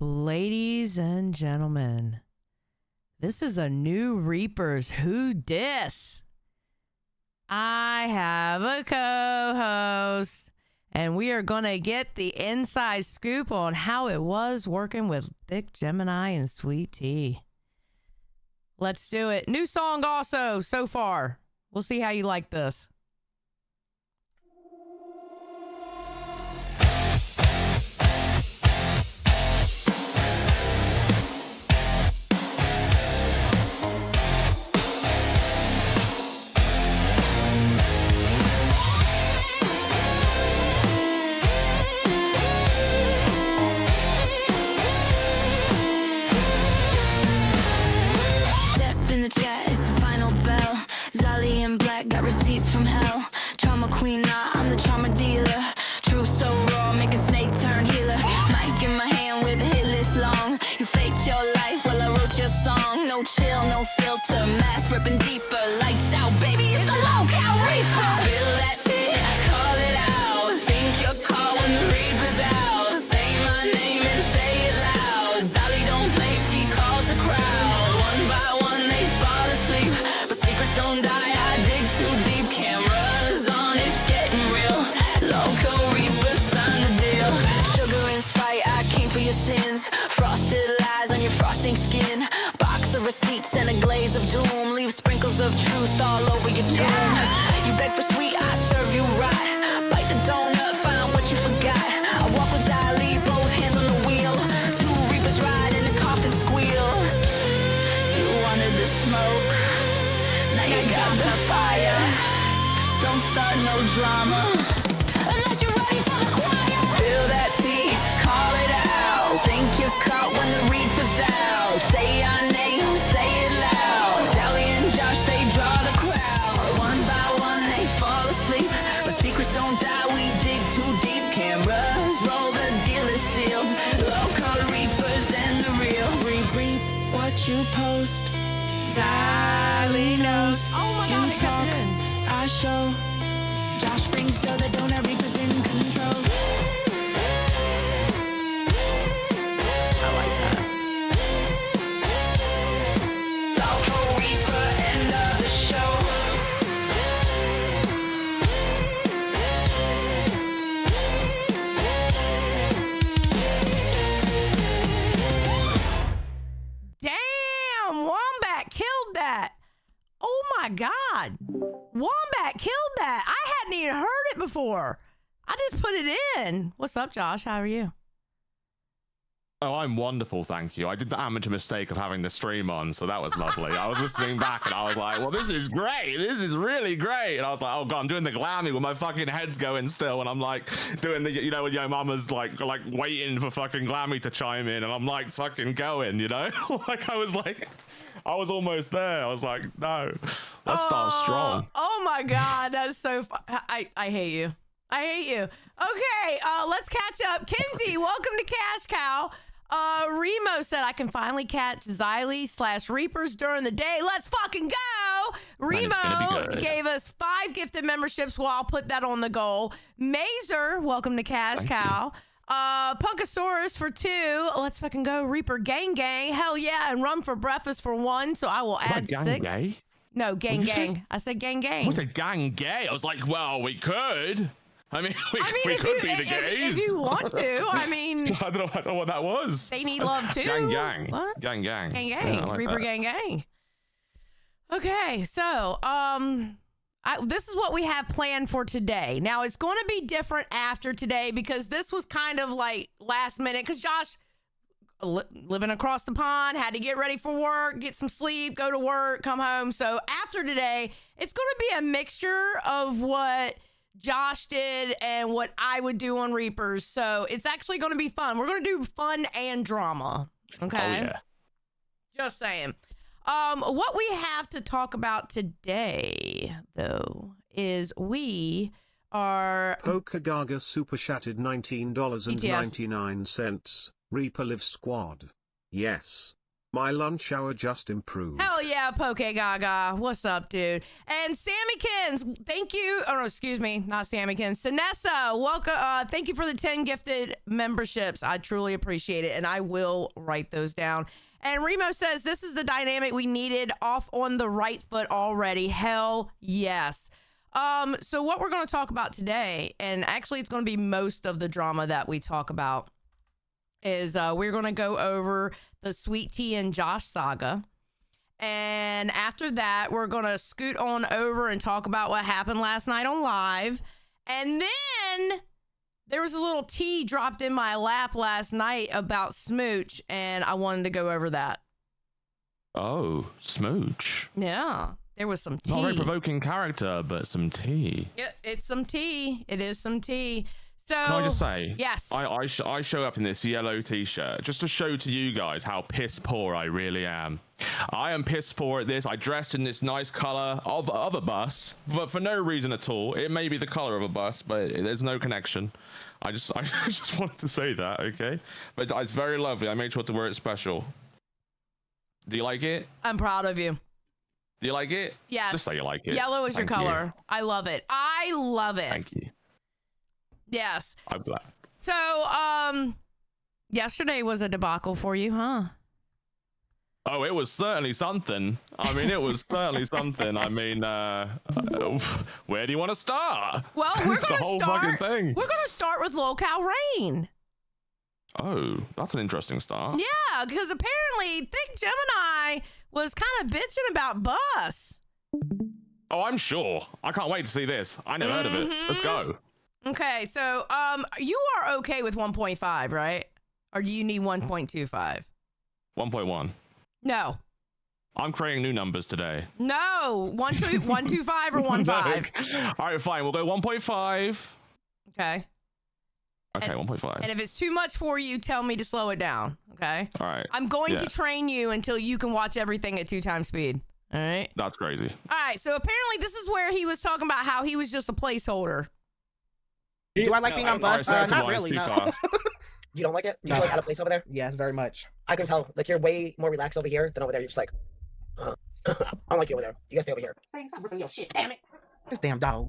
Ladies and gentlemen, this is a new Reapers Who Dis. I have a co-host, and we are going to get the inside scoop on how it was working with Thick Gemini and Sweet Tea. Let's do it. New song also so far. We'll see how you like this. Receipts from hell, trauma queen, nah, I'm the trauma dealer. Truth so raw, make a snake turn healer. Mic in my hand with a hit list long. You faked your life while I wrote your song. No chill, no filter, mask ripping deeper. Lights out, baby, it's the low-cal Reaper. Spill that tea, call it out. Think you're caught when the Reaper's out. Say my name and say it loud. Zali don't play, she calls the crowd. One by one they fall asleep, but secrets don't die. Too deep, cameras on, it's getting real. Loco Reaper, sign the deal. Sugar and Sprite, I came for your sins. Frosted lies on your frosting skin. Box of receipts and a glaze of doom. Leave sprinkles of truth all over your tomb. You beg for sweet, I serve you right. Bite the donut, find what you forgot. I walk with Zali, both hands on the wheel. Two Reapers ride and the coffin squeal. You wanted the smoke, now you got the fire. Don't start no drama unless you're ready for the choir. Spill that tea, call it out. Think you're caught when the Reaper's out. Say your name, say it loud. Sally and Josh, they draw the crowd. One by one they fall asleep, but secrets don't die, we dig too deep. Cameras roll, the deal is sealed. Local Reapers and the real. Reap what you post. Sally knows. Oh my God, you talk, I show. Josh brings dough, the donut Reaper's in control. I like that. Local Reaper, end of the show. Damn, Wombat killed that. Oh my God. Wombat killed that. I hadn't even heard it before. I just put it in. What's up, Josh? How are you? Oh, I'm wonderful, thank you. I did the amateur mistake of having the stream on, so that was lovely. I was listening back and I was like, well, this is great. This is really great. And I was like, oh God, I'm doing the glammy with my fucking head's going still. And I'm like doing the, you know, when your mama's like waiting for fucking glammy to chime in. And I'm like fucking going, you know? Like I was almost there. I was like, no, let's start strong. Oh my God. That's so I hate you. I hate you. Okay, let's catch up. Kinsey, welcome to Cash Cow. Remo said I can finally catch Xylee/Reapers during the day. Let's fucking go. Remo gave us 5 gifted memberships. Well, I'll put that on the goal. Mazer, welcome to Cash Cow. Punkosaurus for 2. Let's fucking go. Reaper gang gang. Hell yeah. And Rum for breakfast for 1. So I will add 6. Gay? No, gang gang. I said gang gang. I said gang gay. I was like, well, we could. I mean, we could be the gays. If you want to, I mean. I don't know what that was. They need love too. Gang gang. What? Gang gang. Gang gang. Yeah, like Reaper that. gang gang. Okay, so this is what we have planned for today. Now it's going to be different after today because this was kind of like last minute. Because Josh, living across the pond, had to get ready for work, get some sleep, go to work, come home. So after today, it's going to be a mixture of what Josh did and what I would do on Reapers. So it's actually going to be fun. We're going to do fun and drama. Okay. Oh, yeah. Just saying. What we have to talk about today, though, is we are... Pokagaga super chatted $19.99. Reaper Live Squad. Yes. My lunch hour just improved. Hell yeah, Poke Gaga. What's up, dude? And Sammykins, thank you. Oh, no, excuse me, not Sammykins. Sinessa, welcome. Thank you for the 10 gifted memberships. I truly appreciate it, and I will write those down. And Remo says, this is the dynamic we needed, off on the right foot already. Hell yes. So what we're going to talk about today, and actually it's going to be most of the drama that we talk about, is we're going to go over the Sweet Tea and Josh saga. And after that, we're going to scoot on over and talk about what happened last night on Live. And then there was a little tea dropped in my lap last night about Smooch, and I wanted to go over that. Oh, Smooch. Yeah, there was some tea. Not a very provoking character, but some tea. Yeah, it's some tea. It is some tea. So, Can I just say? Yes. I show up in this yellow t-shirt just to show to you guys how piss poor I really am. I am piss poor at this. I dressed in this nice color of a bus, but for no reason at all. It may be the color of a bus, but there's no connection. I just wanted to say that, okay? But it's very lovely. I made sure to wear it special. Do you like it? I'm proud of you. Do you like it? Yes. Just say you like it. Yellow is your Thank you. color. I love it. I love it. Thank you. Yes. I'm glad. So, yesterday was a debacle for you, huh? Oh, it was certainly something. I mean, it was certainly something. I mean, where do you want to start? Well, we're It's a going to whole start. fucking thing. We're going to start with Locale Rain. Oh, that's an interesting start. Yeah, because apparently Thick Gemini was kind of bitching about Bus. Oh, I'm sure. I can't wait to see this. I never heard of it. Let's go. Okay, so you are okay with 1.5, right? Or do you need 1.25? 1.1. No. I'm creating new numbers today. No. 1.25 or 1.5. All right, fine. We'll go 1.5. Okay. Okay, And- 1.5. And if it's too much for you, tell me to slow it down. Okay. All right. I'm going to Yeah. train you until you can watch everything at 2 times speed. All right. That's crazy. All right. So apparently, this is where he was talking about how he was just a placeholder. Do I like being on bus? Alright, Not Sanctimonious, really, too no. fast. You don't like it? You No. feel like out of place over there? Yes, very much. I can tell. Like, you're way more relaxed over here than over there. You're just like, I don't like you over there. You guys stay over here. Stop ripping your shit, damn it. This damn dog.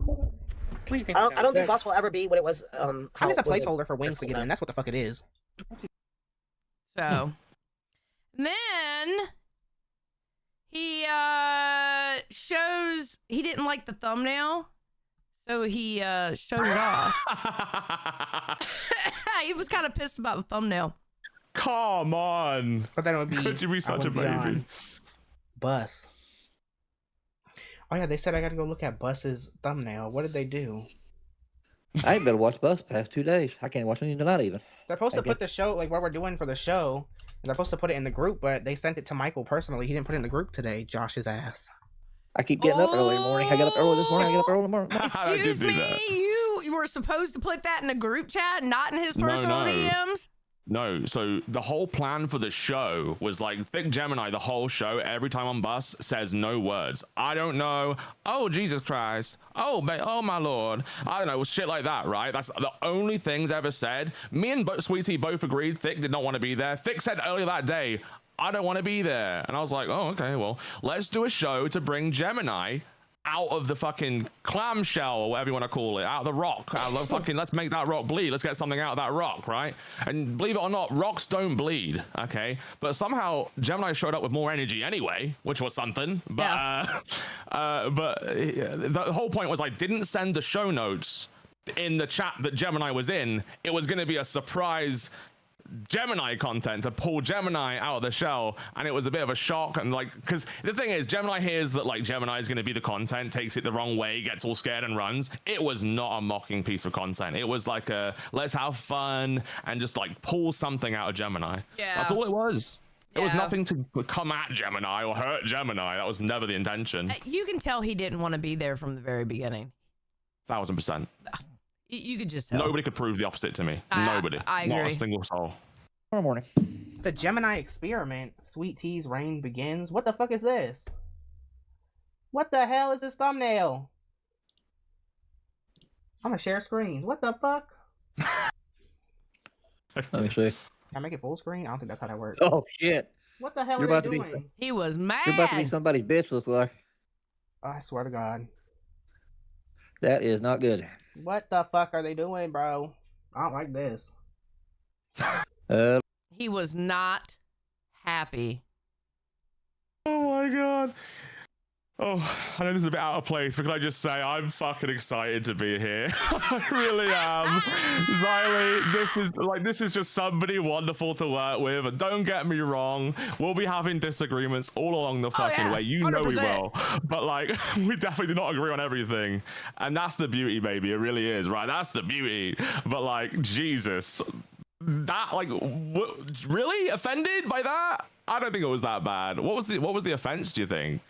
I don't think boss will ever be what it was. I'm How just a it was placeholder for wings to get in. That's what the fuck it is. So then he shows he didn't like the thumbnail, so he showed it off. He was kind of pissed about the thumbnail. Come on. But then it would be. Could you be I such a would be on baby? Bus. Oh yeah, they said I gotta go look at Bus's thumbnail. What did they do? I ain't been to watch Bus past 2 days. I can't watch anything tonight even. They're supposed to I put the show, like what we're doing for the show, and they're supposed to put it in the group, but they sent it to Michael personally. He didn't put it in the group today. Josh's ass. I keep getting up early in the morning. I get up early this morning. I get up early in the morning. I did Excuse do me, that. you were supposed to put that in a group chat, not in his No, personal no. DMs. No, so the whole plan for the show was like Thick Gemini, the whole show, every time on Bus says no words. I don't know. Oh, Jesus Christ. Oh, oh my Lord. I don't know. Shit like that, right? That's the only things ever said. Me and Sweetie both agreed Thick did not want to be there. Thick said earlier that day, I don't want to be there. And I was like, oh, okay, well, let's do a show to bring Gemini out of the fucking clamshell or whatever you want to call it, out of the rock, out of the fucking, let's make that rock bleed. Let's get something out of that rock, right? And believe it or not, rocks don't bleed, okay? But somehow Gemini showed up with more energy anyway, which was something. But the whole point was I didn't send the show notes in the chat that Gemini was in. It was going to be a surprise Gemini content to pull Gemini out of the shell, and it was a bit of a shock. And like, because the thing is, Gemini hears that like Gemini is going to be the content, takes it the wrong way, gets all scared and runs. It was not a mocking piece of content. It was like a let's have fun and just like pull something out of Gemini. Yeah. That's all it was. It was Yeah. nothing to come at Gemini or hurt Gemini. That was never the intention. You can tell he didn't want to be there from the very beginning. 1000%. You could just tell. Nobody could prove the opposite to me. I- Nobody. I Not agree. a single soul. Tomorrow morning. The Gemini experiment. Sweet Tea's reign begins. What the fuck is this? What the hell is this thumbnail? I'm gonna share screens. What the fuck? Let me see. Can I make it full screen? I don't think that's how that works. Oh shit. What the hell You're are about they to be- doing? He was mad. You're about to be somebody's bitch, looks like. I swear to God. That is not good. What the fuck are they doing, bro? I don't like this. He was not happy. Oh my god. Oh, I know this is a bit out of place, but can I just say I'm fucking excited to be here. I really am. Riley, this is just somebody wonderful to work with. And don't get me wrong, we'll be having disagreements all along the fucking yeah, way. You know we 100%. will. But like, we definitely do not agree on everything. And that's the beauty, baby. It really is, right? That's the beauty. But like, Jesus. That like really offended by that? I don't think it was that bad. What was the offense, do you think?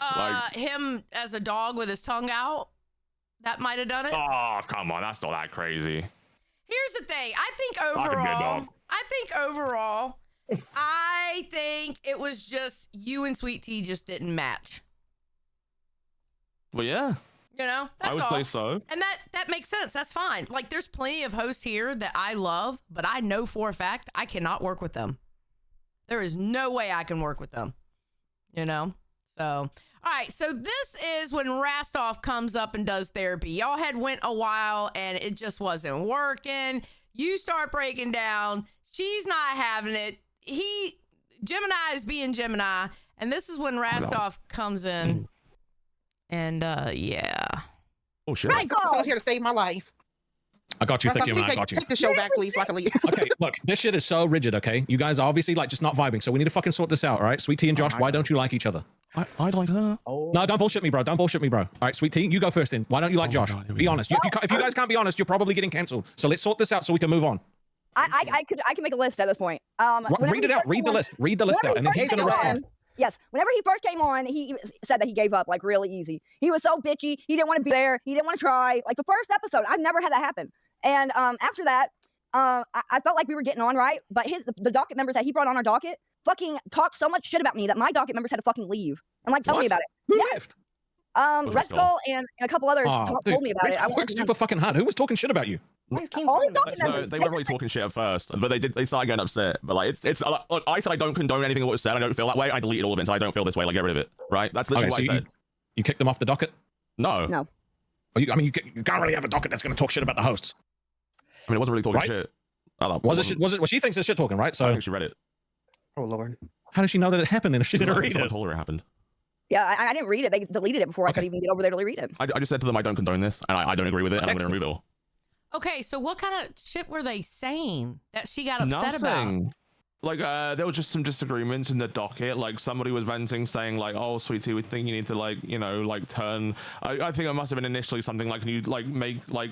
Him as a dog with his tongue out. That might have done it. Oh, come on, that's not that crazy. Here's the thing. I think I can be a overall, dog. I think it was just you and Sweet Tea just didn't match. Well, yeah, You know, that's I would all. say so. And that makes sense. That's fine. Like, there's plenty of hosts here that I love, but I know for a fact I cannot work with them. There is no way I can work with them. You know? So, all right. So this is when Rastov comes up and does therapy. Y'all had went a while and it just wasn't working. You start breaking down. She's not having it. Gemini is being Gemini. And this is when Rastov comes in. And, yeah. Oh, shit. Right, I was here to save my life. I got you, Thick Gemini. I got you. Take the show back, please, so I can leave. Okay, look, this shit is so rigid, okay? You guys are obviously, like, just not vibing, so we need to fucking sort this out, all right? Sweet Tea and Josh, why don't you like each other? I like her. Oh. No, don't bullshit me, bro. Don't bullshit me, bro. All right, Sweet Tea, you go first in. Why don't you like Josh? God, here we Be go. honest. If you guys can't be honest, you're probably getting cancelled. So let's sort this out so we can move on. I can make a list at this point. Read it out. Read the list. Read the list out, and then he's going to respond. Yes, whenever he first came on, he said that he gave up like really easy. He was so bitchy. He didn't want to be there. He didn't want to try. Like the first episode, I've never had that happen. And after that, I felt like we were getting on right. But the docket members that he brought on our docket fucking talked so much shit about me that my docket members had to fucking leave and like tell me about it. Who Yes. left? Red Skull and a couple others told me about Red it. Skull works super fucking hard. Who was talking shit about you? All these docket No, members. they weren't really talking shit at first, but they started getting upset. But like, look, I said I don't condone anything that was said. I don't feel that way. I deleted all of it, so I don't feel this way. Like, get rid of it. Right? That's literally Okay, what so I said. you kicked them off the docket? No. No. Oh, you can't really have a docket that's going to talk shit about the hosts. I mean, it wasn't really talking Right? shit. Well, she thinks it's shit talking, right? I So think she read it. Oh, Lord. how does she know that it happened then if she didn't read Someone it? told her it happened. Yeah, I didn't read it. They deleted it before I Okay. could even get over there to read it. I just said to them, I don't condone this, and I don't agree with it, and I'm going to remove it all. Okay, so what kind of shit were they saying that she got upset about? Nothing. Like, there were just some disagreements in the docket. Like, somebody was venting, saying, like, oh, Sweetie, we think you need to, like, you know, like, turn... I think it must have been initially something like, can you, like, make, like,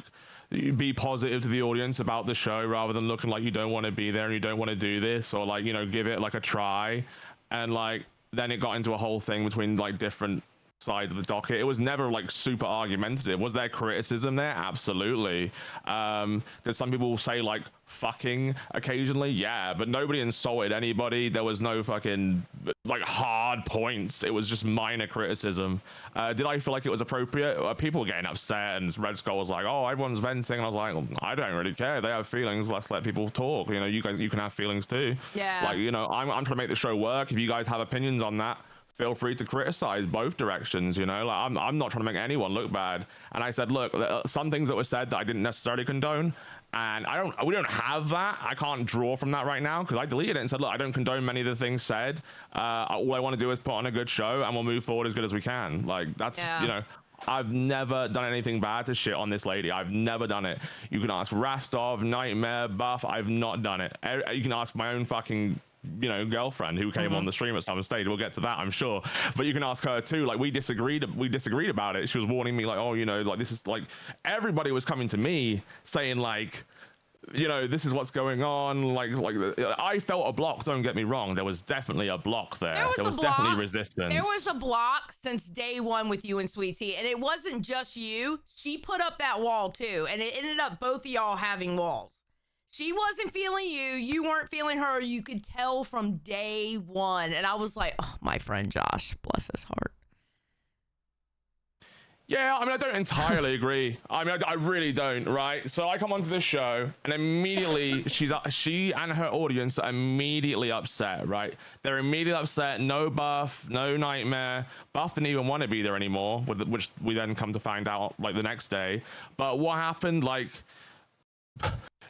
be positive to the audience about the show rather than looking like you don't want to be there and you don't want to do this, or, like, you know, give it, like, a try. And, like, then it got into a whole thing between, like, different sides of the docket. It was never like super argumentative. Was there criticism there? Absolutely. Did some people say like fucking occasionally? Yeah, but nobody insulted anybody. There was no fucking like hard points. It was just minor criticism. Did I feel like it was appropriate? People were getting upset, and Red Skull was like, oh, everyone's venting, and I was like, well, I don't really care. They have feelings. Let's let people talk. You know, you guys, you can have feelings too. Yeah. Like, you know, I'm trying to make the show work. If you guys have opinions on that, feel free to criticize both directions. You know, like I'm not trying to make anyone look bad. And I said, look, some things that were said that I didn't necessarily condone, and we don't have that. I can't draw from that right now because I deleted it and said, look, I don't condone many of the things said. All I want to do is put on a good show, and we'll move forward as good as we can. Like that's, you know, I've never done anything bad to shit on this lady. I've never done it. You can ask Rastov, Nightmare, Buff. I've not done it. You can ask my own fucking, you know, girlfriend who came on the stream at some stage. We'll get to that, I'm sure. But you can ask her too. Like, we disagreed about it. She was warning me, like, oh, you know, like, this is like, everybody was coming to me saying, like, you know, this is what's going on. Like I felt a block. Don't get me wrong. There was definitely a block there. There was definitely resistance. There was a block since day one with you and Sweet Tea, and it wasn't just you. She put up that wall too, and it ended up both of y'all having walls. She wasn't feeling you. You weren't feeling her. You could tell from day one. And I was like, oh, my friend Josh, bless his heart. Yeah, I mean, I don't entirely agree. I mean, I really don't, right? So I come onto this show, and immediately she and her audience are immediately upset, right? They're immediately upset. No Buff, no Nightmare. Buff didn't even want to be there anymore, which we then come to find out like the next day. But what happened, like,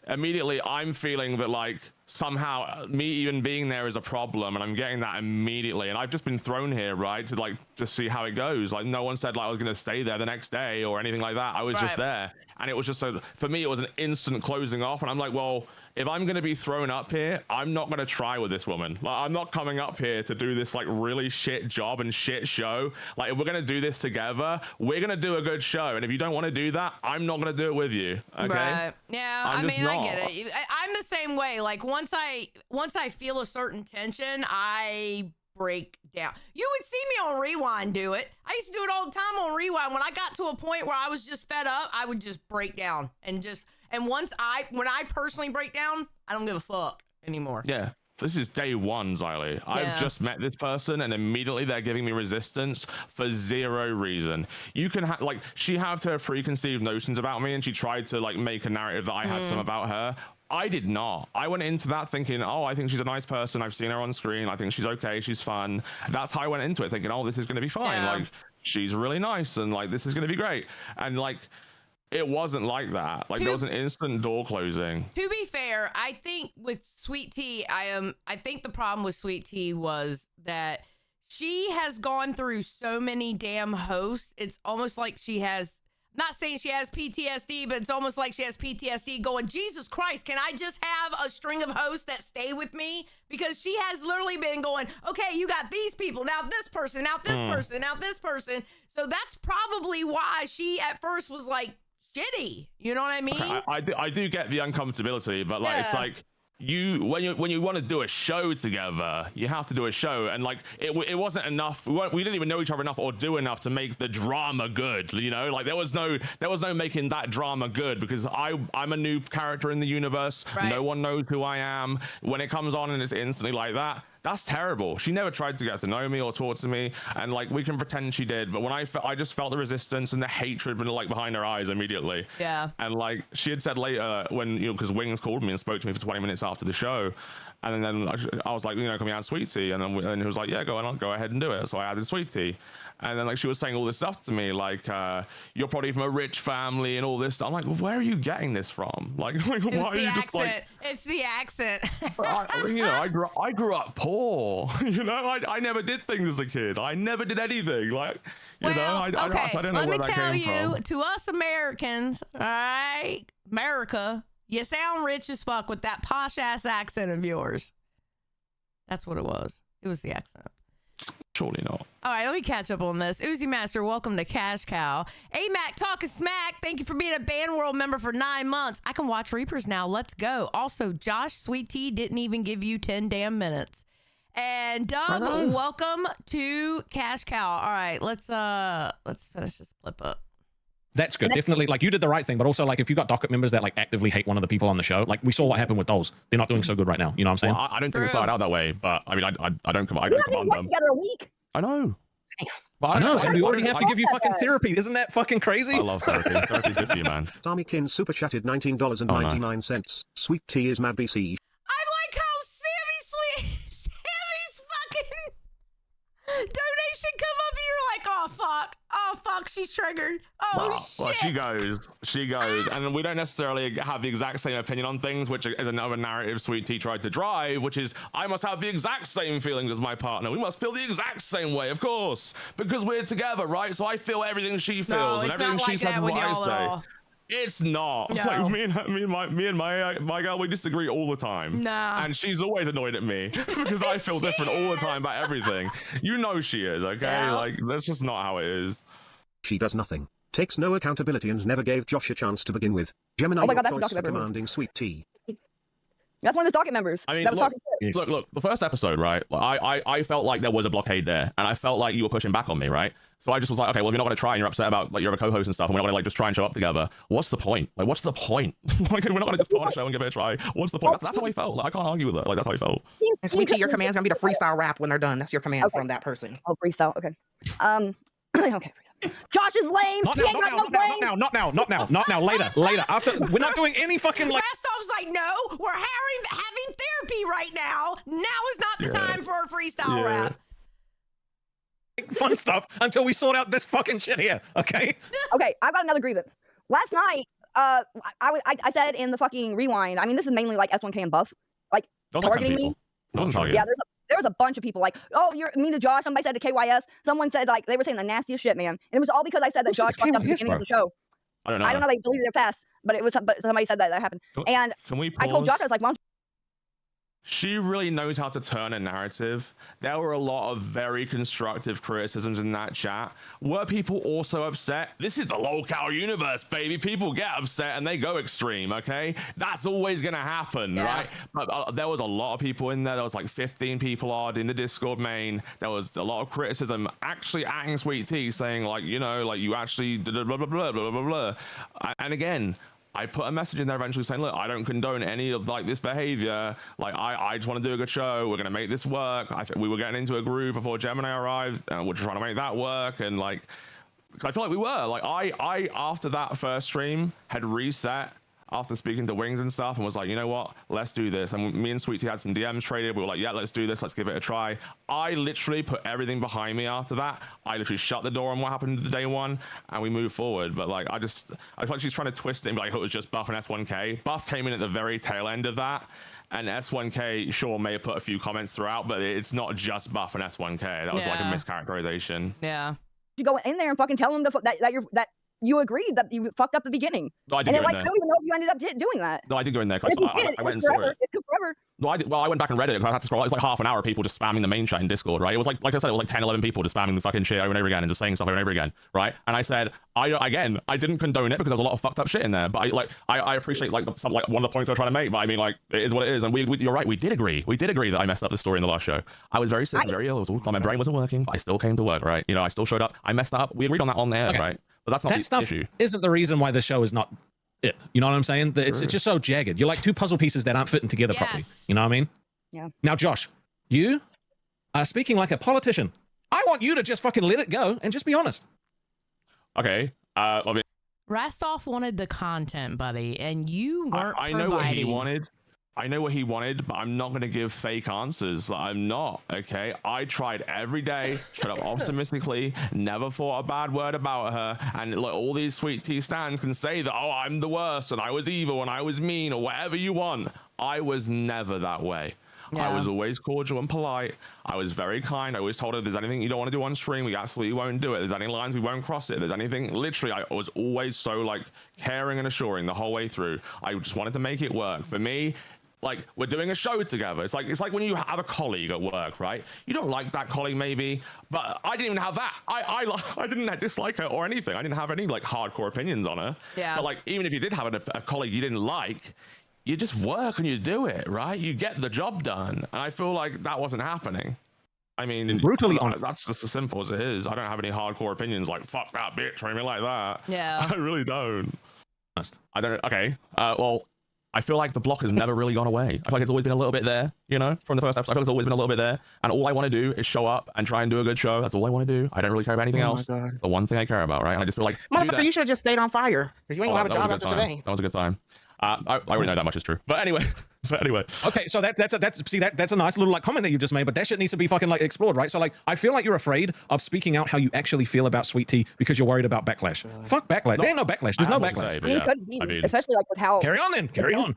immediately I'm feeling that like somehow me even being there is a problem, and I'm getting that immediately. And I've just been thrown here, right, to like just see how it goes. Like no one said like I was gonna stay there the next day or anything like that. I was just there, and it was just for me it was an instant closing off. And I'm like, well, if I'm gonna be thrown up here, I'm not gonna try with this woman. Like I'm not coming up here to do this like really shit job and shit show. Like if we're gonna do this together, we're gonna do a good show. And if you don't want to do that, I'm not gonna do it with you. Okay. Right. Yeah. I mean, I get it. I'm the same way. Like once I feel a certain tension, I break down. You would see me on Rewind do it. I used to do it all the time on Rewind. When I got to a point where I was just fed up, I would just break down and when I personally break down, I don't give a fuck anymore. Yeah. This is day one, Xylee. I've just met this person and immediately they're giving me resistance for zero reason. You can like, she had her preconceived notions about me and she tried to like make a narrative that I had some about her. I did not. I went into that thinking, oh, I think she's a nice person. I've seen her on screen. I think she's okay. She's fun. That's how I went into it, thinking, oh, this is going to be fine. Like, she's really nice and like, this is going to be great. And like, it wasn't like that. Like there was an instant door closing. To be fair, I think with Sweet Tea, I think the problem with Sweet Tea was that she has gone through so many damn hosts. It's almost like she has, not saying she has PTSD, but it's almost like she has PTSD going, Jesus Christ, can I just have a string of hosts that stay with me? Because she has literally been going, okay, you got these people, now this person, now this person, now this person. So that's probably why she at first was like, shitty, you know what I mean? Okay, I do get the uncomfortability, but like it's like when you want to do a show together, you have to do a show, and like it wasn't enough. We didn't even know each other enough or do enough to make the drama good. You know, like there was no making that drama good because I'm a new character in the universe. Right. No one knows who I am. When it comes on and it's instantly like that. That's terrible. She never tried to get to know me or talk to me, and like we can pretend she did, but when I just felt the resistance and the hatred like behind her eyes immediately. Yeah. And like she had said later when because Wings called me and spoke to me for 20 minutes after the show, and then I was like, can we add Sweet Tea? And then he was like, yeah, go ahead and do it. So I added Sweet Tea. And then like she was saying all this stuff to me, like you're probably from a rich family and all this stuff. I'm like, well, where are you getting this from? Like why are you just like? It's the accent. I grew up poor. I never did things as a kid. I never did anything. Like I don't know where that came from. Let me tell you, to us Americans, all right, America, you sound rich as fuck with that posh ass accent of yours. That's what it was. It was the accent. Surely not. All right, let me catch up on this. Uzi Master, welcome to Cash Cow. AMAC talking smack. Thank you for being a Band World member for 9 months. I can watch Reapers now. Let's go. Also, Josh Sweet Tea didn't even give you 10 damn minutes. And Dub, welcome to Cash Cow. All right, let's finish this clip up. That's good. Definitely, like you did the right thing, but also like if you got docket members that like actively hate one of the people on the show, like we saw what happened with those. They're not doing so good right now. You know what I'm saying? Well, I don't think it started out that way, but I mean, I don't command them. Together a week. I know. But I know, and we already have to give you fucking therapy. Isn't that fucking crazy? I love therapy. Therapy's good for you, man. Tommykin super chatted $19.99. Sweet Tea is mad BC. I like how Sammy's fucking donation come up here like, oh fuck, she's triggered. Shit. Well, she goes, and we don't necessarily have the exact same opinion on things, which is another narrative Sweet Tea tried to drive, which is I must have the exact same feelings as my partner. We must feel the exact same way, of course, because we're together, right? So I feel everything she feels, and everything she says what I say. It's not. No. Like me and my girl, we disagree all the time. Nah. And she's always annoyed at me because I feel different all the time about everything. You know she is, okay? Yeah. Like that's just not how it is. She does nothing, takes no accountability, and never gave Josh a chance to begin with. Gemini, your choice for commanding Sweet Tea. That's one of the docket members. I mean, look, the first episode, right? I felt like there was a blockade there, and I felt like you were pushing back on me, right? So I just was like, okay, well, if you're not going to try and you're upset about like you're a co-host and stuff, and we're not going to like just try and show up together, what's the point? Like, what's the point? Like, we're not going to just put on a show and give it a try. What's the point? That's how I felt. Like, I can't argue with it. Like, that's how I felt. And Sweet Tea, your command's going to be the freestyle rap when they're done. That's your command from that person. Oh, freestyle. Okay. Okay. Josh is lame. Not He now, ain't not got now, no not now, brain. not now, not now, not now, not now, later. After, we're not doing any fucking like. Rastoff's like, no, we're having therapy right now. Now is not the time for a freestyle rap. Fun stuff until we sort out this fucking shit here, okay? Okay, I've got another grievance. Last night, I said in the fucking rewind. I mean, this is mainly like S1K and Buff, like Those are 10 targeting me. people. That wasn't targeting. Yeah, there was a bunch of people like, oh, you're mean to Josh. Somebody said to KYS. Someone said like they were saying the nastiest shit, man. And it was all because I said that Who said Josh fucked up at the KYS, beginning of bro? the show. I don't know. I don't know. They deleted it fast, but it was. But somebody said that happened. And Can we pause? I told Josh, I was like, why don't She really knows how to turn a narrative. There were a lot of very constructive criticisms in that chat. Were people also upset? This is the lolcow universe, baby. People get upset and they go extreme, okay? That's always gonna happen, right? But there was a lot of people in there. There was like 15 people odd in the Discord main. There was a lot of criticism actually at Sweet Tea saying like, you know, like you actually blah, blah, blah, blah, blah, blah, blah. And again, I put a message in there eventually saying, look, I don't condone any of like this behavior. Like I just want to do a good show. We're gonna make this work. I think we were getting into a groove before Gemini arrived, and we're trying to make that work. And like, I feel like we were. Like I after that first stream had reset after speaking to Wings and stuff, and was like, you know what, let's do this. And me and Sweet Tea had some DMs traded. We were like, yeah, let's do this. Let's give it a try. I literally put everything behind me after that. I literally shut the door on what happened the day one, and we moved forward. But like, I feel like she's trying to twist it and be like, oh, it was just Buff and S1K. Buff came in at the very tail end of that, and S1K sure may have put a few comments throughout, but it's not just Buff and S1K. That was like a mischaracterization. Yeah. you go in there and fucking tell them that you agreed that you fucked up the beginning? No, I And did then go in like I there. don't even know if you ended up doing that. No, I did go in there And because if you did, I went and it saw forever. it. It took forever. No, I went back and read it because I had to scroll. It was like half an hour of people just spamming the main chat in Discord, right? It was like I said, it was like 10, 11 people just spamming the fucking shit over and over again and just saying stuff over and over again, right? And I said, I didn't condone it because there was a lot of fucked up shit in there, but I appreciate like one of the points I was trying to make. But I mean, like, it is what it is, and you're right. We did agree that I messed up the story in the last show. I was very sick, very ill. My brain wasn't working, but I still came to work, right? You know, I still showed up. I messed up. We agreed on that on there, right? But that's not that the stuff issue. Isn't the reason why the show is not it. You know what I'm saying? It's just so jagged. You're like two puzzle pieces that aren't fitting together properly. You know what I mean? Yeah. Now, Josh, you are speaking like a politician. I want you to just fucking let it go and just be honest. Okay. I mean, Rastoff wanted the content, buddy, and you weren't I know what he providing. wanted. I know what he wanted, but I'm not going to give fake answers. I'm not, okay? I tried every day, shut up optimistically, never thought a bad word about her, and like all these Sweet Tea stands can say that, oh, I'm the worst, and I was evil, and I was mean, or whatever you want. I was never that way. I was always cordial and polite. I was very kind. I always told her, if there's anything you don't want to do on stream, we absolutely won't do it. If there's any lines, we won't cross it. If there's anything, literally, I was always so like caring and assuring the whole way through. I just wanted to make it work. For me, like, we're doing a show together. It's like when you have a colleague at work, right? You don't like that colleague maybe, but I didn't even have that. I didn't dislike her or anything. I didn't have any like hardcore opinions on her. Yeah. But like, even if you did have a colleague you didn't like, you just work and you do it, right? You get the job done. And I feel like that wasn't happening. I mean, brutally honest. That's just as simple as it is. I don't have any hardcore opinions like, fuck that bitch or anything like that. Yeah. I really don't. I don't. Okay. Well, I feel like the block has never really gone away. I feel like it's always been a little bit there, you know, from the first episode. I feel like it's always been a little bit there. And all I want to do is show up and try and do a good show. That's all I want to do. I don't really care about anything else. It's the one thing I care about, right? And I just feel like, motherfucker, you should have just stayed on fire because you ain't gonna have a job after today. That was a good time. I already know that much is true. But anyway. Okay, so that's a nice little like comment that you just made, but that shit needs to be fucking like explored, right? So like, I feel like you're afraid of speaking out how you actually feel about Sweet Tea because you're worried about backlash. Fuck backlash. There ain't no backlash. There's no backlash. I mean, it could be, especially like with how. Carry on then. Carry on.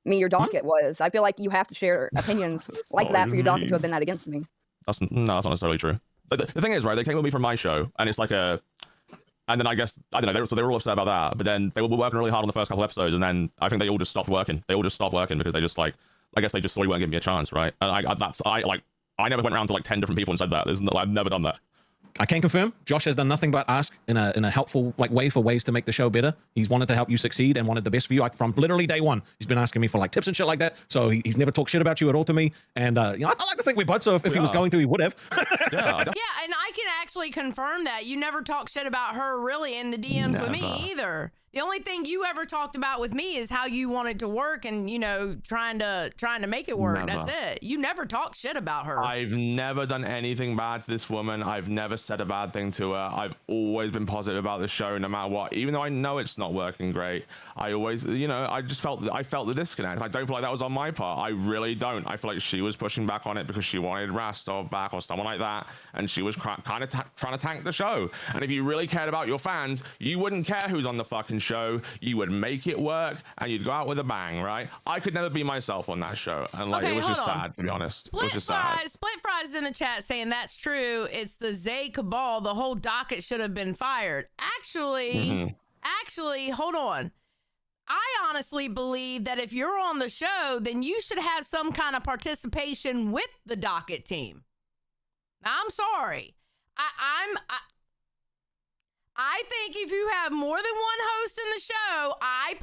Your docket was. I feel like you have to share opinions like that for your docket to have been that against me. That's not necessarily true. The thing is, right, they came with me from my show, and it's like and then I guess, I don't know, they were all upset about that, but then they were working really hard on the first couple episodes, and then I think they all just stopped working. They all just stopped working because they just like, I guess they just saw you weren't giving me a chance, right? And I never went around to like 10 different people and said that. I've never done that. I can confirm Josh has done nothing but ask in a helpful like way for ways to make the show better. He's wanted to help you succeed and wanted the best for you. From literally day one, he's been asking me for like tips and shit like that. So he's never talked shit about you at all to me. And you know, I like to think we're buds. So if he was going to, he would have. Yeah, and I can actually confirm that you never talk shit about her really in the DMs with me either. The only thing you ever talked about with me is how you wanted to work and, you know, trying to make it work. Never. That's it. You never talk shit about her. I've never done anything bad to this woman. I've never said a bad thing to her. I've always been positive about the show, no matter what. Even though I know it's not working great, I always, you know, I felt the disconnect. I don't feel like that was on my part. I really don't. I feel like she was pushing back on it because she wanted Rastov back or someone like that, and she was kind of trying to tank the show. And if you really cared about your fans, you wouldn't care who's on the fucking show. You would make it work, and you'd go out with a bang, right? I could never be myself on that show, and like Okay, it was just hold on. sad, to be honest. It Split was just sad. Fries in the chat saying that's true. It's the Zay cabal. The whole docket should have been fired. Actually, hold on. I honestly believe that if you're on the show, then you should have some kind of participation with the docket team. Now, I'm sorry. I think if you have more than one host in the show, I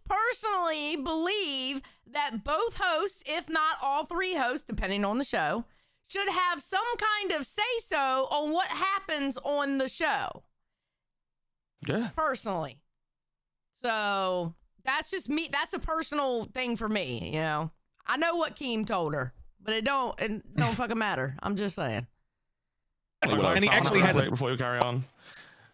personally believe that both hosts, if not all three hosts, depending on the show, should have some kind of say-so on what happens on the show. Yeah. Personally. So that's just me. That's a personal thing for me, you know. I know what Keem told her, but it don't fucking matter. I'm just saying. And he actually has a... Before you carry on.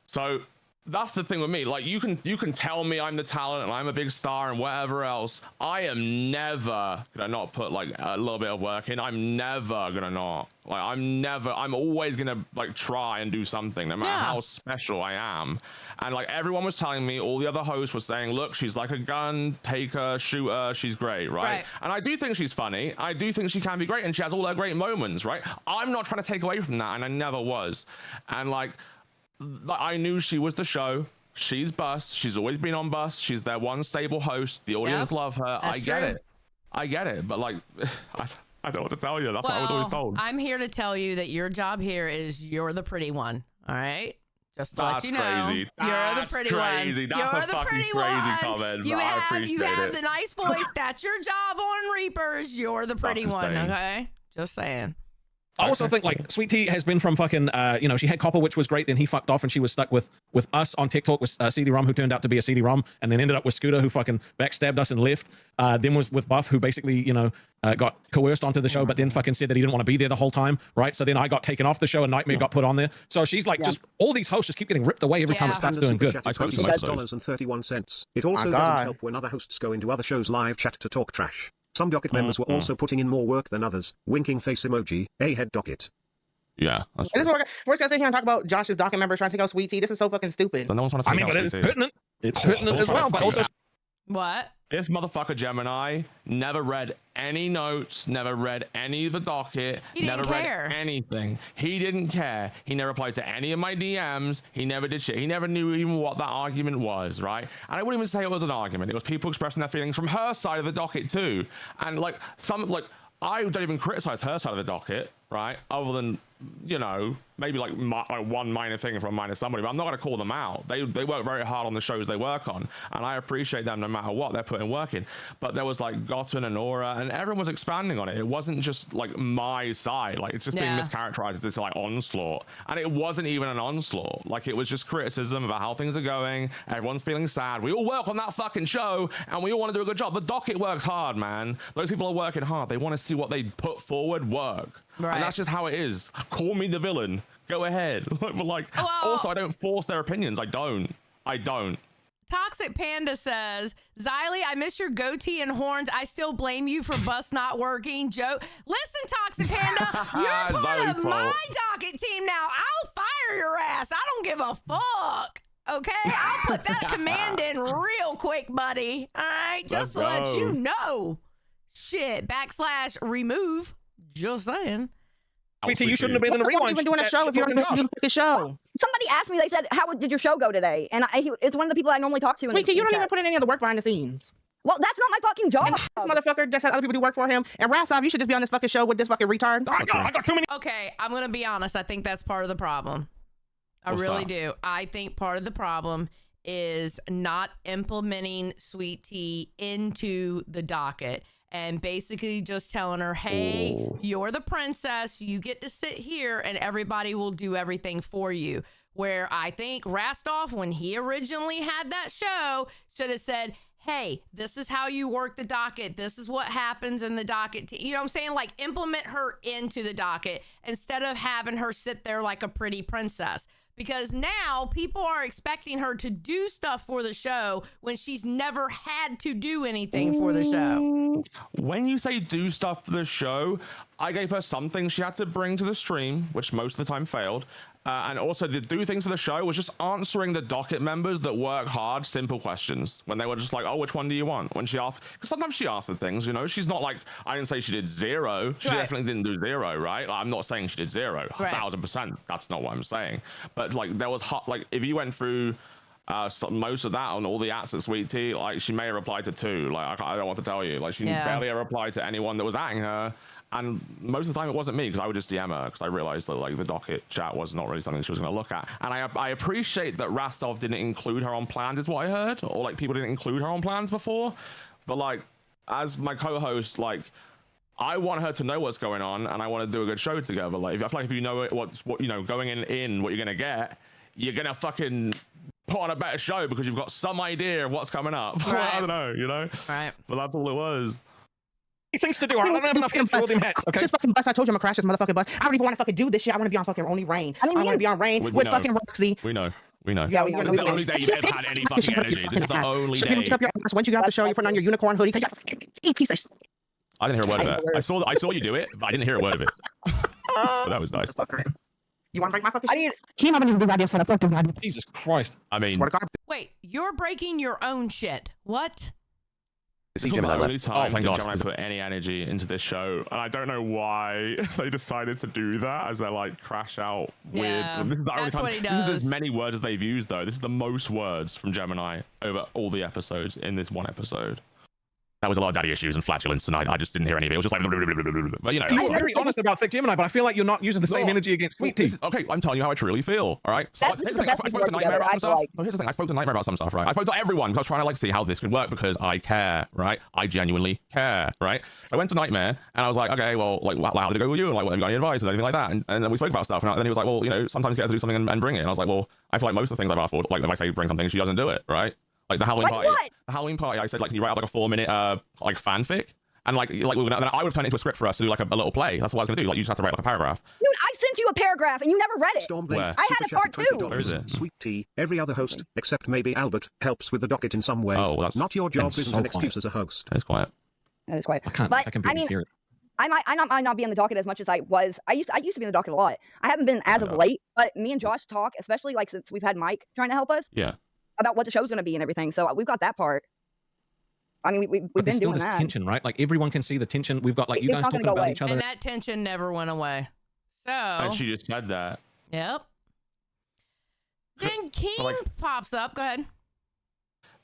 So that's the thing with me. Like you can tell me I'm the talent and I'm a big star and whatever else. I am never gonna not put like a little bit of work in. I'm never gonna not. Like I'm always gonna like try and do something, no matter how special I am. And like everyone was telling me, all the other hosts were saying, look, she's like a gun taker, shooter, she's great, right? And I do think she's funny. I do think she can be great, and she has all her great moments, right? I'm not trying to take away from that, and I never was. And like I knew she was the show. She's Bus. She's always been on Bus. She's their one stable host. The audience love her. I get it. But like, I don't know what to tell you. That's what I was always told. I'm here to tell you that your job here is you're the pretty one. All right. Just to let you know, crazy. You're the pretty one. That's you're a the fucking pretty crazy one. comment. You I have appreciate the nice voice. That's your job on Reapers. You're the pretty one. insane. Okay. Just saying. I also think like Sweet Tea has been from fucking, you know, she had Copper, which was great. Then he fucked off and she was stuck with us on TikTok with CD-ROM, who turned out to be a CD-ROM, and then ended up with Scooter, who fucking backstabbed us and left. Then was with Buff, who basically, you know, got coerced onto the show, but then fucking said that he didn't want to be there the whole time, right? So then I got taken off the show and Nightmare got put on there. So she's like, just all these hosts just keep getting ripped away every time it starts doing good. I spoke to $6.31. It also doesn't help when other hosts go into other shows' live chat to talk trash. Some docket members were also putting in more work than others. Winking face emoji. Head docket. Yeah. This is we're just gonna sit here and talk about Josh's docket members trying to take out Sweet Tea. This is so fucking stupid. No one's trying to I mean, but it's pertinent. It's pertinent as well, but also... What? This motherfucker Gemini never read any notes, never read any of the docket, never read anything. He didn't care. He never replied to any of my DMs. He never did shit. He never knew even what that argument was, right? And I wouldn't even say it was an argument. It was people expressing their feelings from her side of the docket too. And like I don't even criticize her side of the docket, right? Other than, you know, maybe like one minor thing from minus somebody, but I'm not going to call them out. They work very hard on the shows they work on, and I appreciate them no matter what they're putting work in. But there was like Gotten and Aura, and everyone was expanding on it. It wasn't just like my side. Like it's just being mischaracterized as this like onslaught, and it wasn't even an onslaught. Like it was just criticism about how things are going. Everyone's feeling sad. We all work on that fucking show, and we all want to do a good job. The docket works hard, man. Those people are working hard. They want to see what they put forward work. Right. And that's just how it is. Call me the villain. Go ahead. But like, also, I don't force their opinions. I don't. Toxic Panda says, Xylee, I miss your goatee and horns. I still blame you for Bus not working. Joe, listen, Toxic Panda, you're part of my docket team now. I'll fire your ass. I don't give a fuck. Okay, I'll put that command in real quick, buddy. All right, just to let you know. Shit, /remove. Just saying. Sweet Tea, you shouldn't have been in the rewind. Even doing a show if you're doing a show. Somebody asked me, they said, how did your show go today? And it's one of the people I normally talk to. Sweet Tea, you don't even put in any of the work behind the scenes. Well, that's not my fucking job. And this motherfucker just has other people do work for him. And Rastov, you should just be on this fucking show with this fucking retard. I got too many. Okay, I'm going to be honest. I think that's part of the problem. I really do. I think part of the problem is not implementing Sweet Tea into the docket. And basically just telling her, hey, you're the princess. You get to sit here and everybody will do everything for you. where I think Rastov, when he originally had that show, should have said, hey, this is how you work the docket. This is what happens in the docket. You know what I'm saying? Like, implement her into the docket instead of having her sit there like a pretty princess. Because now people are expecting her to do stuff for the show when she's never had to do anything for the show. When you say do stuff for the show, I gave her something she had to bring to the stream, which most of the time failed. And also the do things for the show was just answering the docket members that work hard simple questions when they were just like, oh, which one do you want? When she asked, because sometimes she asked for things, you know, she's not like, I didn't say she did 0. She definitely didn't do 0, right? Like, I'm not saying she did 0, 1,000%. That's not what I'm saying. But like there was hot, like if you went through most of that on all the ats at Sweet Tea, like she may have replied to 2. Like I don't want to tell you, like she barely ever replied to anyone that was atting her. And most of the time it wasn't me, because I would just DM her because I realized that like the docket chat was not really something she was going to look at. And I appreciate that Rastov didn't include her on plans, is what I heard, or like people didn't include her on plans before. But like as my co-host, like I want her to know what's going on, and I want to do a good show together. Like I feel like if you know what you know going in what you're gonna get, you're gonna fucking put on a better show because you've got some idea of what's coming up. I don't know, you know. Right. But that's all it was. Things to do. I don't have enough hits for all them hats. Okay. Just fucking bus. I told you I'm gonna crash this motherfucking bus. I don't even want to fucking do this shit. I want to be on fucking only Rain. I want to be on Rain with fucking Roxy. We know. Yeah, this is the only day you've ever had any fucking energy. This is the only day. Once you get off the show, you're putting on your unicorn hoodie. Piece of shit. I didn't hear a word of it. I saw you do it, but I didn't hear a word of it. So that was nice. You want to break my fucking shit? I'm gonna do radio setup. Fuck this goddamn. Jesus Christ. I mean, Wait, you're breaking your own shit. What? This is the only time that Gemini put any energy into this show, and I don't know why they decided to do that as their like crash out weird. This is the only time. This is as many words as they've used though. This is the most words from Gemini over all the episodes in this one episode. That was a lot of daddy issues and flatulence, and I just didn't hear any of it. It was just like, but you know. You were very honest about Thick Gemini, but I feel like you're not using the same energy against Sweet Tea. Okay, I'm telling you how I truly feel. All right. So here's the thing. I spoke to Nightmare about some stuff. No, here's the thing. I spoke to Nightmare about some stuff. Right. I spoke to everyone because I was trying to like see how this could work because I care. Right. I genuinely care. Right. So I went to Nightmare and I was like, okay, well, like, how did it go with you? And like, have you got any advice or anything like that? And then we spoke about stuff. And then he was like, well, you know, sometimes you have to do something and bring it. And I was like, well, I feel like most of the things I've asked for, like if I say bring something, she doesn't do it. Right. Like the Halloween party. The Halloween party, I said, like, can you write up like a 4-minute like fanfic? And like then I would have turned it into a script for us to do like a little play. That's what I was gonna do. Like you just have to write like a paragraph. Dude, I sent you a paragraph and you never read it. Stormblade, I had a part 2. Where is it? Sweet Tea. Every other host, except maybe Albert, helps with the docket in some way. Oh, that's not your job. so Isn't an excuse as a host. It's quiet. That is quiet. I can barely hear it. I might not be in the docket as much as I was. I used to be in the docket a lot. I haven't been as of late, but me and Josh talk, especially like since we've had Mike trying to help us. Yeah. About what the show's gonna be and everything. So we've got that part. I mean, we've been still doing this that. tension, right? Like everyone can see the tension. We've got like you guys talking about each other. And that tension never went away. So. And she just said that. Yep. Then King pops up. Go ahead.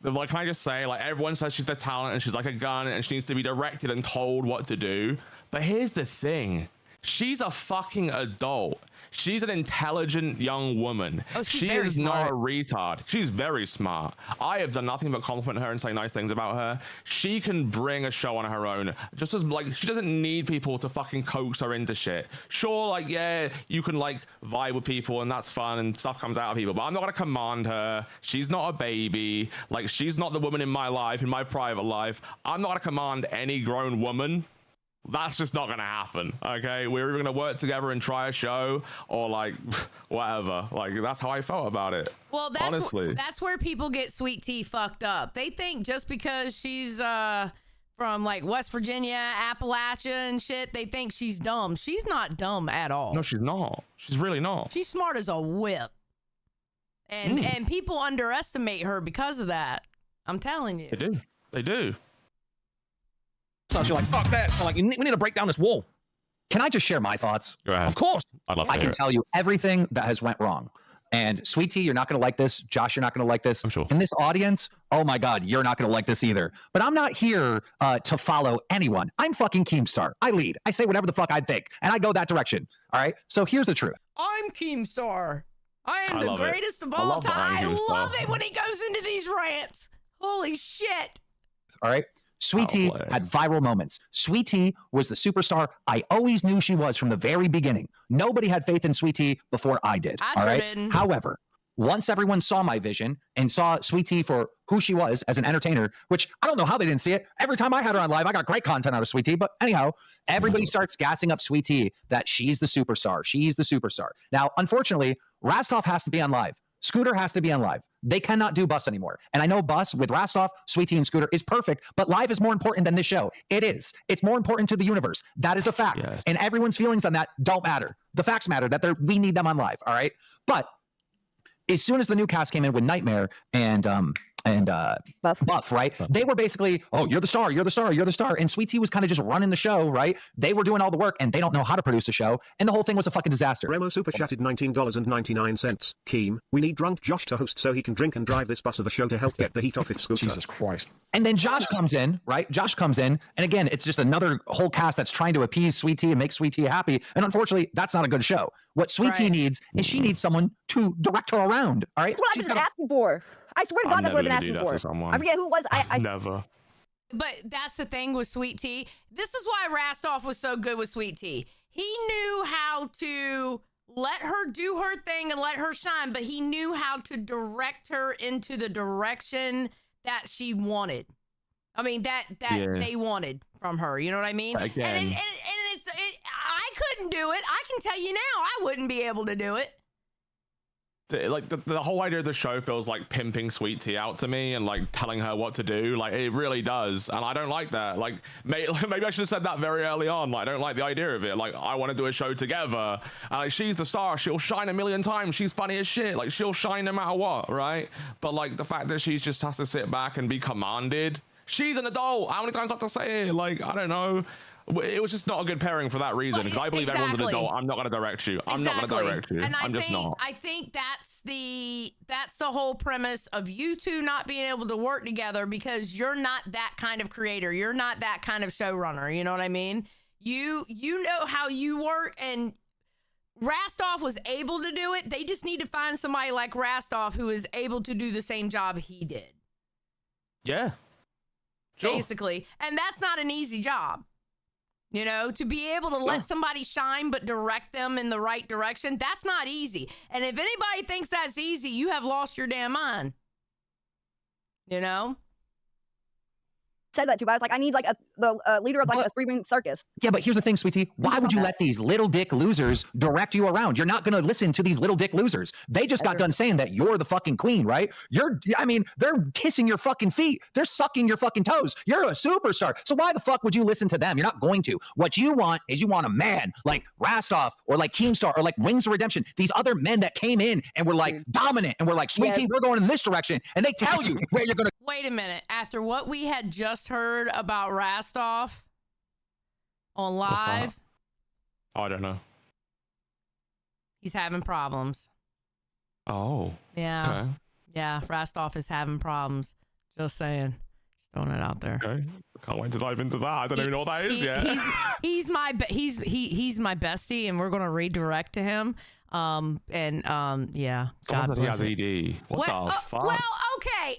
Like, can I just say, like, everyone says she's the talent and she's like a gun and she needs to be directed and told what to do. But here's the thing. She's a fucking adult. She's an intelligent young woman. Oh, she's she very is smart. not a retard. She's very smart. I have done nothing but compliment her and say nice things about her. She can bring a show on her own. Just as like she doesn't need people to fucking coax her into shit. Sure, like yeah, you can like vibe with people and that's fun and stuff comes out of people. But I'm not gonna command her. She's not a baby. Like she's not the woman in my life, in my private life. I'm not gonna command any grown woman. That's just not gonna happen. Okay, we're either gonna work together and try a show or like whatever. Like that's how I felt about it. Well, honestly, that's where people get Sweet Tea fucked up. They think just because she's from like West Virginia, Appalachia and shit, they think she's dumb. She's not dumb at all. No, she's not. She's really not. She's smart as a whip. And people underestimate her because of that. I'm telling you. They do. They do. So you're like, fuck that. So like, we need to break down this wall. Can I just share my thoughts? Go ahead. Of course. I'd love to I can tell you everything that has went wrong. And Sweet Tea, you're not going to like this. Josh, you're not going to like this. I'm sure. In this audience, oh my God, you're not going to like this either. But I'm not here to follow anyone. I'm fucking Keemstar. I lead. I say whatever the fuck I think. And I go that direction. All right? So here's the truth. I'm Keemstar. I am the greatest of all time. I love it when he goes into these rants. Holy shit. All right? Sweet Tea had viral moments. Sweet Tea was the superstar I always knew she was from the very beginning. Nobody had faith in Sweet Tea before I did. I sure didn't. However, once everyone saw my vision and saw Sweet Tea for who she was as an entertainer, which I don't know how they didn't see it. Every time I had her on live, I got great content out of Sweet Tea. But anyhow, everybody starts gassing up Sweet Tea that she's the superstar. She's the superstar. Now, unfortunately, Rastov has to be on live. Scooter has to be on live. They cannot do Bus anymore. And I know Bus with Rastov, Sweet Tea, and Scooter is perfect, but live is more important than this show. It is. It's more important to the universe. That is a fact. Yes. And everyone's feelings on that don't matter. The facts matter that we need them on live. All right. But as soon as the new cast came in with Nightmare and Buff, right? They were basically, oh, you're the star, you're the star, you're the star. And Sweet Tea was kind of just running the show, right? They were doing all the work and they don't know how to produce a show. And the whole thing was a fucking disaster. Remo super chatted $19.99. Keem, we need drunk Josh to host so he can drink and drive this bus of a show to help get the heat off its scooter. Jesus Christ. And then Josh comes in, right? Josh comes in. And again, it's just another whole cast that's trying to appease Sweet Tea and make Sweet Tea happy. And unfortunately, that's not a good show. What Sweet Tea needs is she needs someone to direct her around. All right. That's what I've been asking for. I swear to God, that's what I've been asking for. I forget who it was. I never. But that's the thing with Sweet Tea. This is why Rastov was so good with Sweet Tea. He knew how to let her do her thing and let her shine, but he knew how to direct her into the direction that she wanted. I mean, that they wanted from her. You know what I mean? Again. And I couldn't do it. I can tell you now, I wouldn't be able to do it. Like the whole idea of the show feels like pimping Sweet Tea out to me and like telling her what to do. Like it really does, and I don't like that. Like maybe I should have said that very early on. Like I don't like the idea of it. Like I want to do a show together, and like she's the star, she'll shine a million times. She's funny as shit. Like she'll shine no matter what, right? But like the fact that she just has to sit back and be commanded. She's an adult. How many times do I have to say it? Like I don't know. It was just not a good pairing for that reason, because I believe everyone's an adult. I'm not going to direct you. I'm not going to direct you. And I'm just not. I think that's the whole premise of you two not being able to work together, because you're not that kind of creator. You're not that kind of showrunner. You know what I mean? You know how you work, and Rastov was able to do it. They just need to find somebody like Rastov who is able to do the same job he did. Yeah. Sure. Basically. And that's not an easy job. You know, to be able to let somebody shine but direct them in the right direction, that's not easy. And if anybody thinks that's easy, you have lost your damn mind. You know? Said that too, but I was like, I need like the leader of like a three-ring circus. Yeah, but here's the thing, Sweet Tea. Why would you let these little dick losers direct you around? You're not going to listen to these little dick losers. They just got done saying that you're the fucking queen, right? They're kissing your fucking feet. They're sucking your fucking toes. You're a superstar. So why the fuck would you listen to them? You're not going to. What you want is you want a man like Rastov or like Keemstar or like Wings of Redemption. These other men that came in and were like dominant and were like, Sweet Tea, we're going in this direction. And they tell you where you're going to. Wait a minute. After what we had just heard about Rastov on live, I don't know. He's having problems. Oh. Yeah. Okay. Yeah, Rastov is having problems. Just saying. Just throwing it out there. Okay. Can't wait to dive into that. I don't even know what that is yet. He's my bestie, and we're gonna redirect to him. Yeah. God He bless has it. ED. What the fuck? Well, okay.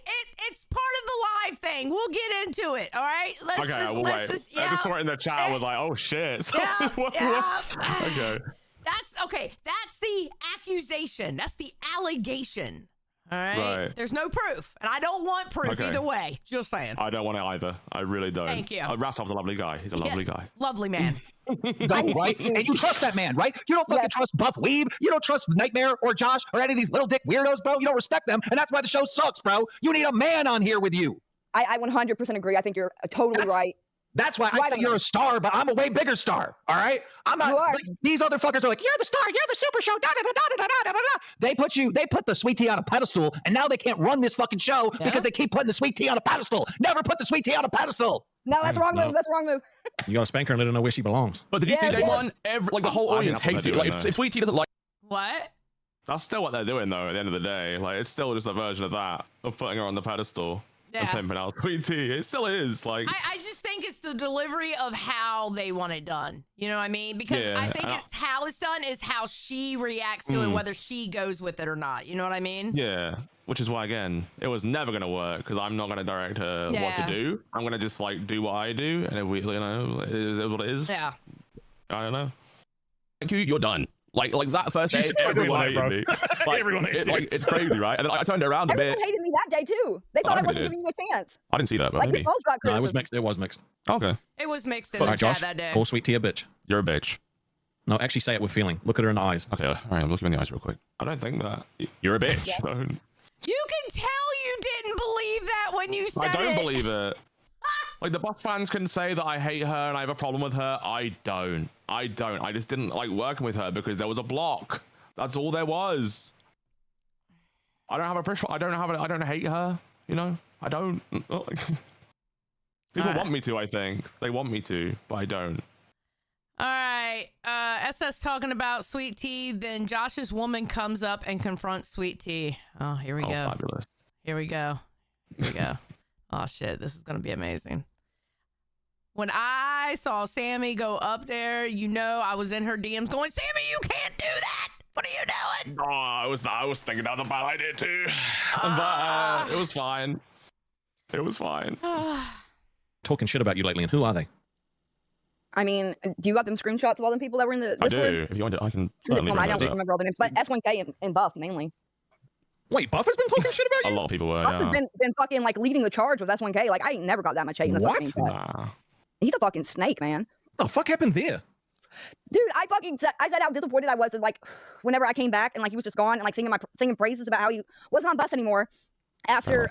It's part of the live thing. We'll get into it. All right. Let's just I just saw it in the chat. I was like, oh shit. Okay. That's the accusation. That's the allegation. All right? There's no proof, and I don't want proof either way. Just saying. I don't want it either. I really don't. Thank you. Rastov's a lovely guy. He's a lovely guy. Lovely man. No, right? And you trust that man, right? You don't fucking trust Buff Weeb. You don't trust Nightmare or Josh or any of these little dick weirdos, bro. You don't respect them, and that's why the show sucks, bro. You need a man on here with you. I 100% agree. I think you're totally right. That's why I say you're a star, but I'm a way bigger star. All right, I'm not. Like, these other fuckers are like, you're the star, you're the super show. Da, da, da, da, da, da, da, da. They put the Sweet Tea on a pedestal, and now they can't run this fucking show because they keep putting the Sweet Tea on a pedestal. Never put the Sweet Tea on a pedestal. No, that's wrong move. That's wrong move. You gotta spank her and let her know where she belongs. But did you see day one? The whole audience hates you. Like if Sweet Tea doesn't like. What? That's still what they're doing though. At the end of the day, like it's still just a version of that, of putting her on the pedestal. And pimping out Sweet Tea. It still is. Like I just think it's the delivery of how they want it done. You know what I mean? Because I think it's how it's done is how she reacts to it, whether she goes with it or not. You know what I mean? Yeah. which is why, again, it was never going to work because I'm not going to direct her what Yeah. to do. I'm going to just like do what I do, and if we, you know, it is what it is. Yeah. I don't know. Thank you. You're done. Like that first day, Jesus, I do everyone like, hated bro. me. Like, Everyone hates you. like it's crazy, right? And then I turned it around a bit. Everyone hated me that day too. They thought I I wasn't did. giving you a chance. I didn't see that, but Like maybe. your post got No, it was criticism. mixed. It was mixed. Okay. It was mixed in All the right, chat Josh, that day. call Sweet Tea a bitch. You're a bitch. No, actually say it with feeling. Look at her in the eyes. Okay, all right, I'm looking in the eyes real quick. I don't think that. You're a bitch. Yeah. Don't. You can tell you didn't believe that when you said I don't it. believe it. Like the Buff fans can say that I hate her and I have a problem with her. I don't. I just didn't like working with her because there was a block. That's all there was. I don't have a pressure. I don't hate her. You know. I don't. People Alright. want me to. I think they want me to, but I don't. All right. SS talking about Sweet Tea. Then Josh's woman comes up and confronts Sweet Tea. Oh, here we Oh, go. fabulous. Here we go. Here we go. Oh shit, this is gonna be amazing. When I saw Sammy go up there, you know I was in her DMs going, Sammy, you can't do that. What are you doing? Oh, I was thinking that was a bad idea too, but it was fine. It was fine. Talking shit about you lately, and who are they? I mean, do you got them screenshots of all them people that were in the I Discord? do. If you want to, I can. Send it certainly to 'em. I bring don't those up. remember all the names, but S1K and Buff mainly. Wait, Buff has been talking shit about A you? lot of people were. Buff Yeah. has been fucking like leading the charge with S1K. Like I ain't never got that much hate in the What? fucking chat. Nah. He's a fucking snake, man. What the fuck happened there? Dude, I said how disappointed I was. And, like, whenever I came back and like he was just gone and like singing praises about how he wasn't on bus anymore. After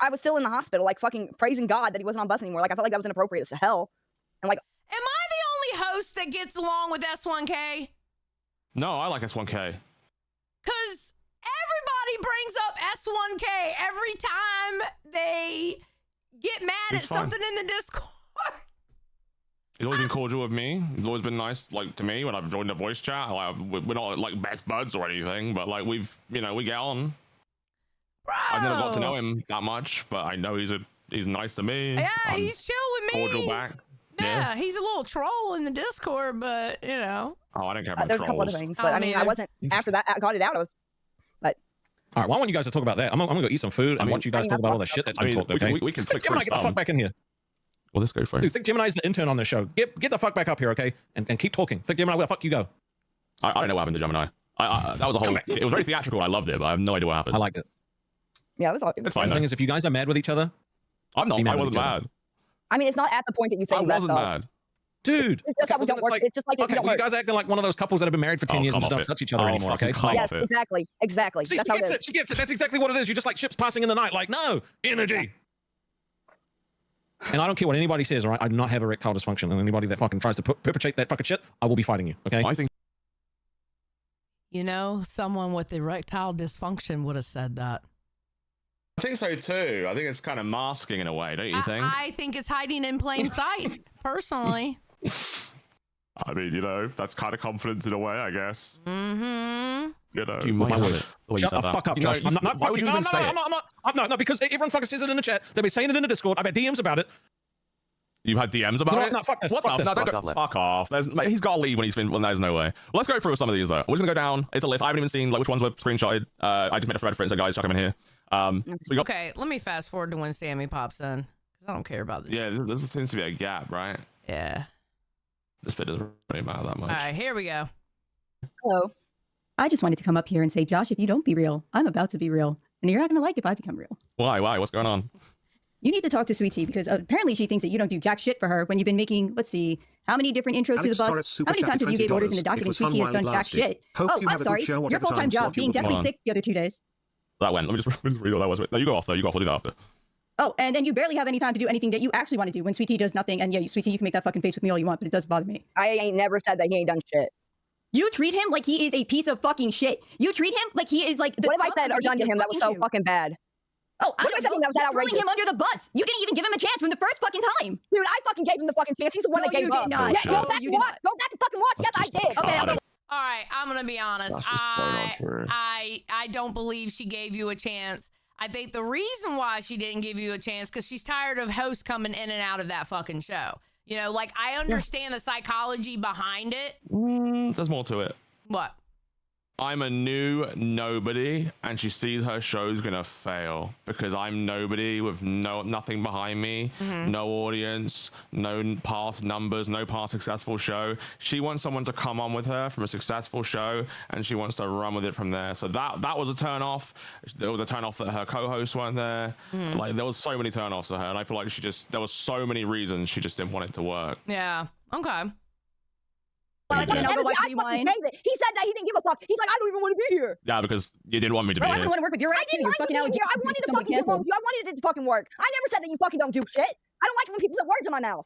I was still in the hospital, like fucking praising God that he wasn't on bus anymore. Like I felt like that was inappropriate as hell. And like, Am I the only host that gets along with S1K? No, I like S1K. Because everybody brings up S1K every time they get mad He's at fine. something in the Discord. He's always been cordial with me. He's always been nice, like to me when I've joined a voice chat. Like, we're not like best buds or anything, but like we get on. Bro. I've never got to know him that much, but I know he's nice to me. Yeah, I'm he's chill with me. cordial back. Yeah, he's a little troll in the Discord, but you know. Oh, I don't care about there's a couple other trolls. things, but I mean, I wasn't after that. I got it out. I was. All right, why don't you guys talk about that? I'm gonna go eat some food and watch you guys talk about all the shit that's been talked. Okay, we can Thick flick Gemini, through get the some. fuck back in here. Well, let's go for it. Dude, Thick Gemini's the intern on the show. Get the fuck back up here, okay? And keep talking. Thick Gemini, where the fuck you go? I don't know what happened to Gemini. That was a whole. It was very theatrical. I loved it, but I have no idea what happened. I liked it. Yeah, it was. It's fine. The thing is, if you guys are mad with each other, I'm not. be mad I with wasn't each other. mad. I mean, it's not at the point that you say I you messed wasn't up. mad. dude. It's just that we don't work. It's just like we Okay, don't well, you work. guys are acting like one of those couples that have been married for 10 years and just don't touch each other anymore, okay? Like, Yes, exactly. Exactly. See, That's she how it gets is. it. She gets it. That's exactly what it is. You're just like ships passing in the night. Like, no, energy. And I don't care what anybody says, all right? I do not have erectile dysfunction. And anybody that fucking tries to perpetrate that fucking shit, I will be fighting you, okay? I think. You know, someone with erectile dysfunction would have said that. I think so too. I think it's kind of masking in a way, don't you think? I think it's hiding in plain sight, personally. I mean, you know, that's kind of confidence in a way, I guess. Mm-hmm. You know, You might have it. Shut the fuck up, Josh. I'm not why would you even say it? No, because everyone fucking says it in the chat. They've been saying it in the Discord. I've had DMs about it. You've had DMs about You know it? what? No, fuck this. What Fuck the? this. No, don't, fuck off. Mate, he's got to leave when he's been. Well, there's no way. Well, let's go through some of these though. We're just gonna go down. It's a list. I haven't even seen like which ones were screenshotted. I just made a thread for it, so guys, chuck them in here. So we got, Okay, let me fast forward to when Sammy pops in, because I don't care about this. yeah, this seems to be a gap, right? Yeah. This bit doesn't really matter that much. All right, here we go. Hello. I just wanted to come up here and say, Josh, if you don't be real, I'm about to be real. And you're not going to like if I become real. Why? What's going on? You need to talk to Sweet Tea because apparently she thinks that you don't do jack shit for her when you've been making, let's see, how many different intros Alex to the bus? Torres super How many chatted times have you gave $20. orders in the It document and was Sweet fun Tea has while done it jack lasted. shit? Hope Oh, you I'm have a good sorry. show, Your whatever full-time time job slot you being book deathly on. sick the other 2 days. That went. Let me just read what that was. No, you go off though. You go off. We'll do that after. Oh, and then you barely have any time to do anything that you actually want to do when Sweet Tea does nothing. And yeah, Sweet Tea, you can make that fucking face with me all you want, but it does bother me. I ain't never said that he ain't done shit. You treat him like he is a piece of fucking shit. You treat him like he is like the What have I scum said or underneath done to your him that was fucking so shoe. fucking bad? Oh, What have I said to him that was that You're throwing outrageous? him under the bus. You didn't even give him a chance from the first fucking time. Dude, I fucking gave him the fucking chance. He's the one No, that gave you did up. not. Yeah, go No, back you and did watch. Go back and fucking watch. Yes, I did. Okay, I'll go. All right, I'm gonna be honest. That's just going on for- I don't believe she gave you a chance. I think the reason why she didn't give you a chance because she's tired of hosts coming in and out of that fucking show. You know, like I understand the psychology behind it. There's more to it. What? I'm a new nobody, and she sees her show's gonna fail because I'm nobody with nothing behind me, no audience, no past numbers, no past successful show. She wants someone to come on with her from a successful show, and she wants to run with it from there. So that was a turn off. There was a turn off that her co-hosts weren't there. Like there was so many turn offs to her, and I feel like there was so many reasons she just didn't want it to work. Yeah. Okay. He said that he didn't give a fuck. He's like, I don't even want to be here. Yeah, because you didn't want me to be Bro, I here. don't want to work with your ass. I didn't want you to be here. I wanted to fucking get wrong with you. I wanted it to fucking work. I never said that you fucking don't do shit. I don't like it when people put words in my mouth.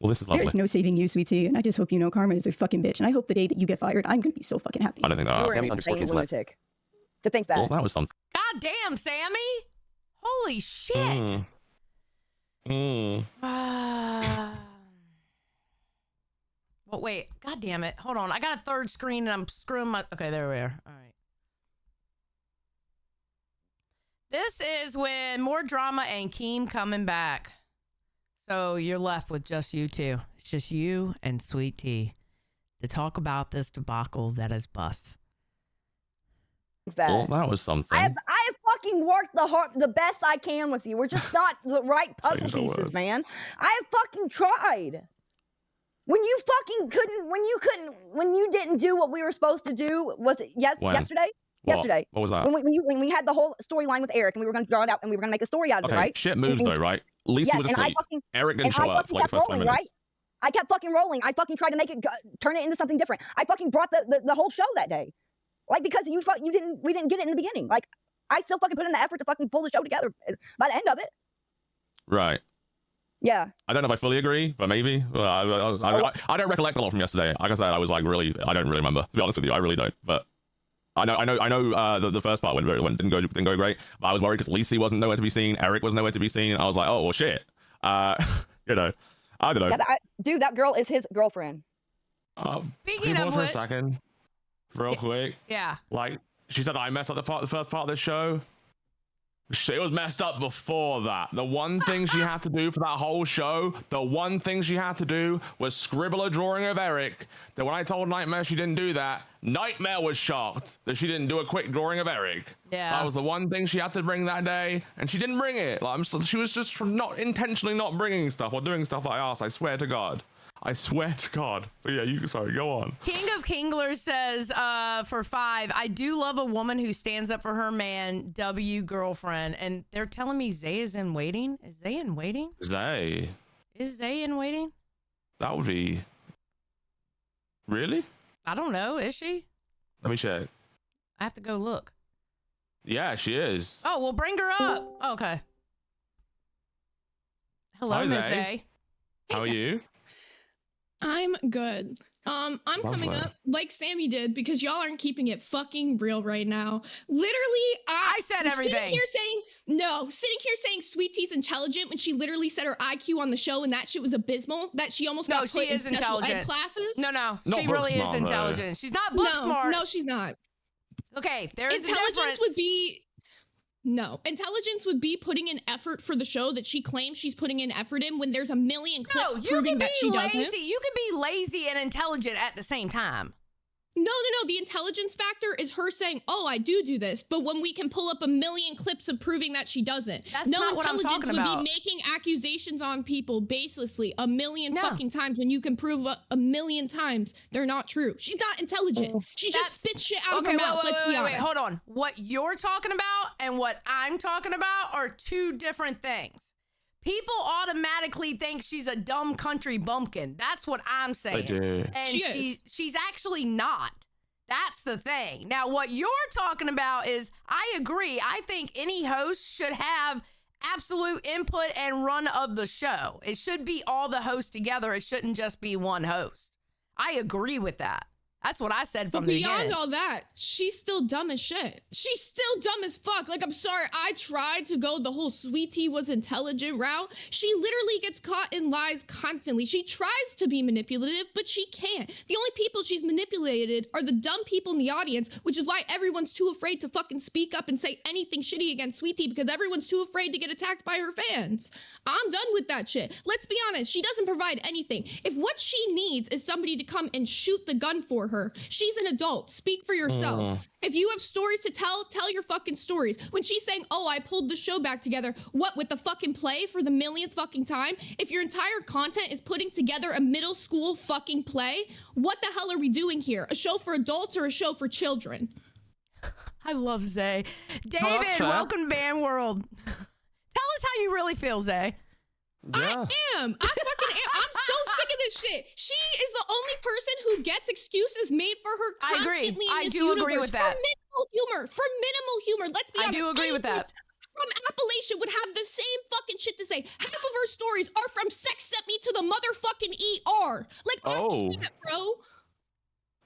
Well, this is lovely. There's no saving you, Sweet Tea, and I just hope you know karma is a fucking bitch. And I hope the day that you get fired, I'm gonna be so fucking happy. I don't think that. You're an insane lunatic to think that. Well, that was something. God damn, Sammy. Holy shit. Well, wait. God damn it. Hold on. I got a third screen and I'm screwing my... Okay, there we are. All right. This is when more drama and Keem coming back. So you're left with just you two. It's just you and Sweet Tea to talk about this debacle that is bust. Well, that was something. I have fucking worked the best I can with you. We're just not the right puzzle pieces, man. I have fucking tried. When you fucking couldn't, when you didn't do what we were supposed to do, was it yesterday? What? Yesterday. What was that? When we had the whole storyline with Eric and we were going to draw it out and we were going to make a story out of it, right? Shit moves though, right? Lisa was asleep. Eric didn't show up for like the first 5 minutes. Right? I kept fucking rolling. I fucking tried to make it, turn it into something different. I fucking brought the whole show that day. Like, because we didn't get it in the beginning. Like, I still fucking put in the effort to fucking pull the show together by the end of it. Right. Yeah. I don't know if I fully agree, but maybe. I don't recollect a lot from yesterday. Like I said, I was like I don't really remember, to be honest with you. I really don't. But I know the first part didn't go great. But I was worried because Lacey wasn't nowhere to be seen. Eric was nowhere to be seen. I was like, oh well, shit. You know, I don't know. Yeah, dude, that girl is his girlfriend. Speaking of for which, a second, real quick. Yeah. Like she said, I messed up the first part of the show. It was messed up before that. The one thing she had to do for that whole show, was scribble a drawing of Eric. That when I told Nightmare she didn't do that, Nightmare was shocked that she didn't do a quick drawing of Eric. Yeah. That was the one thing she had to bring that day, and she didn't bring it. Like she was just not intentionally not bringing stuff or doing stuff that I asked. I swear to God. I swear to God. But yeah, sorry, go on. King of Kinglers says, for 5, I do love a woman who stands up for her man, W girlfriend. And they're telling me Zay is in waiting. Is Zay in waiting? Zay? Is Zay in waiting? That would be... Really? I don't know. Is she? Let me check. I have to go look. Yeah, she is. Oh, well, bring her up. Okay. Hello, Miss Zay. How are you? I'm good. I'm coming up like Sammy did because y'all aren't keeping it fucking real right now. Literally, I said everything. Sitting here saying Sweet Tea's intelligent when she literally said her IQ on the show and that shit was abysmal. That she almost got put in special ed classes. No, she really is intelligent. She's not book smart. No, she's not. Okay, there is intelligence intelligence would be putting in effort for the show that she claims she's putting in effort in when there's a million clips proving that she doesn't. You can be lazy and intelligent at the same time. No. The intelligence factor is her saying, "Oh, I do this," but when we can pull up a million clips of proving that she doesn't, that's not what I'm talking about. Would be making accusations on people baselessly a million fucking times when you can prove a million times they're not true. She's not intelligent. She just spits shit out of her mouth. Let's be honest. Wait, hold on. What you're talking about and what I'm talking about are two different things. People automatically think she's a dumb country bumpkin. That's what I'm saying. I do. And she's actually not. That's the thing. Now, what you're talking about is, I agree. I think any host should have absolute input and run of the show. It should be all the hosts together. It shouldn't just be one host. I agree with that. That's what I said from the beginning. Beyond all that, she's still dumb as shit. She's still dumb as fuck. Like, I'm sorry, I tried to go the whole Sweet Tea was intelligent route. She literally gets caught in lies constantly. She tries to be manipulative, but she can't. The only people she's manipulated are the dumb people in the audience, which is why everyone's too afraid to fucking speak up and say anything shitty against Sweet Tea because everyone's too afraid to get attacked by her fans. I'm done with that shit. Let's be honest, she doesn't provide anything. If what she needs is somebody to come and shoot the gun for for her. She's an adult. Speak for yourself. If you have stories to tell, tell your fucking stories. When she's saying, oh, I pulled the show back together, what, with the fucking play for the millionth fucking time? If your entire content is putting together a middle school fucking play, what the hell are we doing here? A show for adults or a show for children? I love Zay. David, welcome to Band World. Tell us how you really feel, Zay. Yeah. I am. I fucking am. I'm so sick of this shit. She is the only person who gets excuses made for her constantly in this universe. Agree with that. For minimal humor. Let's be honest. I do agree with that. From Appalachia would have the same fucking shit to say. Half of her stories are from Sex Sent Me to the motherfucking ER. Like, I can't, bro.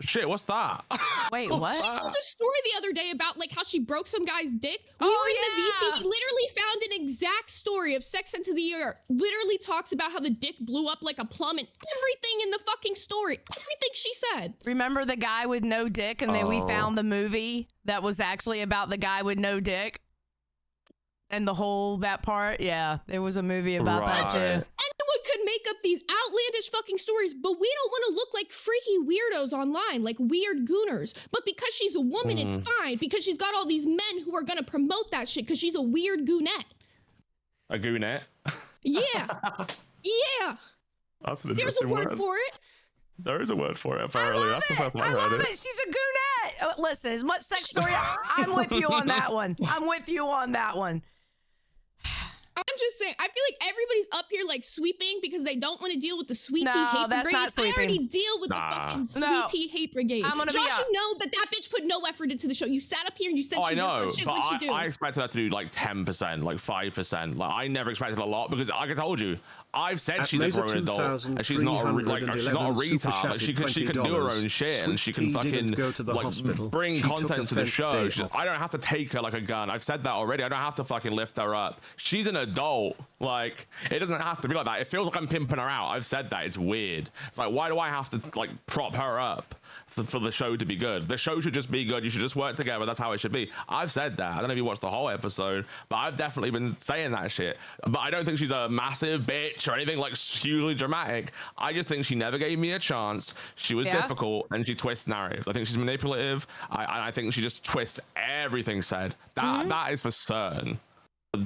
Shit, what's that? Wait, what? She told a story the other day about like how she broke some guy's dick. We were in the VC. We literally found an exact story of Sex Sent to the ER. Literally talks about how the dick blew up like a plum and everything in the fucking story. Everything she said. Remember the guy with no dick, and then we found the movie that was actually about the guy with no dick? And the whole, that part? Yeah, there was a movie about that too. Anyone could make up these outlandish fucking stories, but we don't want to look like freaky weirdos online, like weird gooners. But because she's a woman, it's fine. Because she's got all these men who are going to promote that shit because she's a weird goonette. A goonette? Yeah. Yeah. That's an There's a word for it. There is a word for it, apparently. That's the first time I heard it. She's a goonette. Listen, as much sex story, I'm with you on that one. I'm with you on that one. I'm just saying, I feel like everybody's up here like sweeping because they don't want to deal with the sweet tea hate that's brigade. not sweeping. I already deal with the fucking sweet tea hate brigade. I'm gonna Josh, you know that bitch put no effort into the show. You sat up here and you said she know, shit. but What'd she do? I expected her to do like 10%, like 5%. Like I never expected a lot because, like I told you, I've said she's a grown adult and she's not a retard. Like she can do her own shit and she can fucking like bring content to the show. I don't have to take her like a gun. I've said that already. I don't have to fucking lift her up. She's an adult. Like it doesn't have to be like that. It feels like I'm pimping her out. I've said that. It's weird. It's like, why do I have to like prop her up for the show to be good? The show should just be good. You should just work together. That's how it should be. I've said that. I don't know if you watched the whole episode, but I've definitely been saying that shit. But I don't think she's a massive bitch or anything like hugely dramatic. I just think she never gave me a chance. She was difficult and she twists narratives. I think she's manipulative. I think she just twists everything said. That is for certain.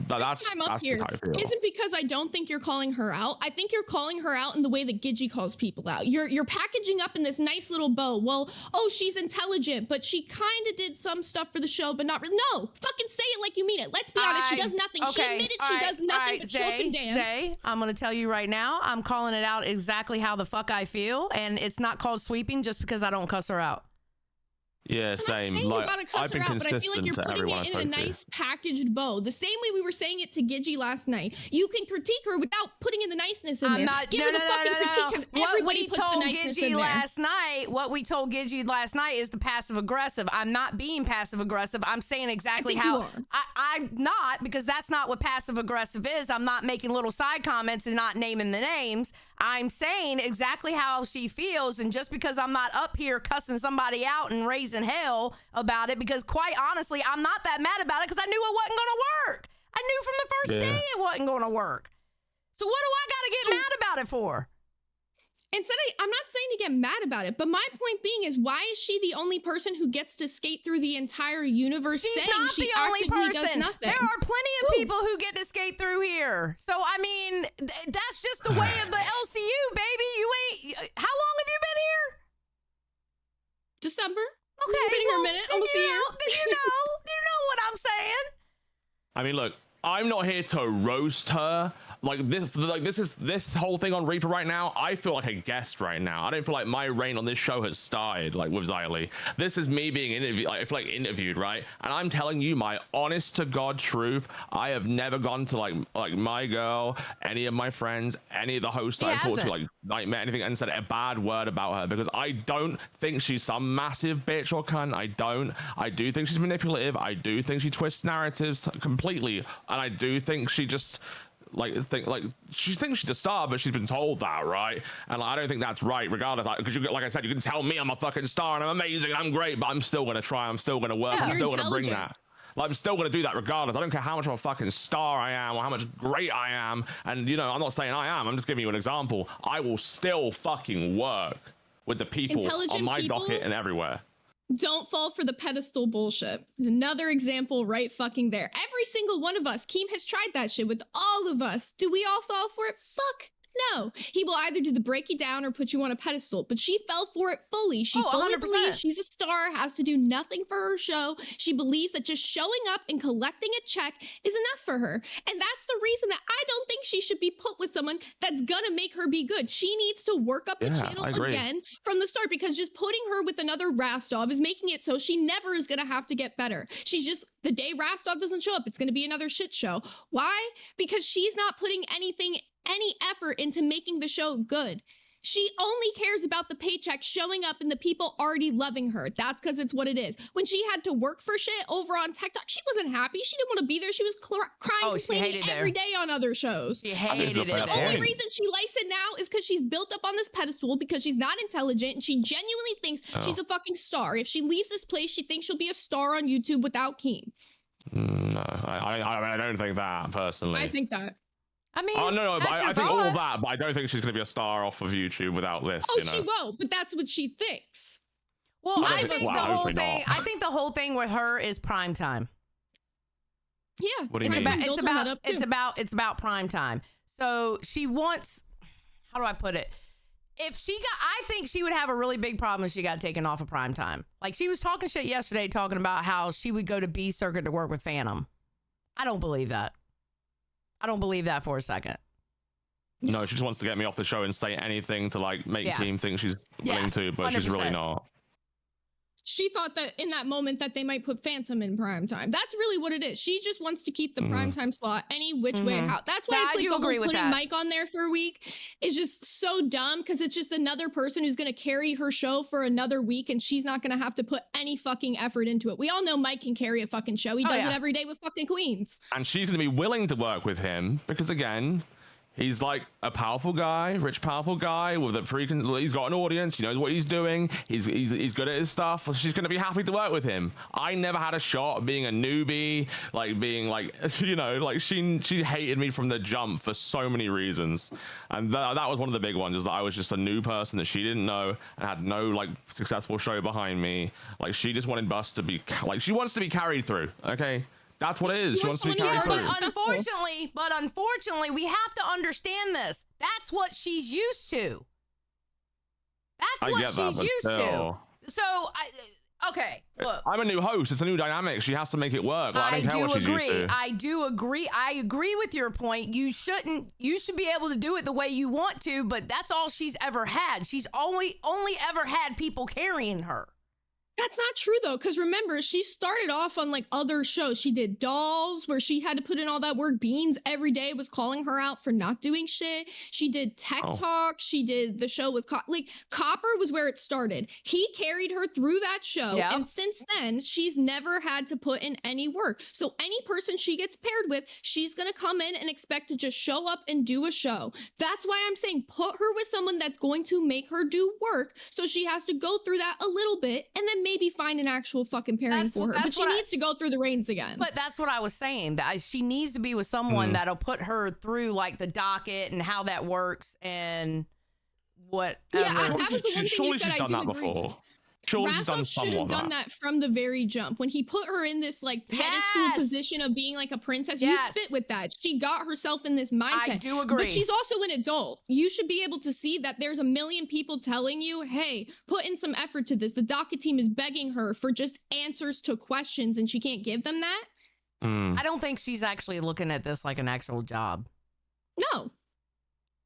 That's I'm up just here how I feel. isn't because I don't think you're calling her out. I think you're calling her out in the way that Gidgey calls people out. You're packaging up in this nice little bow. Well, oh, she's intelligent, but she kind of did some stuff for the show, but not really. No, fucking say it like you mean it. Let's be honest. She does nothing. She admitted she does nothing but show up and dance. Zay, I'm going to tell you right now, I'm calling it out exactly how the fuck I feel, and it's not called sweeping just because I don't cuss her out. Yeah, same. Like, I've been consistent, but I feel like you're putting it in a nice packaged bow. The same way we were saying it to Gidgey last night. You can critique her without putting in the niceness in there. Give her the fucking critique because everybody puts the niceness in there. What we told Gidgey last night is the passive aggressive. I'm not being passive aggressive. I'm saying exactly how I'm not, because that's not what passive aggressive is. I'm not making little side comments and not naming the names. I'm saying exactly how she feels, and just because I'm not up here cussing somebody out and raising hell about it, because quite honestly, I'm not that mad about it because I knew it wasn't going to work. I knew from the first day it wasn't going to work. So what do I got to get mad about it for? Instead, I'm not saying to get mad about it, but my point being is, why is she the only person who gets to skate through the entire universe saying she actively does nothing? There are plenty of people who get to skate through here. So, I mean, that's just the way of the LCU, baby. How long have you been here? December. Okay, been here a minute, almost a year. You know what I'm saying? I mean, look, I'm not here to roast her. This whole thing on Reaper right now, I feel like a guest right now. I don't feel like my reign on this show has started, like with Xylee. This is me being interviewed, I feel like interviewed, right? And I'm telling you my honest to God truth. I have never gone to like my girl, any of my friends, any of the hosts that I talked to, like Nightmare, anything, and said a bad word about her, because I don't think she's some massive bitch or cunt. I do think she's manipulative. I do think she twists narratives completely, and I do think she just she thinks she's a star, but she's been told that, right? And I don't think that's right, regardless. Because like I said, you can tell me I'm a fucking star and I'm amazing and I'm great, but I'm still gonna try. I'm still gonna work. I'm still gonna bring that. Like, I'm still gonna do that regardless. I don't care how much of a fucking star I am or how much great I am. And I'm not saying I am. I'm just giving you an example. I will still fucking work. with the people Intelligent on my people? docket and everywhere. Don't fall for the pedestal bullshit. Another example right fucking there. Every single one of us, Keem has tried that shit with all of us. Do we all fall for it? Fuck no. He will either do the break you down or put you on a pedestal, but she fell for it fully. She fully 100%. believes she's a star, has to do nothing for her show. She believes that just showing up and collecting a check is enough for her. And that's the reason that I don't think she should be put with someone that's gonna make her be good. She needs to work up the Yeah, channel I agree. again from the start, because just putting her with another Rastov is making it so she never is gonna have to get better. She's just, the day Rastov doesn't show up, it's gonna be another shit show. Why? Because she's not putting any effort into making the show good. She only cares about the paycheck showing up and the people already loving her. That's because it's what it is. When she had to work for shit over on TikTok, she wasn't happy. She didn't want to be there. She was crying, she complaining hated every there. day on other shows. She hated it The there. only reason she likes it now is because she's built up on this pedestal, because she's not intelligent and she genuinely thinks she's a fucking star. If she leaves this place, she thinks she'll be a star on YouTube without Keem. No, I don't think that personally. I think that. I mean, oh no, but that's your I think all thought. that, but I don't think she's going to be a star off of YouTube without this. Oh, you know? she won't, but that's what she thinks. Well, I I don't think think- the well, whole hopefully thing. not. I think the whole thing with her is prime time. Yeah. What do you It's mean? about, Built it's her head about, up, it's too. about, it's about prime time. So she wants. How do I put it? If she got, I think she would have a really big problem if she got taken off of prime time. Like she was talking shit yesterday, talking about how she would go to B Circuit to work with Phantom. I don't believe that. I don't believe that for a second. No, she just wants to get me off the show and say anything to like make Yes. Keem think she's willing Yes, to, but she's really 100%. not. She thought that in that moment that they might put Phantom in prime time. That's really what it is. She just wants to keep the prime time slot any which way Mhm. how. That's why Yeah, it's I like do the agree whole with putting that. Mike on there for a week is just so dumb, because it's just another person who's going to carry her show for another week and she's not going to have to put any fucking effort into it. We all know Mike can carry a fucking show. He Oh, does yeah. it every day with fucking queens. And she's going to be willing to work with him because, again, he's like a powerful guy, rich, powerful guy with he's got an audience. He knows what he's doing. He's good at his stuff. She's going to be happy to work with him. I never had a shot being a newbie, like being like, you know, like she hated me from the jump for so many reasons. And that was one of the big ones, is that I was just a new person that she didn't know and had no like successful show behind me. Like she just wanted us to be like, she wants to be carried through. Okay. That's what it is. She wants to be someone carried who's through. But unfortunately, we have to understand this. That's what she's used to. That's I what get that, she's but used still. to. So, okay, look. I'm a new host. It's a new dynamic. She has to make it work. Like, I don't care what she's used to. I do agree. I agree with your point. You should be able to do it the way you want to, but that's all she's ever had. She's only ever had people carrying her. That's not true though, because remember, she started off on like other shows. She did Dolls, where she had to put in all that work. Beans every day was calling her out for not doing shit. She did Tech Talk. She did the show with Copper was where it started. He carried her through that show, Yep. and since then, she's never had to put in any work. So any person she gets paired with, she's gonna come in and expect to just show up and do a show. That's why I'm saying put her with someone that's going to make her do work, so she has to go through that a little bit, and then maybe find an actual fucking pairing for her. But she needs to go through the reins again. But that's what I was saying. That she needs to be with someone that'll put her through like the docket and how that works and what. Yeah, that was the one thing surely you said she's I done do that agree before. with. Surely she's done Rastov should have somewhat done that from the very jump. When he put her in this like pedestal Yes. position of being like a princess, Yes. you spit with that. She got herself in this mindset. I do agree. But she's also an adult. You should be able to see that there's a million people telling you, hey, put in some effort to this. The docket team is begging her for just answers to questions and she can't give them that. I don't think she's actually looking at this like an actual job. No.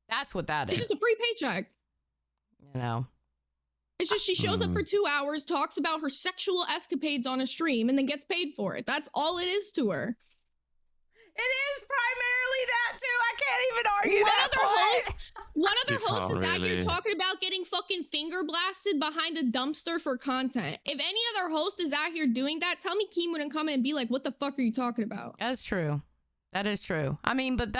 That's what that It's is. just a free paycheck. You know. It's just she shows up for 2 hours, talks about her sexual escapades on a stream, and then gets paid for it. That's all it is to her. It is primarily that too. I can't even argue that. One other It's host not is out here really. talking about getting fucking finger blasted behind a dumpster for content. If any other host is out here doing that, tell me Keem wouldn't come in and be like, what the fuck are you talking about? That's true. That is true. I mean, but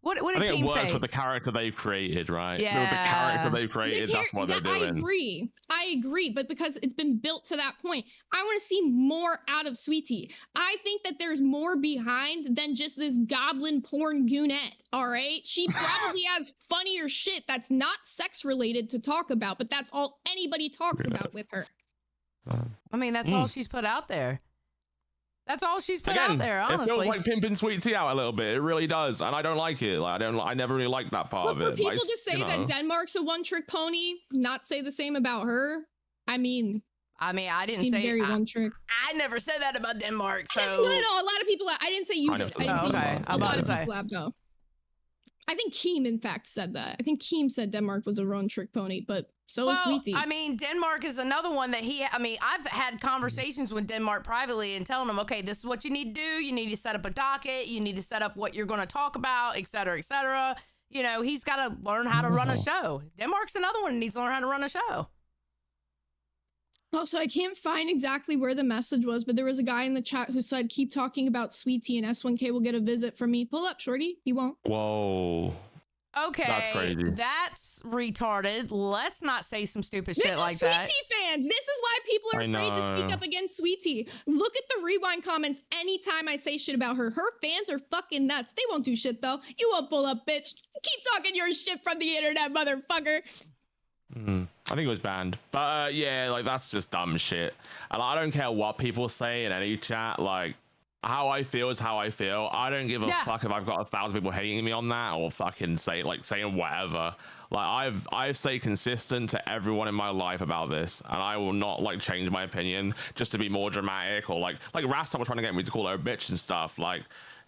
What I did think Keem it works say? with the character they've created, right? Yeah. With the character they've created, that's what they're doing. I agree, but because it's been built to that point, I want to see more out of Sweetie. I think that there's more behind than just this goblin porn goonette, all right? She probably has funnier shit that's not sex related to talk about, but that's all anybody talks about with her. I mean, that's all she's put out there. That's all she's put out there, honestly. It feels like pimping Sweet Tea out a little bit. It really does, and I don't like it. Like I never really liked that part of it. For people like, to say that Denmark's a one-trick pony, not say the same about her. I mean, I didn't seemed say very one-trick. I never said that about Denmark. So No. A lot of people. I didn't say you did. I didn't say okay. you. A lot of people have though. I think Keem, in fact, said that. I think Keem said Denmark was a one-trick pony, but so is Sweetie. I mean, Denmark is another one that I've had conversations with Denmark privately and telling them, okay, this is what you need to do. You need to set up a docket. You need to set up what you're going to talk about, et cetera, et cetera. You know, he's got to learn how to run a show. Denmark's another one that needs to learn how to run a show. Also, I can't find exactly where the message was, but there was a guy in the chat who said, keep talking about Sweetie and S1K will get a visit from me. Pull up, shorty. He won't. Whoa. Okay. That's crazy. That's retarded. Let's not say some stupid shit like Sweetie that. fans. This is why people are afraid to speak up against Sweetie. Look at the rewind comments anytime I say shit about her. Her fans are fucking nuts. They won't do shit, though. You won't pull up, bitch. Keep talking your shit from the internet, motherfucker. I think it was banned, but yeah, like that's just dumb shit. And I don't care what people say in any chat. Like, how I feel is how I feel. I don't give a fuck if I've got 1,000 people hating me on that or fucking saying whatever. Like I've stayed consistent to everyone in my life about this, and I will not like change my opinion just to be more dramatic or like Rasta was trying to get me to call her a bitch and stuff. Like,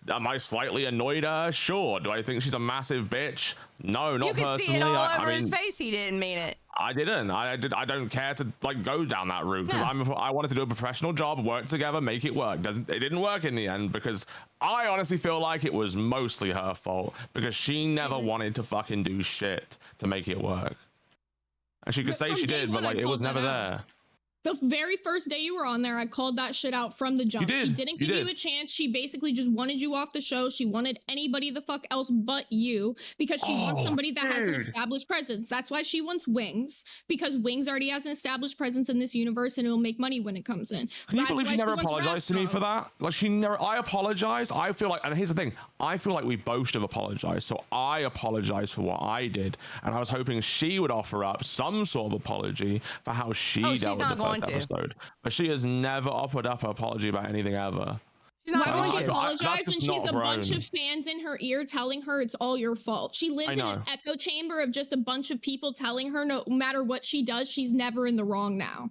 am I slightly annoyed at her? Sure. Do I think she's a massive bitch? No, not personally. You could see it all over his face. He didn't mean it. I didn't. I don't care to like go down that route because I wanted to do a professional job, work together, make it work. It didn't work in the end because I honestly feel like it was mostly her fault because she never wanted to fucking do shit to make it work. And she could say she did, but like it was never there. The very first day you were on there, I called that shit out from the jump. She didn't give you a chance. She basically just wanted you off the show. She wanted anybody the fuck else but you because she wants somebody that has an established presence. That's why she wants Wings, because Wings already has an established presence in this universe and it'll make money when it comes in. Can you believe she never apologized to me for that? Like she never, I apologized. I feel like, and here's the thing, I feel like we both should have apologized. So I apologized for what I did. And I was hoping she would offer up some sort of apology for how she dealt with the first episode. But she has never offered up an apology about anything ever. Why would she apologize when she's a bunch of fans in her ear telling her it's all your fault? She lives in an echo chamber of just a bunch of people telling her no matter what she does, she's never in the wrong now.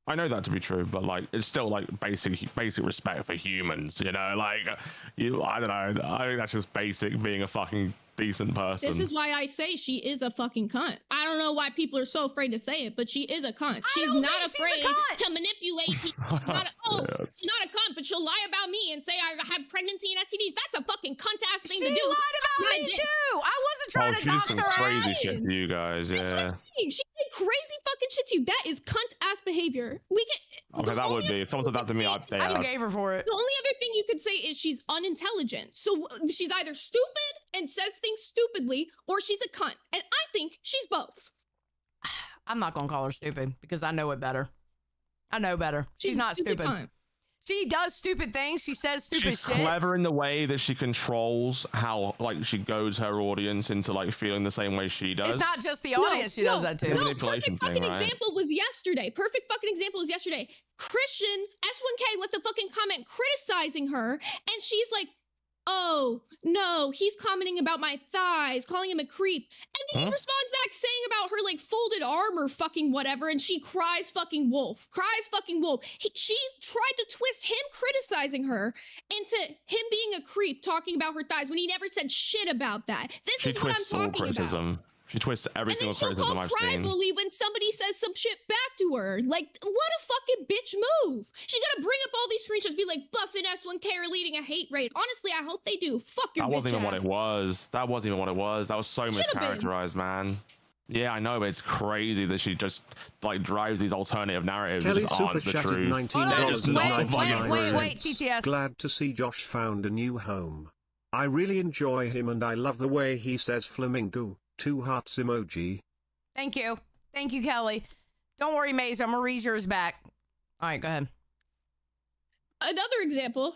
I know that to be true, but like it's still like basic respect for humans, you know? Like I don't know. I think that's just basic being a fucking decent person. This is why I say she is a fucking cunt. I don't know why people are so afraid to say it, but she is a cunt. She's not afraid to manipulate people. She's not a cunt, but she'll lie about me and say I have pregnancy and STDs. That's a fucking cunt ass thing to do. She lied about me too. I wasn't trying to dox her. She did some crazy shit to you guys, yeah. She did crazy fucking shit to you. That is cunt ass behavior. We can. Okay, that would be. If someone said that to me, I'd say I gave her for it. The only other thing you could say is she's unintelligent. So she's either stupid and says things stupidly, or she's a cunt. And I think she's both. I'm not gonna call her stupid because I know it better. I know better. She's not stupid. Cunt. She does stupid things. She says stupid shit. She's clever in the way that she controls how, like, she goads her audience into like feeling the same way she does. It's not just the audience. She does that too. No, perfect fucking example was yesterday. Perfect fucking example was yesterday. Christian S1K left a fucking comment criticizing her, and she's like, "Oh no, he's commenting about my thighs, calling him a creep," and then he responds back saying about her like folded arm or fucking whatever, and she cries fucking wolf. She tried to twist him criticizing her into him being a creep, talking about her thighs when he never said shit about that. This is what I'm talking about. She twists every single criticism I've seen. And then she'll call cry bully when somebody says some shit back to her. Like, what a fucking bitch move. She's gonna bring up all these screenshots, be like, Buff and S1K are leading a hate raid. Honestly, I hope they do. Fuck your bitch ass. That wasn't even what it was. That wasn't even what it was. That was so mischaracterized, man. Yeah, I know, but it's crazy that she just like drives these alternative narratives that just aren't the truth. $19.99. Wait, TTS. Glad to see Josh found a new home. I really enjoy him and I love the way he says flamingo. 2 hearts emoji. Thank you. Thank you, Kelly. Don't worry, Maze. I'm going to read yours back. All right, go ahead. Another example,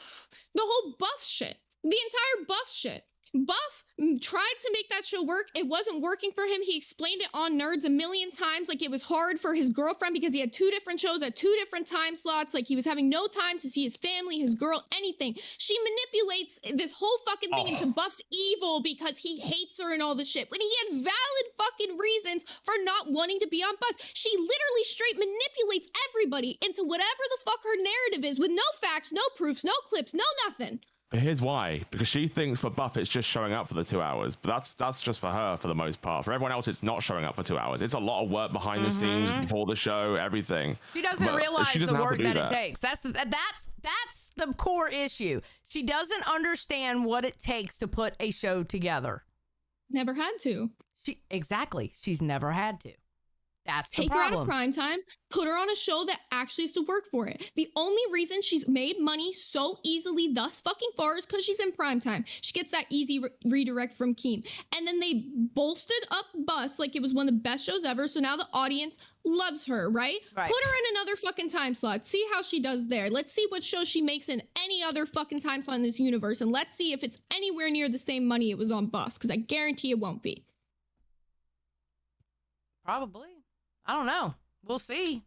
the whole Buff shit. The entire Buff shit. Buff tried to make that show work. It wasn't working for him. He explained it on Nerds a million times. Like, it was hard for his girlfriend because he had 2 different shows at 2 different time slots. Like, he was having no time to see his family, his girl, anything. She manipulates this whole fucking thing into Buff's evil because he hates her and all this shit. When he had valid fucking reasons for not wanting to be on Buff. She literally straight manipulates everybody into whatever the fuck her narrative is with no facts, no proofs, no clips, no nothing. But here's why. Because she thinks for Buff it's just showing up for the 2 hours. But that's just for her for the most part. For everyone else, it's not showing up for 2 hours. It's a lot of work behind the scenes, before the show, everything. She doesn't realize the work that it takes. That's the core issue. She doesn't understand what it takes to put a show together. Never had to. Exactly. She's never had to. That's Take the her out problem. of prime time, put her on a show that actually has to work for it. The only reason she's made money so easily thus fucking far is because she's in prime time. She gets that easy redirect from Keem. And then they bolstered up Bus like it was one of the best shows ever. So now the audience loves her, right? Put her in another fucking time slot. See how she does there. Let's see what show she makes in any other fucking time slot in this universe. And let's see if it's anywhere near the same money it was on Bus. Because I guarantee it won't be. Probably. I don't know. We'll see.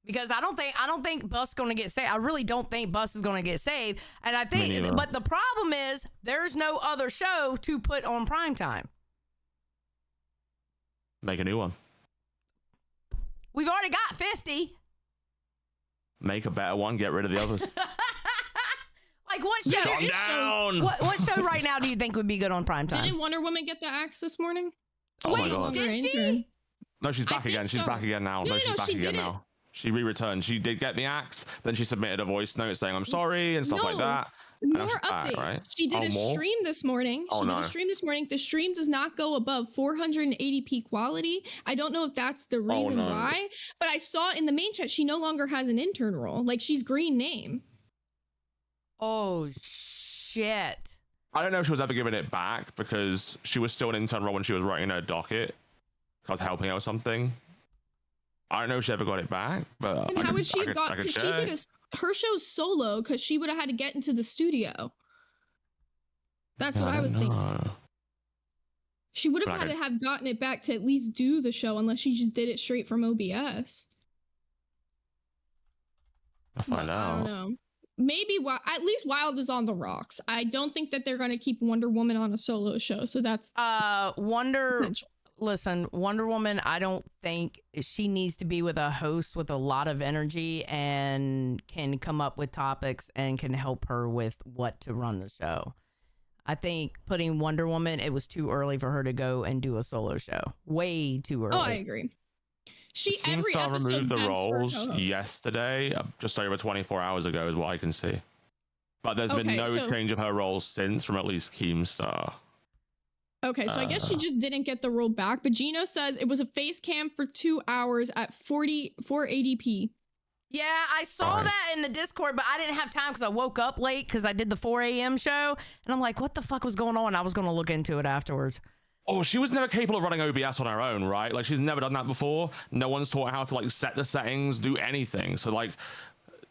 Because I don't think Bus is going to get saved. I really don't think Bus is going to get saved. And I think, but the problem is there's no other show to put on primetime. Make a new one. We've already got 50. Make a better one. Get rid of the others. Like what show? What show right now do you think would be good on primetime? Didn't Wonder Woman get the axe this morning? Oh my God. Did she? No, she's back again. She's back again now. No, she's back again didn't. now. She re-returned. She did get the axe. Then she submitted a voice note saying, I'm sorry, and stuff like that. More update. Right? She did a stream this morning. The stream does not go above 480p quality. I don't know if that's the reason why, but I saw in the main chat she no longer has an intern role. Like, she's green name. Oh, shit. I don't know if she was ever given it back because she was still an intern role when she was writing her docket. I was helping out with something. I don't know if she ever got it back, but and how would she have got? Because she did her show solo because she would have had to get into the studio. That's what I was thinking. She would have had to have gotten it back to at least do the show, unless she just did it straight from OBS. I'll find out. I don't know. Maybe at least Wild is on the rocks. I don't think that they're going to keep Wonder Woman on a solo show, so that's potential. Listen, Wonder Woman, I don't think she needs to be with a host with a lot of energy and can come up with topics and can help her with what to run the show. I think putting Wonder Woman, it was too early for her to go and do a solo show. Way too early. Oh, I agree. She Keemstar removed the roles yesterday, just over 24 hours ago is what I can see. But there's been no change of her roles since from at least Keemstar. Okay, so I guess she just didn't get the role back, but Gino says it was a face cam for 2 hours at 480p. Yeah, I saw that in the Discord, but I didn't have time because I woke up late because I did the 4 a.m. show, and I'm like, what the fuck was going on? I was going to look into it afterwards. Oh, she was never capable of running OBS on her own, right? Like, she's never done that before. No one's taught her how to, like, set the settings, do anything. So, like,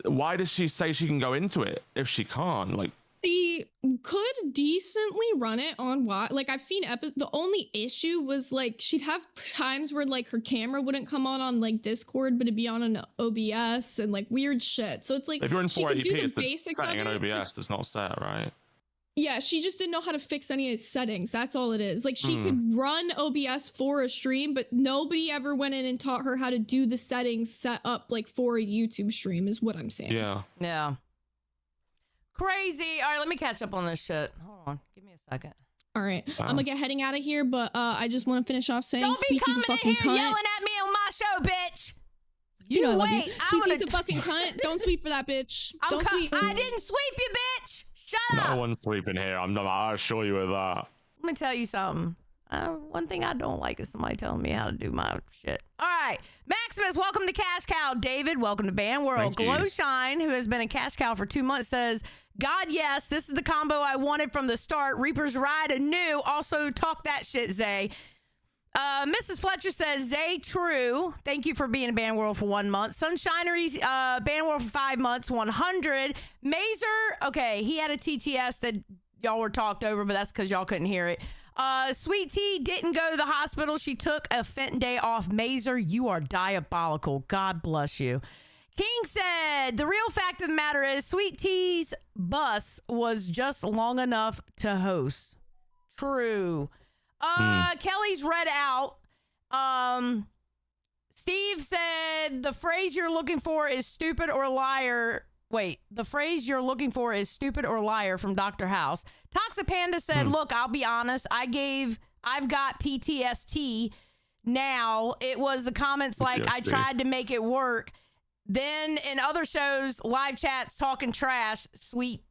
why does she say she can go into it if she can't? Like, she could decently run it on like I've seen episodes. The only issue was like she'd have times where like her camera wouldn't come on like Discord, but it'd be on an OBS and like weird shit. So it's like if you're in 480p, it's the basics setting of an OBS that's not set, right? Yeah, she just didn't know how to fix any of the settings. That's all it is. Like she could run OBS for a stream, but nobody ever went in and taught her how to do the settings set up like for a YouTube stream is what I'm saying. Yeah. Crazy. All right, let me catch up on this shit. Hold on. Give me a second. All right. I'm gonna get heading out of here, but I just want to finish off saying don't be Sweetie's a fucking in here cunt. yelling at me on my show, bitch. You know I love you. wait. Sweetie's a fucking cunt. Don't sweep for that bitch. Don't sweep. I didn't sweep you, bitch. Shut up. No one's sleeping here. I assure you of that. Let me tell you something. One thing I don't like is somebody telling me how to do my shit. All right. Max Maximus, welcome to Cash Cow. David, welcome to Band World. Thank you. Glowshine, who has been a Cash Cow for 2 months, says, God, yes, this is the combo I wanted from the start. Reaper's Ride anew. Also, talk that shit, Zay. Mrs. Fletcher says, Zay, true. Thank you for being in Band World for 1 month. Sunshinery's Band World for 5 months, 100. Mazer, okay, he had a TTS that y'all were talked over, but that's because y'all couldn't hear it. Sweet Tea didn't go to the hospital. She took a Fenton day off. Mazer, you are diabolical. God bless you. King said, the real fact of the matter is Sweet Tea's bus was just long enough to host. True. Kelly's read out. Steve said, the phrase you're looking for is stupid or liar. Wait, the phrase you're looking for is stupid or liar from Dr. House. Toxic Panda said, look, I'll be honest. I've got PTSD now. It was the comments like I tried to make it work. Then in other shows, live chats, talking trash, sweep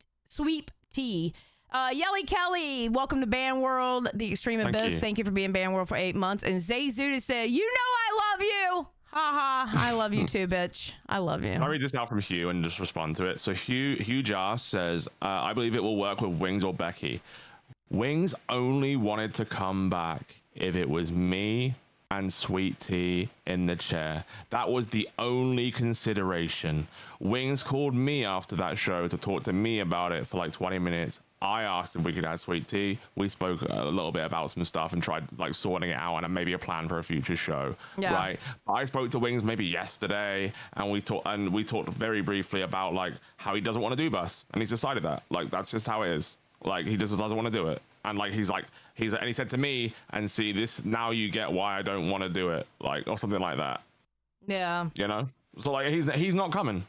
tea. Yelly Kelly, welcome to Band World, the Extreme Abyss. Thank you for being Band World for 8 months. And Zay Zuda said, you know I love you. Ha ha. I love you too, bitch. I love you. Can I read this out from Hugh and just respond to it? So Hugh Jar says, I believe it will work with Wings or Becky. Wings only wanted to come back if it was me and Sweet Tea in the chair. That was the only consideration. Wings called me after that show to talk to me about it for like 20 minutes. I asked if we could add Sweet Tea. We spoke a little bit about some stuff and tried like sorting it out and maybe a plan for a future show. Yeah. Right. I spoke to Wings maybe yesterday and we talked very briefly about like how he doesn't want to do bus, and he's decided that. Like that's just how it is. Like he just doesn't want to do it. And like and he said to me, and see this now you get why I don't want to do it, like or something like that. Yeah. You know? So like he's not coming.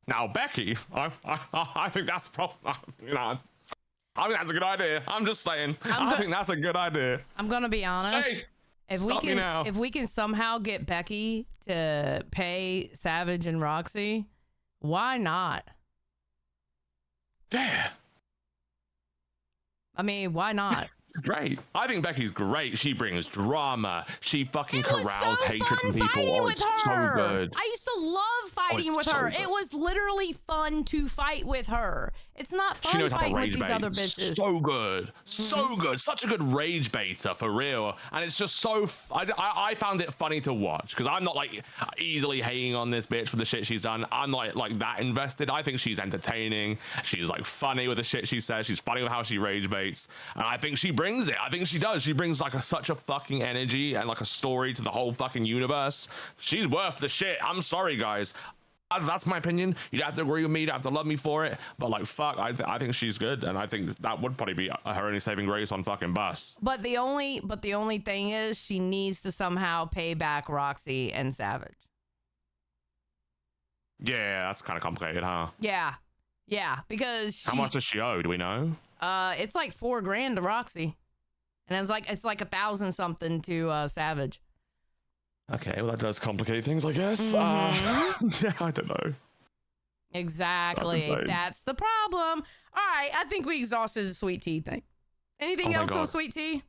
Now Becky, I think that's you know, I think that's a good idea. I'm just saying. I think that's a good idea. I'm gonna be honest. Hey, if we can somehow get Becky to pay Savage and Roxy, why not? Yeah. I mean, why not? Great. I think Becky's great. She brings drama. She fucking corrals hatred from people. Oh, it's so good. I used to love fighting with her. It was literally fun to fight with her. It's not fun fighting with these other bitches. So good. So good. Such a good rage baiter, for real. And it's just so... I found it funny to watch, because I'm not like easily hating on this bitch for the shit she's done. I'm not like that invested. I think she's entertaining. She's like funny with the shit she says. She's funny with how she rage baits. And I think she brings it. I think she does. She brings like such a fucking energy and like a story to the whole fucking universe. She's worth the shit. I'm sorry, guys. That's my opinion. You'd have to agree with me. You'd have to love me for it. But like, fuck, I think she's good, and I think that would probably be her only saving grace on fucking bus. But the only thing is, she needs to somehow pay back Roxy and Savage. Yeah, that's kind of complicated, huh? Yeah, because how much does she owe? Do we know? It's like $4,000 to Roxy, and it's like 1,000 something to Savage. Okay, well that does complicate things, I guess. Yeah, I don't know. Exactly. That's the problem. All right, I think we exhausted the Sweet Tea thing. Anything else on Sweet Tea?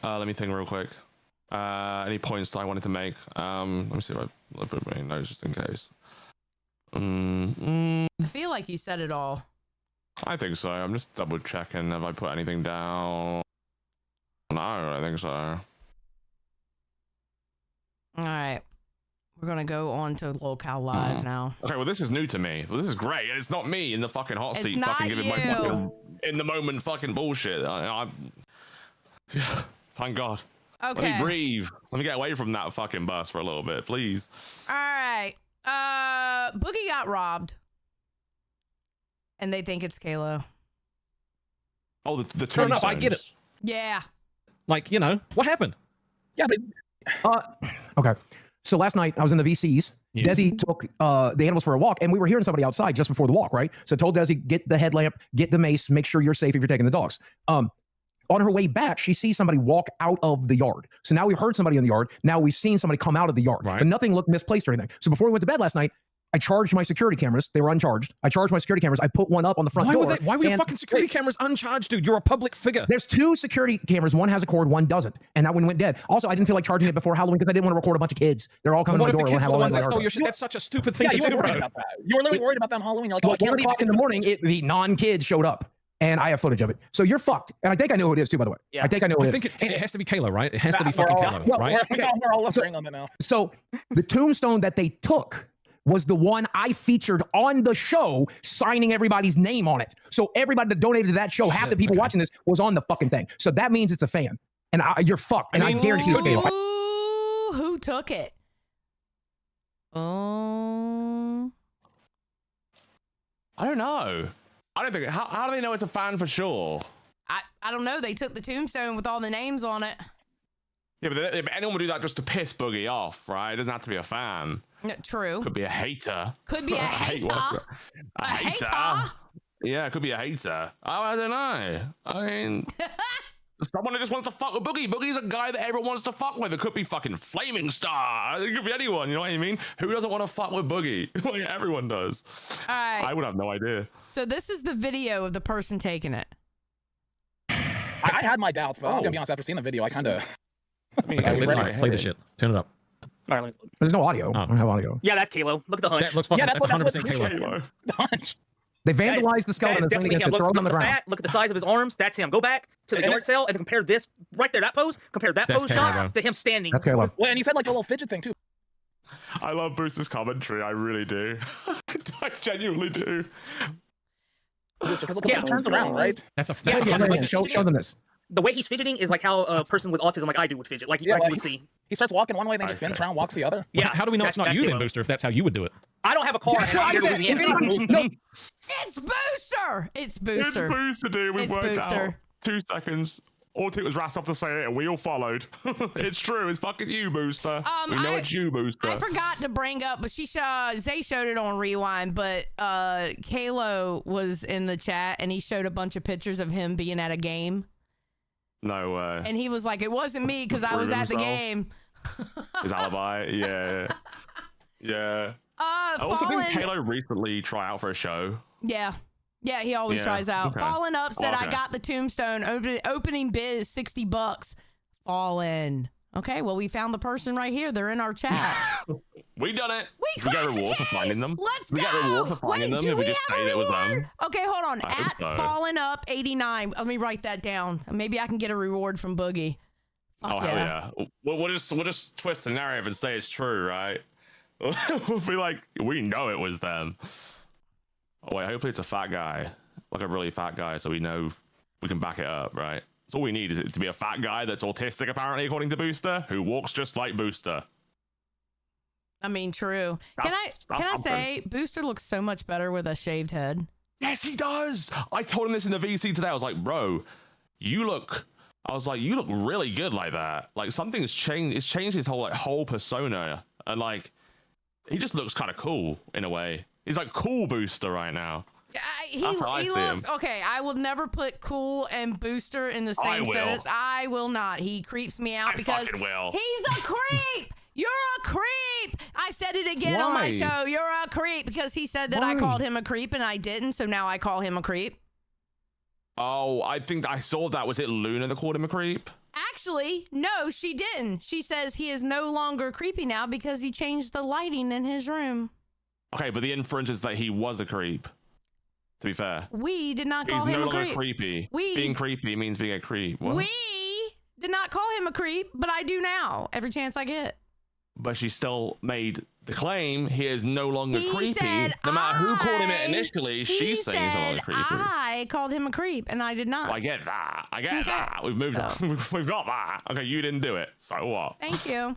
Let me think real quick. Any points that I wanted to make? Let me see if I put my notes just in case. I feel like you said it all. I think so. I'm just double checking. Have I put anything down? No, I think so. All right. We're going to go on to Locale Live now. Okay, well, this is new to me. Well, this is great. And it's not me in the fucking hot seat fucking giving my fucking in the moment fucking bullshit. Yeah, thank God. Okay. Let me breathe. Let me get away from that fucking bus for a little bit, please. All right. Boogie got robbed. And they think it's Kalo. Oh, the two. No, I get it. Yeah. Like, you know, what happened? Yeah, but okay. So last night I was in the VCs. Yes. Desi took the animals for a walk, and we were hearing somebody outside just before the walk, right? So told Desi, get the headlamp, get the mace, make sure you're safe if you're taking the dogs. On her way back, she sees somebody walk out of the yard. So now we've heard somebody in the yard. Now we've seen somebody come out of the yard, but nothing looked misplaced or anything. So before we went to bed last night, I charged my security cameras. They were uncharged. I charged my security cameras. I put one up on the front door. Why were your fucking security cameras uncharged, dude? You're a public figure. There's 2 security cameras. One has a cord, one doesn't. And that one went dead. Also, I didn't feel like charging it before Halloween because I didn't want to record a bunch of kids. They're all coming to the door. What if the kids were the ones that stole your shit? That's such a stupid thing to do, bro. You were literally worried about that on Halloween. You're like, well, 1 o'clock in the morning, the non-kids showed up. And I have footage of it. So you're fucked. And I think I know who it is too, by the way. Yeah. I think I know who it is. It has to be Kayla, right? It has to be fucking Kayla, right? We're all agreeing on that now. So the tombstone that they took was the one I featured on the show, signing everybody's name on it. So everybody that donated to that show, half the people watching this was on the fucking thing. So that means it's a fan. And you're fucked. And I guarantee you. Ooh, who took it? Oh. I don't know. I don't think. How do they know it's a fan for sure? I don't know. They took the tombstone with all the names on it. Yeah, but anyone would do that just to piss Boogie off, right? It doesn't have to be a fan. No, true. Could be a hater. Could be a hater. A hater? Yeah, it could be a hater. Oh, I don't know. I mean, someone who just wants to fuck with Boogie. Boogie's a guy that everyone wants to fuck with. It could be fucking Flaming Star. It could be anyone. You know what I mean? Who doesn't want to fuck with Boogie? Like, everyone does. All right. I would have no idea. So this is the video of the person taking it. I had my doubts, but I'm gonna be honest. After seeing the video, I kind of. Play the shit. Turn it up. All right, there's no audio. I don't have audio. Yeah, that's Kalo. Look at the hunch. That looks fucking, yeah, that's 100% Kalo. The hunch. They vandalized the skeleton. That is definitely him. Look, on the ground. Fat, look at the size of his arms. That's him. Go back to the yard sale and compare this right there. That pose. Compare that pose shot to him standing. That's Kalo. Well, and you said like a little fidget thing too. I love Bruce's commentary. I really do. I genuinely do. Because look, he turns around, right? That's a show them this. The way he's fidgeting is like how a person with autism like I do would fidget, like you would see. He starts walking one way, then he spins around, walks the other. Yeah. How do we know it's not you then, Booster, if that's how you would do it? I don't have a car. It's Booster. It's Booster. It's Booster, dude. We It's worked Booster. out. 2 seconds. All it took was Rassov to say it, and we all followed. It's true. It's fucking you, Booster. We know it's you, Booster. I forgot to bring up, but Zay showed it on Rewind, but Kalo was in the chat, and he showed a bunch of pictures of him being at a game. No way. And he was like, it wasn't me because I was at the game. His alibi, yeah. Yeah. I also think Kalo recently tried out for a show. Yeah. Yeah, he always tries out. Okay. Fallen Up said, Okay. I got the tombstone. Opening bid is $60. Fallen. Okay, well, we found the person right here. They're in our chat. We done it. We got reward for finding them. Let's we go. got reward for finding them if we just say it was them. Okay, hold on. I think At so. Fallen Up 89. Let me write that down. Maybe I can get a reward from Boogie. Oh, hell yeah. We'll just twist the narrative and say it's true, right? We'll be like, we know it was them. Oh, wait, hopefully it's a fat guy. Like a really fat guy, so we know we can back it up, right? So all we need is it to be a fat guy that's autistic, apparently, according to Booster, who walks just like Booster. I mean, true. Can I say, Booster looks so much better with a shaved head. Yes, he does. I told him this in the VC today. I was like, bro, you look really good like that. Like something's changed. It's changed his whole persona, and like he just looks kind of cool in a way. He's like cool Booster right now. He That's how I see him. looks okay. I will never put cool and Booster in the same sentence. I will not. He creeps me out because fucking will. he's a creep. You're a creep. I said it again on my Why? show. You're a creep because he said that I called him a creep and I didn't. So now I call him a creep. Oh, I think I saw that. Was it Luna that called him a creep? Actually, no, she didn't. She says he is no longer creepy now because he changed the lighting in his room. Okay, but the inference is that he was a creep. To be fair, We did not call he's him no a longer creep. creepy. We- Being creepy means being a creep. What? We did not call him a creep, but I do now every chance I get. But she still made the claim he is no longer He creepy. said No matter who called him it initially, she's saying he's no longer creepy. I called him a creep, and I did not. I get that. I get Okay. that. We've moved on. We've got that. Okay, you didn't do it. So what? Thank you.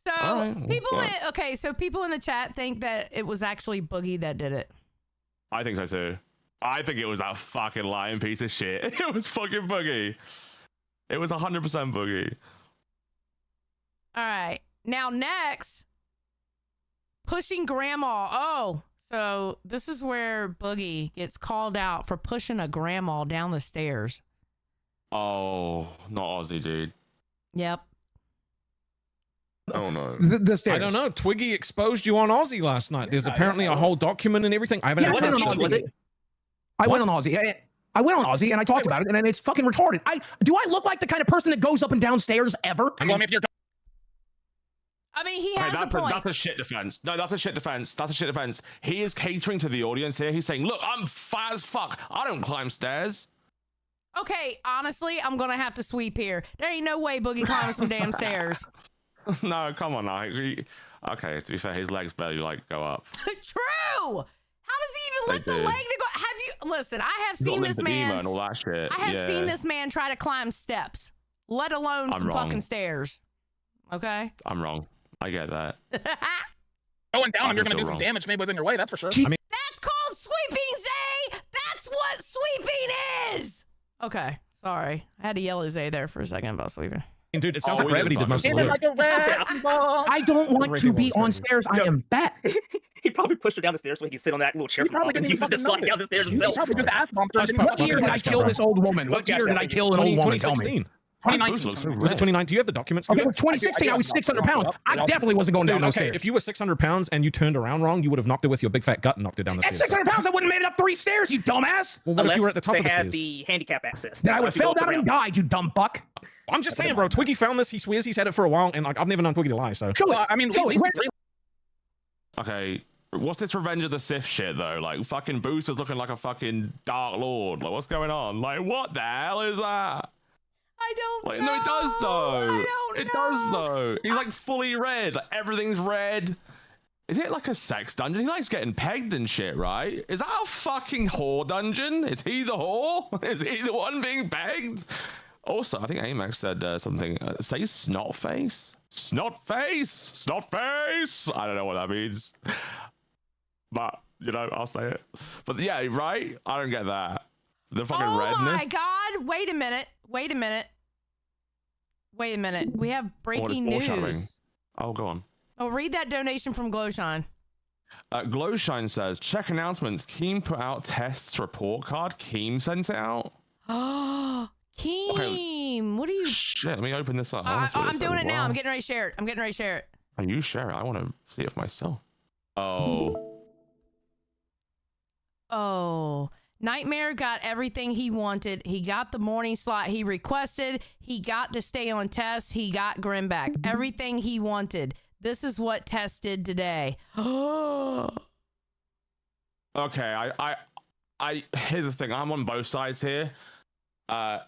So All right, well, so people in the chat think that it was actually Boogie that did it. I think so too. I think it was that fucking lying piece of shit. It was fucking Boogie. It was 100% Boogie. All right. Now next, pushing grandma. Oh, so this is where Boogie gets called out for pushing a grandma down the stairs. Oh, not Aussie, dude. Yep. Oh no. The stairs. I don't know. Twiggy exposed you on Aussie last night. There's apparently a whole document and everything. I haven't had a chance to read it. I went on Aussie. I went on Aussie and I talked about it, and it's fucking retarded. Do I look like the kind of person that goes up and down stairs ever? I mean, he has a point. That's a shit defense. No, that's a shit defense. That's a shit defense. He is catering to the audience here. He's saying, look, I'm fat as fuck. I don't climb stairs. Okay, honestly, I'm gonna have to sweep here. There ain't no way Boogie climbs some damn stairs. No, come on now. Okay, to be fair, his legs barely like go up. True. How does he even lift the leg to go? Have you listen? I have seen this man and all that shit. I have seen this man try to climb steps, let alone some fucking stairs. Okay. I'm wrong. I get that. Going down, you're gonna do some damage. Maybe was in your way. That's for sure. I mean, that's called sweeping, Zay. That's what sweeping is. Okay, sorry. I had to yell at Zay there for a second about sweeping. Dude, it sounds like Gravity did most of the work. I don't want to be on stairs. I am fat. He probably pushed her down the stairs so he can sit on that little chair. He probably didn't use it to slide down the stairs himself. Probably just asked what year did I kill this old woman? What year did I kill an old woman? Tell me. 2019. Was it 2019? Do you have the documents? Okay, 2016, I was 600 pounds. I definitely wasn't going down those stairs. If you were 600 pounds and you turned around wrong, you would have knocked it with your big fat gut and knocked it down the At stairs. 600 pounds, I wouldn't have made it up 3 stairs, you dumbass. Well, what if you were at the top of the They stairs? had the handicap access. Then I would have fell down and died, you dumb fuck. I'm just saying, bro. Twiggy found this. He swears he's had it for a while, and like I've never known Twiggy to lie. So show it. I mean, Okay, what's this Revenge of the Sith shit though? Like fucking Booster's looking like a fucking Dark Lord. Like what's going on? Like what the hell is that? I don't know. No, it does though. It does though. He's like fully red. Like everything's red. Is it like a sex dungeon? He likes getting pegged and shit, right? Is that a fucking whore dungeon? Is he the whore? Is he the one being pegged? Also, I think Amex said something. Say snot face? Snot face? Snot face? I don't know what that means. But, you know, I'll say it. But yeah, right? I don't get that. The fucking redness. Oh my God. Wait a minute. Wait a minute. Wait a minute. We have breaking news. Oh, go on. Oh, read that donation from Glowshine. Glowshine says, check announcements. Keem put out tests report card. Keem sent it out. Oh, Keem. Okay. What are you? Shit, let me open this up. I'm doing it now. I'm getting ready to share it. I'm getting ready to share it. Are you share it? I want to see it for myself. Oh. Oh. Nightmare got everything he wanted. He got the morning slot he requested. He got to stay on test. He got Grim back. Everything he wanted. This is what Tess did today. Okay, I here's the thing. I'm on both sides here. I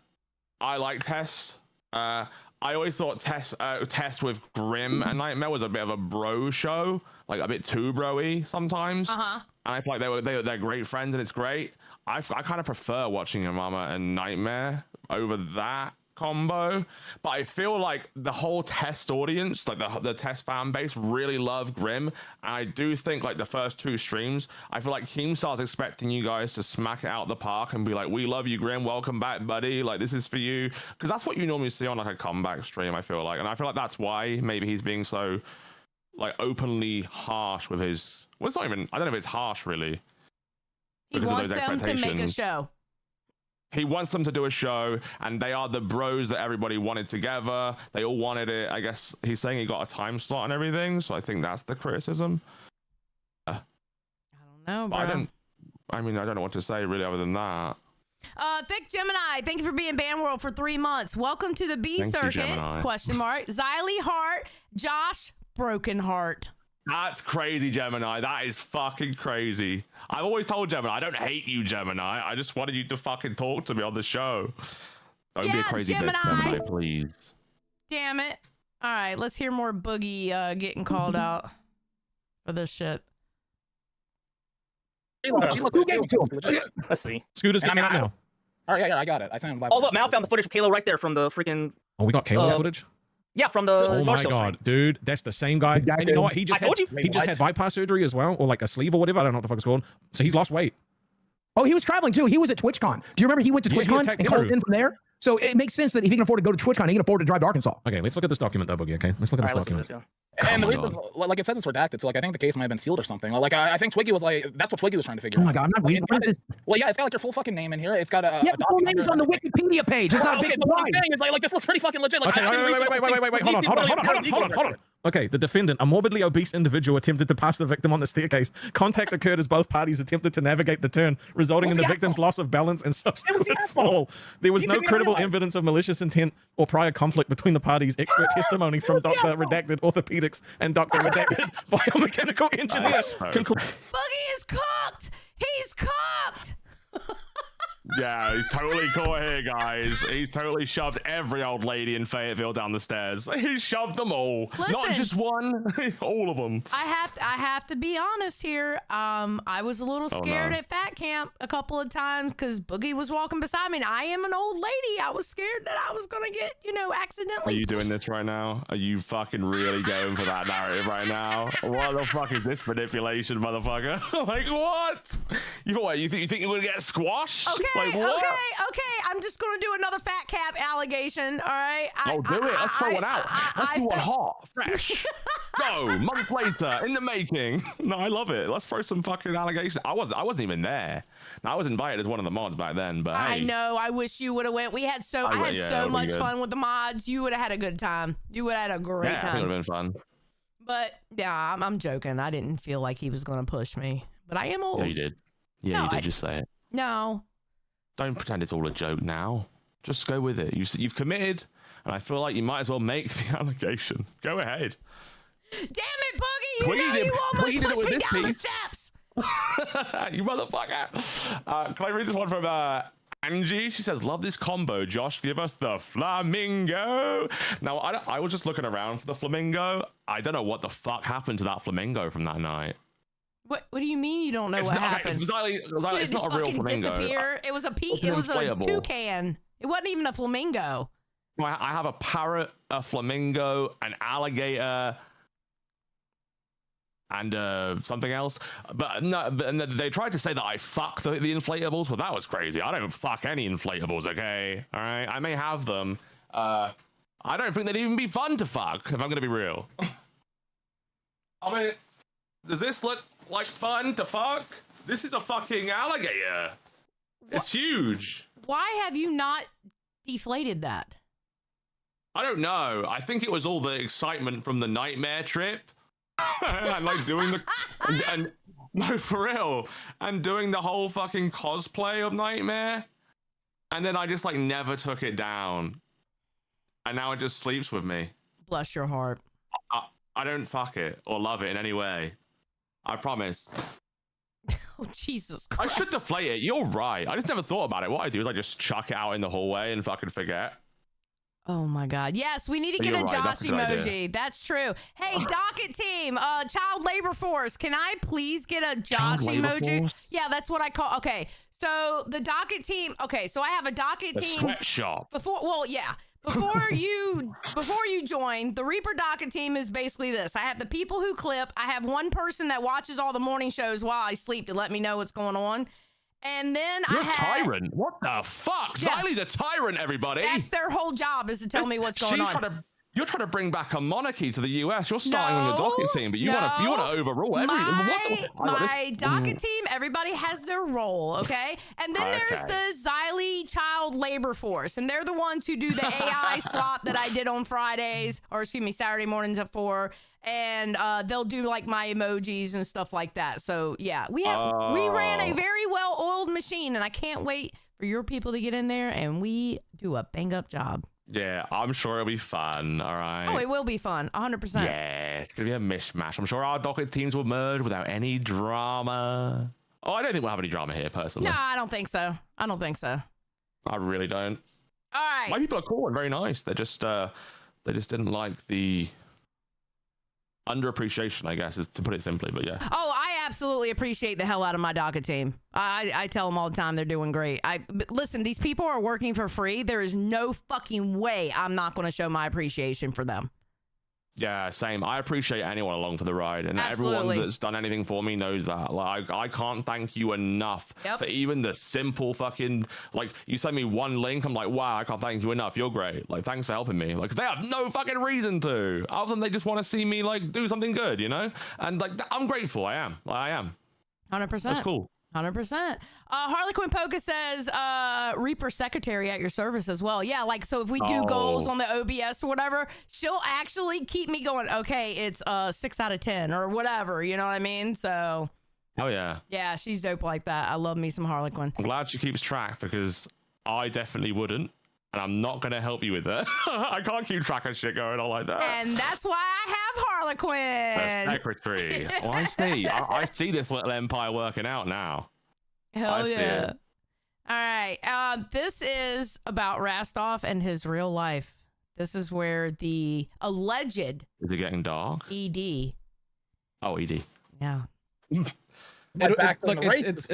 like Tess. I always thought Tess with Grim and Nightmare was a bit of a bro show, like a bit too bro-y sometimes. And I feel like they're great friends and it's great. I kind of prefer watching your mama and Nightmare over that combo, but I feel like the whole Test audience, like the Test fan base, really love Grim. And I do think like the first 2 streams, I feel like Keemstar's expecting you guys to smack it out the park and be like, we love you, Grim, welcome back, buddy, like this is for you, because that's what you normally see on like a comeback stream. I feel like, and I feel like that's why maybe he's being so like openly harsh with his, well, it's not even, I don't know if it's harsh really. He wants them to make a show. He wants them to do a show, and they are the bros that everybody wanted together. They all wanted it. I guess he's saying he got a time slot and everything, so I think that's the criticism. I don't know, bro. I don't know what to say really other than that. Thick Gemini, thank you for being Bandworld for 3 months. Welcome to the B Circuit, question mark. Xylee Heart, Josh, Broken Heart. That's crazy, Gemini. That is fucking crazy. I've always told Gemini, I don't hate you, Gemini. I just wanted you to fucking talk to me on the show. Don't be a crazy bitch, Gemini, please. Damn it. All right, let's hear more Boogie getting called out for this shit. Who gave it to him? Let's see. Scooter's getting it now. All right, yeah, I got it. I signed live. Oh, look, Mal found the footage of Kalo right there from the freaking... Oh, we got Kalo footage? Yeah, from the... Oh my God, dude. That's the same guy. And you know what? He just had bypass surgery as well, or like a sleeve or whatever. I don't know what the fuck it's called. So he's lost weight. Oh, he was traveling too. He was at TwitchCon. Do you remember he went to TwitchCon and called in from there? So it makes sense that if he can afford to go to TwitchCon, he can afford to drive to Arkansas. Okay, let's look at this document though, Boogie, okay? Let's look at this document. And the reason, like it says it's redacted, so like I think the case might have been sealed or something. Like I think Twiggy was like, that's what Twiggy was trying to figure out. Oh my God, I'm not reading this. Well, yeah, it's got like your full fucking name in here. It's got a full name is on the Wikipedia page. It's not okay, big. What I'm saying is like this looks pretty fucking legit. Like, okay, wait, hold on. Okay, the defendant, a morbidly obese individual, attempted to pass the victim on the staircase. Contact occurred as both parties attempted to navigate the turn, resulting in the victim's loss of balance and subsequent fall. There was no credible evidence of malicious intent or prior conflict between the parties. Expert testimony from Dr. Redacted Orthopedics and Dr. Redacted Biomechanical Engineer. Boogie is cooked. He's cooked. Yeah, he's totally caught here, guys. He's totally shoved every old lady in Fayetteville down the stairs. He shoved them all. Listen, not just one, all of them. I have to be honest here. I was a little scared at Fat Camp a couple of times because Boogie was walking beside me, and I am an old lady. I was scared that I was gonna get, accidentally. Are you doing this right now? Are you fucking really going for that narrative right now? What the fuck is this manipulation, motherfucker? Like, what? You think you're gonna get squashed? Okay, like, what? okay. I'm just gonna do another Fat Cap allegation. All right. Do it. Let's throw one out. Let's do one hot, fresh. Go. Month later, in the making. No, I love it. Let's throw some fucking allegations. I wasn't even there. Now, I was invited as one of the mods back then, but hey. I know. I wish you would have went. I had so much fun with the mods. You would have had a good time. You would have had a great time. Yeah, I think it would have been fun. But yeah, I'm joking. I didn't feel like he was gonna push me, but I am old. Yeah, you did. Yeah, you did. Just say it. No. Don't pretend it's all a joke now. Just go with it. You've committed, and I feel like you might as well make the allegation. Go ahead. Damn it, Boogie! You almost pushed me down the steps. You motherfucker! Can I read this one from Angie? She says, "Love this combo. Josh, give us the flamingo." Now, I was just looking around for the flamingo. I don't know what the fuck happened to that flamingo from that night. What do you mean you don't know what happened? It's not a real flamingo. Disappear? It was a toucan. It wasn't even a flamingo. I have a parrot, a flamingo, an alligator, and something else. But no, they tried to say that I fuck the inflatables, but that was crazy. I don't fuck any inflatables, okay? All right, I may have them. I don't think they'd even be fun to fuck, if I'm gonna be real. I mean, does this look like fun to fuck? This is a fucking alligator. It's huge. Why have you not deflated that? I don't know. I think it was all the excitement from the nightmare trip. And like doing the and no, for real, and doing the whole fucking cosplay of Nightmare, and then I just like never took it down, and now it just sleeps with me. Bless your heart. I don't fuck it or love it in any way. I promise. Oh, Jesus Christ. I should deflate it. You're right. I just never thought about it. What I do is I just chuck it out in the hallway and fucking forget. Oh my God. Yes, we need to get a Josh emoji. That's true. Hey, docket team, child labor force. Can I please get a Josh emoji? Yeah, that's what I call. Okay. So the docket team. Okay. So I have a docket team. Sweatshop. Before you join, the Reaper docket team is basically this. I have the people who clip. I have one person that watches all the morning shows while I sleep to let me know what's going on. And then You're a tyrant. What the fuck? Yeah. Xylee's a tyrant, everybody. That's their whole job, is to tell me what's going on. You're trying to bring back a monarchy to the US. You're starting on your docket team, but you want to overrule everything. My docket team, everybody has their role, okay? And then there's the Xylee Child Labor Force, and they're the ones who do the AI slot that I did on Fridays, or excuse me, Saturday mornings at 4. And they'll do like my emojis and stuff like that. So yeah, we ran a very well-oiled machine, and I can't wait for your people to get in there and we do a bang-up job. Yeah, I'm sure it'll be fun. All right. Oh, it will be fun, 100%. Yeah, it's gonna be a mishmash. I'm sure our docket teams will merge without any drama. Oh, I don't think we'll have any drama here, personally. No, I don't think so. I really don't. All right. My people are cool and very nice. They just didn't like the underappreciation, I guess, is to put it simply, but yeah. Oh, I absolutely appreciate the hell out of my docket team. I tell them all the time they're doing great. Listen, these people are working for free. There is no fucking way I'm not going to show my appreciation for them. Yeah, same. I appreciate anyone along for the ride, and everyone that's done anything for me knows that. Like, I can't thank you enough for even the simple fucking, like, you send me one link, I'm like, wow, I can't thank you enough. You're great. Like, thanks for helping me. Like, 'cause they have no fucking reason to, other than they just want to see me like do something good, you know? And like, I'm grateful. I am. 100%. That's cool. 100%. Harley Quinn Polka says Reaper secretary at your service as well. Yeah, like, so if we do goals on the OBS or whatever, she'll actually keep me going, okay, it's 6 out of 10 or whatever, you know what I mean? So hell yeah. Yeah, she's dope like that. I love me some Harley Quinn. I'm glad she keeps track because I definitely wouldn't. And I'm not going to help you with it. I can't keep track of shit going on like that. And that's why I have Harley Quinn. The secretary. Well, I see. I see this little empire working out now. Hell yeah. All right. This is about Rastov and his real life. This is where the alleged... Is it getting dark? ED. Oh, ED. Yeah. Look, it's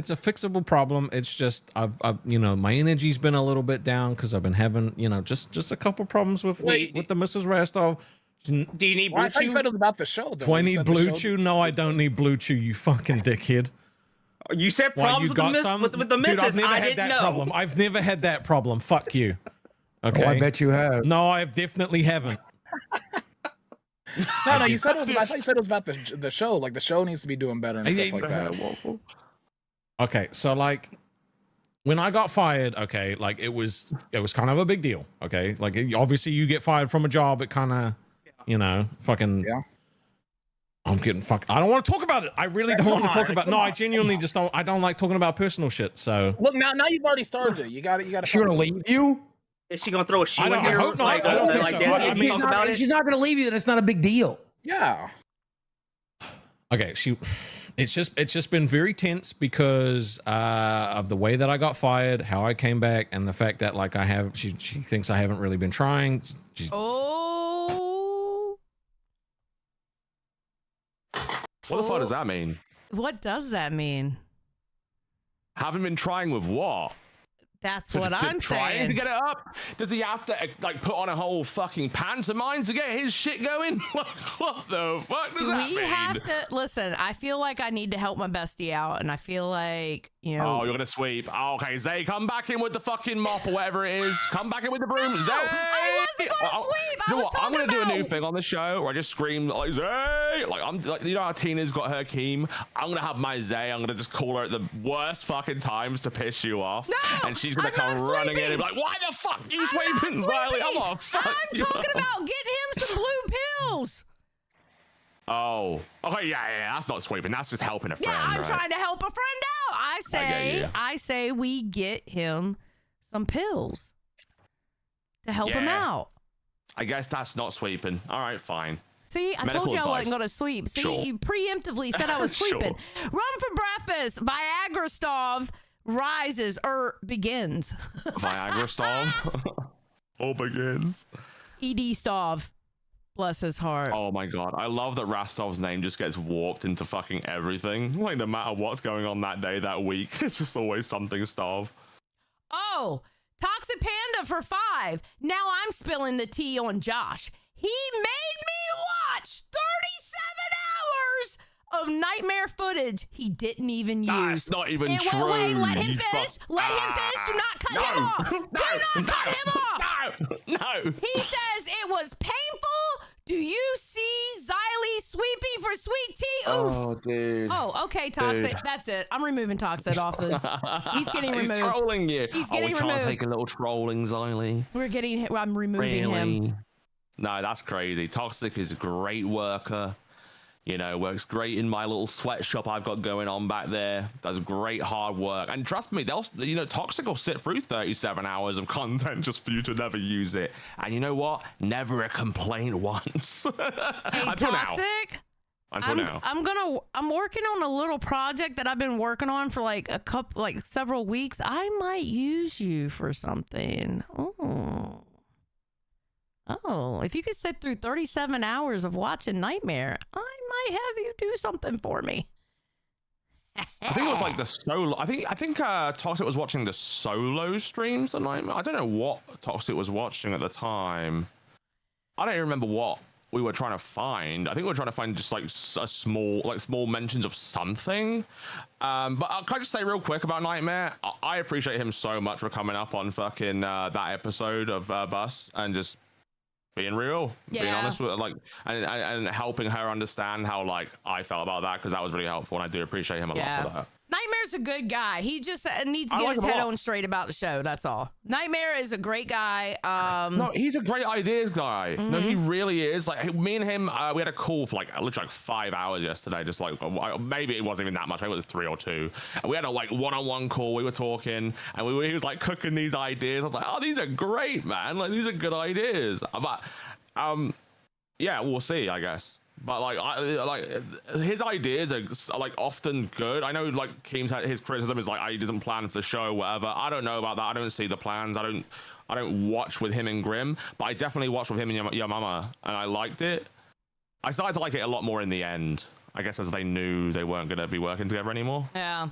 a fixable problem. It's just I've you know, my energy's been a little bit down because I've been having, you know, just a couple problems with the Mrs. Rastov. Do you need Blue I thought you said it was about the show. Do I need Blue Chew? No, I don't need Blue Chew, you fucking dickhead. You said problems with the missus. Dude, I've never I had didn't that know. problem. I've never had that problem. Fuck you. Okay. Oh, I bet you have. No, I definitely haven't. No, you said it was. I thought you said it was about the show. Like the show needs to be doing better and stuff like that. Okay, so like when I got fired, okay, like it was kind of a big deal. Okay, like obviously you get fired from a job, it kind of, you know, fucking. Yeah. I'm getting fucked. I don't want to talk about it. I really don't want to talk about. No, I genuinely just don't. I don't like talking about personal shit. So look, now you've already started it. You got it. She gonna leave you? Is she gonna throw a shoe I in don't- I here? hope not. Like, I don't think like so. Desi, I if mean, you talk about If it? she's not gonna leave you, then it's not a big deal. Yeah. okay, it's just been very tense because of the way that I got fired, how I came back, and the fact that like she thinks I haven't really been trying. Oh. What the fuck does that mean? What does that mean? Haven't been trying with what? That's what I'm trying saying. to get it up. Does he have to like put on a whole fucking pantomime to get his shit going? Like, what the fuck does that We mean? have to listen. I feel like I need to help my bestie out, and I feel like, you know. Oh, you're gonna sweep. Oh, okay, Zay, come back in with the fucking mop or whatever it is. Come back in with the broom, Zay. I wasn't gonna sweep. You know I was what? I'm talking gonna about. do a new thing on the show where I just scream like Zay. Like I'm like, you know how Tina's got her Keem. I'm gonna have my Zay. I'm gonna just call her at the worst fucking times to piss you off, and she's gonna come running in and be like, "Why the fuck you sweeping, Riley? I'm gonna fuck I'm you talking up." about getting him some blue pills. Oh, okay, yeah, that's not sweeping. That's just helping a friend. Yeah, I'm right? trying to help a friend out. I say we get him some pills to help him Yeah. out. I guess that's not sweeping. All right, fine. See, I Medical told you I wasn't advice. going to sweep. See, Sure. you preemptively said I was Sure. sweeping. Run for breakfast. Viagra Stov rises or begins. Viagra Stov. All begins. ED Stov. Bless his heart. Oh my god, I love that Rastov's name just gets warped into fucking everything. Like no matter what's going on that day, that week, it's just always something Stov. Oh, Toxic Panda for 5. Now I'm spilling the tea on Josh. He made me watch 37 hours of nightmare footage he didn't even use. That's not even Wait, true. Wait, let him You finish. Let him finish. Do not cut him off. Do not cut him off. No. He says it was painful. Do you see Xylee sweeping for sweet tea? Oof. Oh, dude. Oh, okay, Toxic. Dude. That's it. I'm removing Toxic off the. He's getting removed. He's trolling you. He's we getting can't removed. take a little trolling, Xylee. I'm removing him. No, that's crazy. Toxic is a great worker. You know, works great in my little sweatshop I've got going on back there. Does great hard work. And trust me, Toxic will sit through 37 hours of content just for you to never use it. And you know what? Never a complaint once. Hey, Until now. Toxic. Until now. I'm working on a little project that I've been working on for several weeks. I might use you for something. Oh, if you could sit through 37 hours of watching Nightmare, I might have you do something for me. I think it was like the solo. I think Toxic was watching the solo streams the Nightmare. I don't know what Toxic was watching at the time. I don't even remember what we were trying to find. I think we were trying to find just like small mentions of something. But can I just say real quick about Nightmare? I appreciate him so much for coming up on fucking that episode of Bus and just being real, being honest with and helping her understand how I felt about that, because that was really helpful, and I do appreciate him a lot for that. Nightmare Nightmare's a good guy. He just needs to I get like his him a head lot. on straight about the show. That's all. Nightmare is a great guy. No, he's a great ideas guy. No, he Mhm. really is. Like me and him, we had a call for like literally like 5 hours yesterday. Just like maybe it wasn't even that much. Maybe it was 3 or 2. And we had a like one-on-one call. We were talking, and he was like cooking these ideas. I was like, oh, these are great, man. Like these are good ideas. But yeah, we'll see, I guess. But like his ideas are like often good. I know like Keem's had his criticism is like he doesn't plan for the show, whatever. I don't know about that. I don't see the plans. I don't watch with him and Grim, but I definitely watched with him and Your Mama, and I liked it. I started to like it a lot more in the end, I guess, as they knew they weren't gonna be working together anymore. Yeah.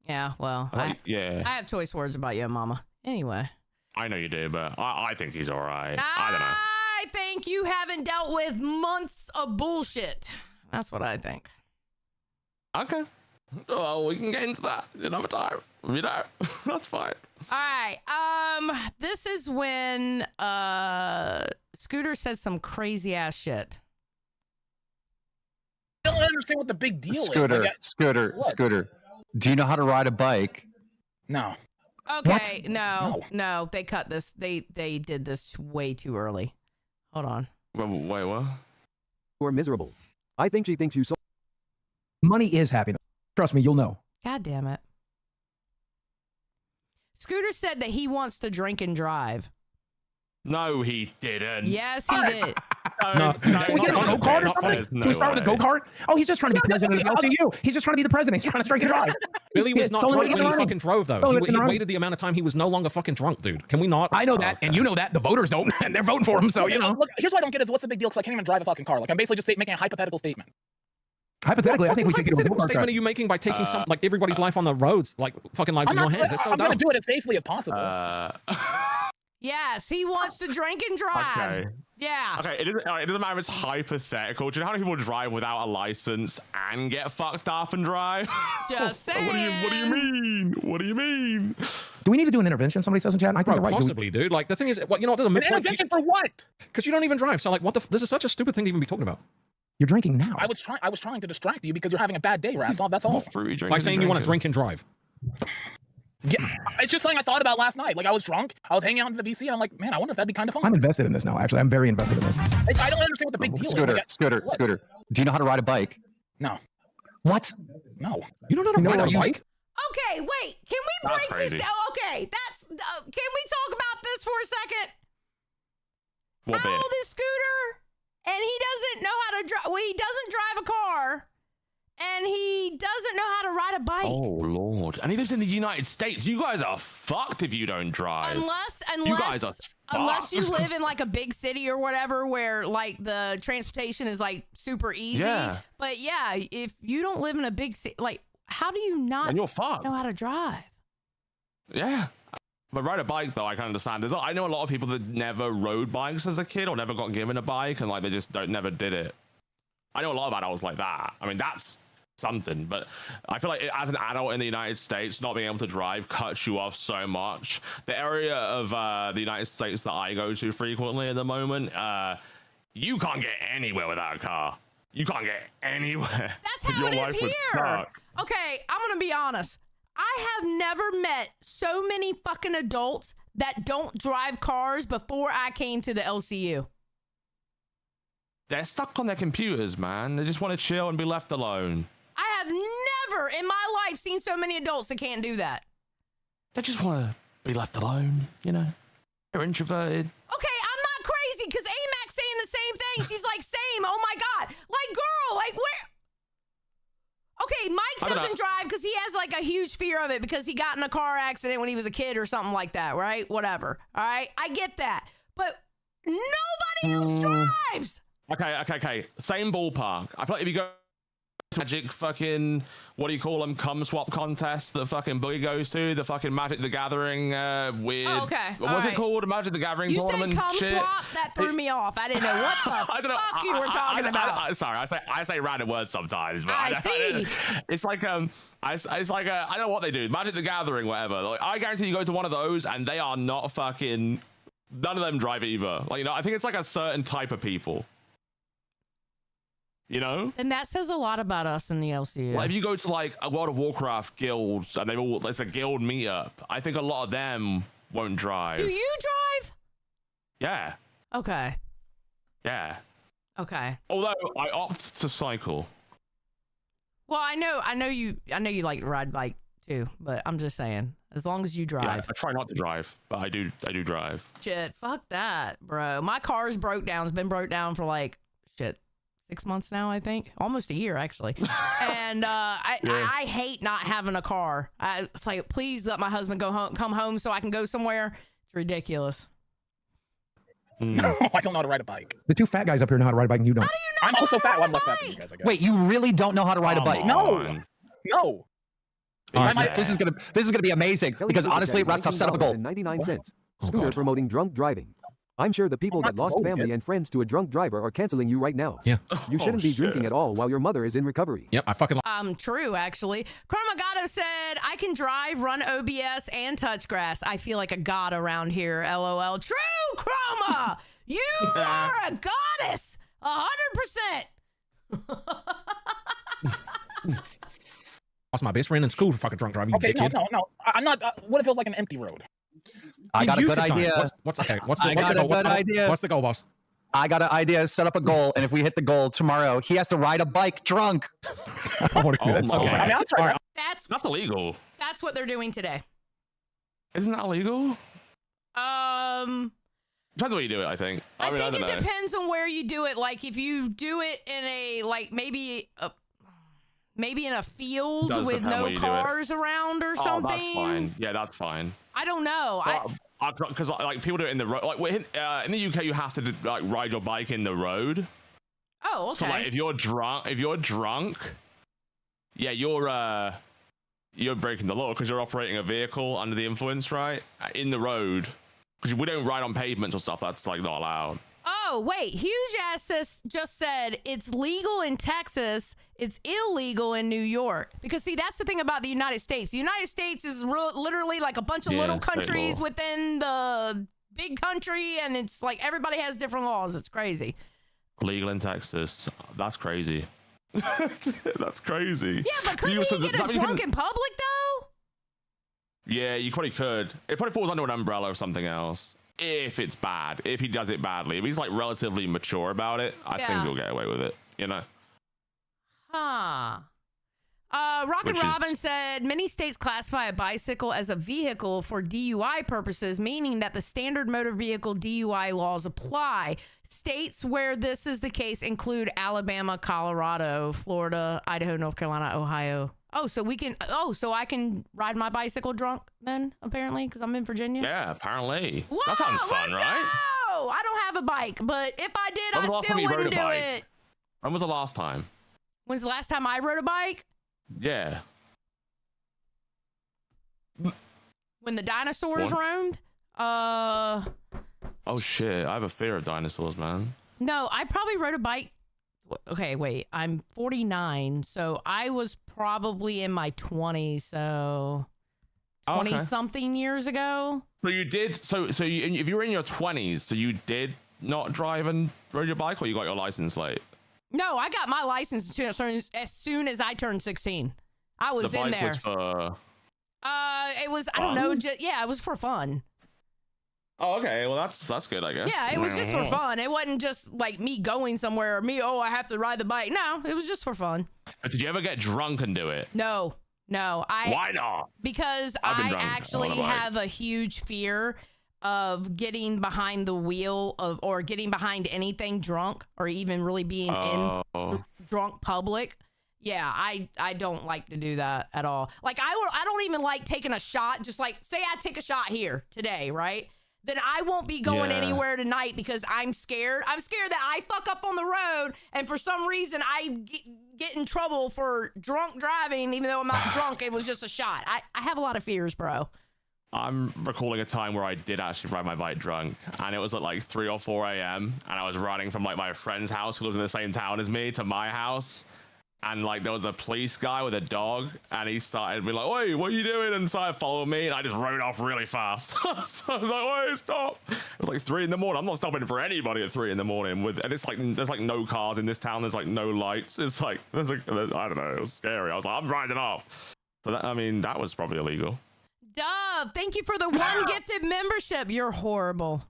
Yeah. Well, I have choice words about Yo Mama. Anyway. I know you do, but I think he's all right. I don't know. I think you haven't dealt with months of bullshit. That's what I think. Okay. Well, we can get into that another time. You know, that's fine. All right. This is when Scooter said some crazy ass shit. I don't understand what the big deal Scooter, is. Scooter. Do you know how to ride a bike? No. Okay. No. They cut this. They did this way too early. Hold on. Wait, what? Or miserable. I think she thinks you so. Money is happiness. Trust me, you'll know. God damn it. Scooter said that he wants to drink and drive. No, he didn't. Yes, he did. No. Can we get a go-kart or something? Can we start with a go-kart? Oh, he's just trying to be president of the LCU. He's just trying to be the president. He's trying to drink and drive. Billy was not Totally drunk when he ignorant. fucking drove, though. Totally He ignorant. waited the amount of time he was no longer fucking drunk, dude. Can we not? I know that, and you know that. The voters don't, and they're voting for him, so, you know. Look, here's what I don't get is what's the big deal? Because I can't even drive a fucking car. Like, I'm basically just making a hypothetical statement. Hypothetically, I think we should get a What go-kart statement track. are you making by taking some like everybody's life on the roads, like fucking lives in your hands? It's so I'm dumb. going to do it as safely as possible. Yes, he wants to drink and drive. Okay. Yeah. Okay, it doesn't matter if it's hypothetical. Do you know how many people drive without a license and get fucked up and drive? Just saying. What do you mean? What do you mean? Do we need to do an intervention? Somebody says in chat. I think Bro, they're right. possibly, dude. Like the thing is, what you know, there's a An midpoint. intervention for what? Because you don't even drive. So like, what the? This is such a stupid thing to even be talking about. You're drinking now. I was trying to distract you because you're having a bad day, Ras. That's all. By saying you want to drink and drive. Yeah, it's just something I thought about last night. Like I was drunk, I was hanging out in the VC, and I'm like, man, I wonder if that'd be kind of fun. I'm invested in this now, actually. I'm very invested in this. I don't understand what the big deal is. Scooter. Do you know how to ride a bike? No. What? No. You don't know how to ride a bike? Okay, wait. Can we That's break this crazy. down? Okay, that's. Can we talk about this for a second? What How bit? old is Scooter? And he doesn't know how to drive. Well, he doesn't drive a car, and he doesn't know how to ride a bike. Oh Lord! And he lives in the United States. You guys are fucked if you don't drive. Unless guys are unless you fucked. live in like a big city or whatever where like the transportation is like super easy. Yeah. But yeah, if you don't live in a big city, like how do you not And you're fucked. know how to drive? Yeah. But ride a bike though, I can understand. I know a lot of people that never rode bikes as a kid or never got given a bike, and like they just never did it. I know a lot of adults like that. I mean, that's something, but I feel like as an adult in the United States, not being able to drive cuts you off so much. The area of the United States that I go to frequently at the moment, you can't get anywhere without a car. You can't get anywhere. That's how Your it is life would here. suck. Okay, I'm gonna be honest. I have never met so many fucking adults that don't drive cars before I came to the LCU. They're stuck on their computers, man. They just want to chill and be left alone. I have never in my life seen so many adults that can't do that. They just want to be left alone, you know? They're introverted. Okay, I'm not crazy because AMAC's saying the same thing. She's like, same. Oh my God. Like, girl, like, where? Okay, Mike doesn't drive because he has like a huge fear of it because he got in a car accident when he was a kid or something like that, right? Whatever. All right, I get that. But nobody else drives. Okay. Same ballpark. I feel like if you go to Magic fucking, what do you call them, cum swap contest that fucking Boogie goes to, the fucking Magic the Gathering weird. Oh, okay. What's All it right. called? Magic the Gathering You tournament said cum shit. swap? That threw me off. I didn't know what the I don't know. fuck you were talking about. Sorry, I say random words sometimes, but I see. It's like it's like I don't know what they do. Magic the Gathering, whatever. Like, I guarantee you go to one of those and they are not fucking. None of them drive either. Like, you know, I think it's like a certain type of people. You know? And that says a lot about us in the LCU. Like if you go to like a World of Warcraft guilds and it's a guild meetup, I think a lot of them won't drive. Do you drive? Yeah. Okay. Yeah. Okay. Although I opt to cycle. Well, I know you like to ride bike too, but I'm just saying, as long as you drive. Yeah, I try not to drive, but I do drive. Shit, fuck that, bro. My car's broke down. It's been broke down for like 6 months now, I think. Almost a year, actually. And I hate not having a car. It's like, please let my husband come home so I can go somewhere. It's ridiculous. No, I don't know how to ride a bike. The two fat guys up here know how to ride a bike, and you don't. I'm also fat. Well, I'm less fat than you guys, I guess. Wait, you really don't know how to ride a bike? No. No. This is gonna be amazing because honestly, Rust set up a goal. 99 cents. Scooter promoting drunk driving. I'm sure the people that lost family and friends to a drunk driver are canceling you right now. Yeah. You shouldn't be drinking at all while your mother is in recovery. Yep, I fucking. True, actually. Chromagato said, I can drive, run OBS, and touch grass. I feel like a god around here, LOL. True, Chroma! You are a goddess! 100%! Lost my best friend in school for fucking drunk driving. Okay, no. I'm not. What if it feels like an empty road? I got a good idea. What's the goal, boss? I got an idea. Set up a goal, and if we hit the goal tomorrow, he has to ride a bike drunk. I want to see that. Okay. I mean, I'll try. That's illegal. That's what they're doing today. Isn't that illegal? Depends on where you do it, I think. I mean, think I don't it know. depends on where you do it. Like if you do it in a maybe in a field Does with depend no where you do it. cars around or Oh, something. that's fine. Yeah, that's fine. I don't know. Because like people do it in the road. Like in the UK, you have to like ride your bike in the road. Oh, okay. So like if you're drunk, yeah, you're breaking the law because you're operating a vehicle under the influence, right? In the road, because we don't ride on pavements or stuff. That's like not allowed. Oh, wait. Huge Ass just said it's legal in Texas. It's illegal in New York. Because, see, that's the thing about the United States. The United States is literally like a bunch of little countries within the big country, and it's like everybody has different laws. It's crazy. Legal in Texas. That's crazy. That's crazy. Yeah, but couldn't he get drunk in public, though? Yeah, you probably could. It probably falls under an umbrella or something else. If it's bad, if he does it badly, if he's like relatively mature about it, I think he'll get away with it, you know? Huh. Rockin' Robin said, many states classify a bicycle as a vehicle for DUI purposes, meaning that the standard motor vehicle DUI laws apply. States where this is the case include Alabama, Colorado, Florida, Idaho, North Carolina, Ohio. Oh, so I can ride my bicycle drunk then, apparently, because I'm in Virginia? Yeah, apparently. Whoa, that sounds fun, right? Oh, I don't have a bike, but if I did, When was the I last still time you rode wouldn't a do bike? it. When was the last time? When's the last time I rode a bike? Yeah. When the dinosaurs What? roamed? Oh shit, I have a fear of dinosaurs, man. No, I probably rode a bike. Okay, wait. I'm 49, so I was probably in my 20s, so 20 something years ago. So you did. So if you were in your 20s, so you did not drive and rode your bike, or you got your license late? No, I got my license as soon as I turned 16. I was the in bike there. Was for... It was, I don't know, it was for fun. Oh, okay. Well, that's good, I guess. Yeah, it was just for fun. It wasn't just like me going somewhere or I have to ride the bike. No, it was just for fun. But did you ever get drunk and do it? No. Why not? Because I actually have a huge fear of getting behind the wheel or getting behind anything drunk or even really being in drunk public. Yeah, I don't like to do that at all. Like I don't even like taking a shot. Just like say I take a shot here today, right? Then I won't be going anywhere tonight because I'm scared. I'm scared that I fuck up on the road and for some reason I get in trouble for drunk driving, even though I'm not drunk. It was just a shot. I have a lot of fears, bro. I'm recalling a time where I did actually ride my bike drunk, and it was at like 3 or 4 a.m. and I was riding from like my friend's house who lives in the same town as me to my house, and like there was a police guy with a dog, and he started being like, "Wait, what are you doing?" and started following me, and I just rode off really fast. So I was like, "Wait, stop!" It was like 3 a.m. I'm not stopping for anybody at 3 a.m. and it's like there's like no cars in this town. There's like no lights. It's like I don't know. It was scary. I was like, I'm riding off. So that, I mean, that was probably illegal. Dub, thank you for the 1 gifted membership. You're horrible.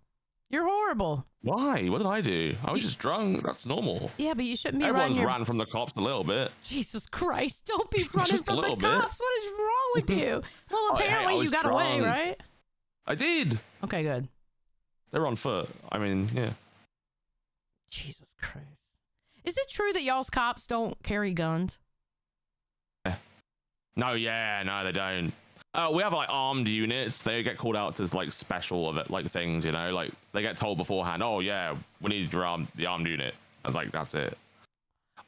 You're horrible. Why? What did I do? I was just drunk. That's normal. Yeah, but you shouldn't be Everyone's running. ran from the cops a little bit. Jesus Christ! Don't be running Just a from the little bit. cops. What is wrong with you? Well, Oh, hey, apparently I you was got away, drunk. right? I did. Okay, good. They're on foot. I mean, yeah. Jesus Christ! Is it true that y'all's cops don't carry guns? No, they don't. We have like armed units. They get called out as like special of it, like things, you know, like they get told beforehand, "Oh yeah, we need the armed unit," and like that's it.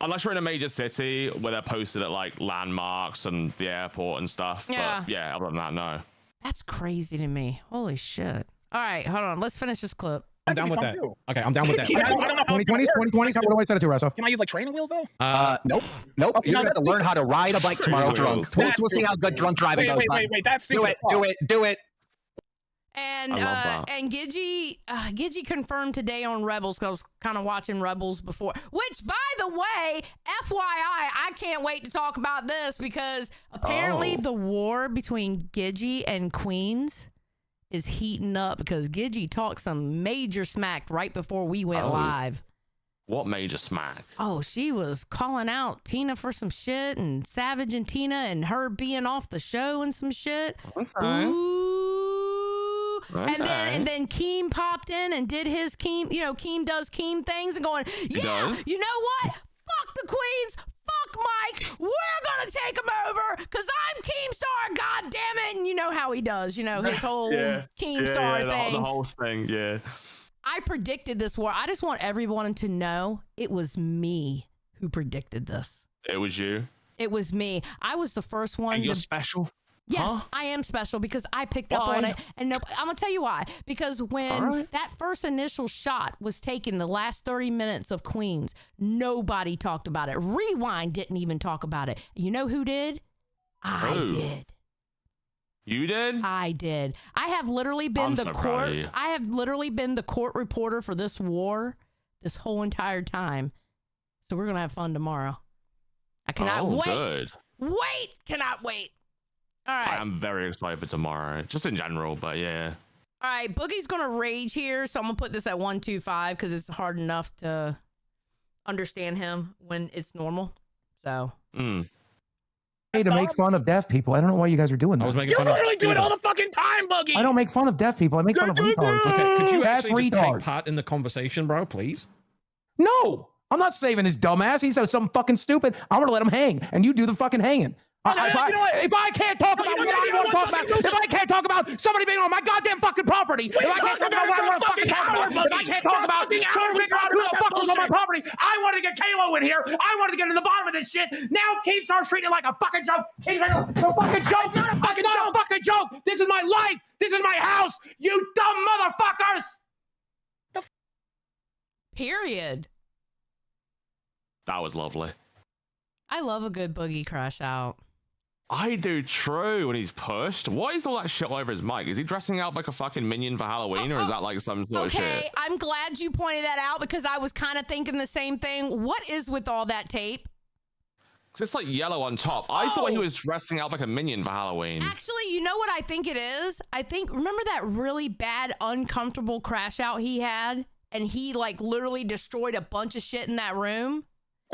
Unless you're in a major city where they're posted at like landmarks and the airport and stuff. Yeah. But yeah, other than that, no. That's crazy to me. Holy shit! All right, hold on. Let's finish this clip. I'm down with that. Okay, I'm down with that. I don't know how 2020s, 2020s. How do I set it to, Russell? Can I use like training wheels though? Nope. Okay, You're no, gonna have to learn how to ride a bike tomorrow drunk. We'll see how good drunk driving goes. Wait, that's do stupid. it. Do it. And I love that. and Gidgy confirmed today on Rebels, because I was kind of watching Rebels before. Which, by the way, FYI, I can't wait to talk about this, because apparently the war between Gidgy and Queens is heating up, because Gidgy talked some major smack right before we went live. What major smack? Oh, she was calling out Tina for some shit, and Savage and Tina and her being off the show and some shit. Okay. Ooh. Okay. And then Keem popped in and did his Keem, Keem does Keem things and going, yeah, does? you know what? Fuck the Queens. Fuck Mike. We're going to take him over because I'm Keemstar. God damn it. And you know how he does, his whole Keemstar thing. The whole thing, yeah. I predicted this war. I just want everyone to know it was me who predicted this. It was you. It was me. I was the first one. And you're special? Yes, Huh? I am special because I picked up on Why? it. And no, I'm going to tell you why. Because when that first initial shot was taken, the last 30 minutes of Queens, nobody talked about it. Rewind didn't even talk about it. You know who did? I Who? did. You did? I did. I have literally been I'm the so proud court. of you. I have literally been the court reporter for this war this whole entire time. So we're going to have fun tomorrow. I cannot wait. Good. Cannot wait. All right. I am very excited for tomorrow, just in general, but yeah. All right, Boogie's gonna rage here, so I'm gonna put this at 125 because it's hard enough to understand him when it's normal. So. Hey, to make fun of deaf people. I don't know why you guys are doing that. I was making You fun of literally do it Steven. all the fucking time, Boogie. I don't make fun of deaf people. I make fun of retards. Okay, could you That's actually just take retards. part in the conversation, bro, please? No, I'm not saving his dumbass. He said something fucking stupid. I'm gonna let him hang, and you do the fucking hanging. If I can't talk about what I want to talk about, if I can't talk about somebody being on my goddamn fucking property, if I can't talk about what I want to fucking talk about, if I can't talk about trying to figure out who the fuck was on my property, I wanted to get Kalo in here. I wanted to get to the bottom of this shit. Now Keemstar's treating it like a fucking joke. Keemstar, no fucking joke. It's not a fucking joke. This is my life. This is my house. You dumb motherfuckers. Period. That was lovely. I love a good Boogie crash out. I do true when he's pushed. What is all that shit all over his mic? Is he dressing out like a fucking minion for Halloween, or is that like some sort of Okay, shit? I'm glad you pointed that out because I was kind of thinking the same thing. What is with all that tape? It's like yellow on top. I thought he was dressing out like a minion for Halloween. Actually, you know what I think it is? Remember that really bad, uncomfortable crash out he had? And he like literally destroyed a bunch of shit in that room?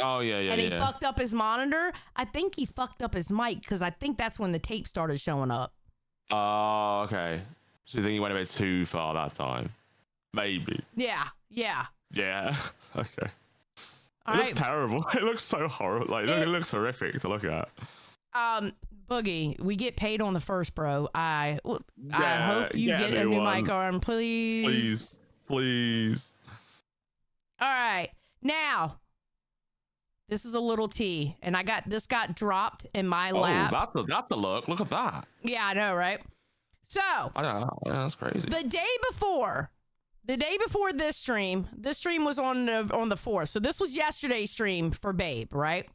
Oh, yeah. And he fucked up his monitor. I think he fucked up his mic because I think that's when the tape started showing up. Oh, okay. So you think he went a bit too far that time? Maybe. Yeah. Yeah. Okay. All It looks right. terrible. It looks so horrible. Like, it looks horrific to look at. Boogie, we get paid on the first, bro. I hope you get a get a new new one. mic arm, please. Please. All right. Now, this is a little tea, and this got dropped in my lap. Oh, that's a look. Look at that. Yeah, I know, right? So, I don't know. Yeah, that's crazy. the day before this stream was on the 4th. So this was yesterday's stream for Babe, right?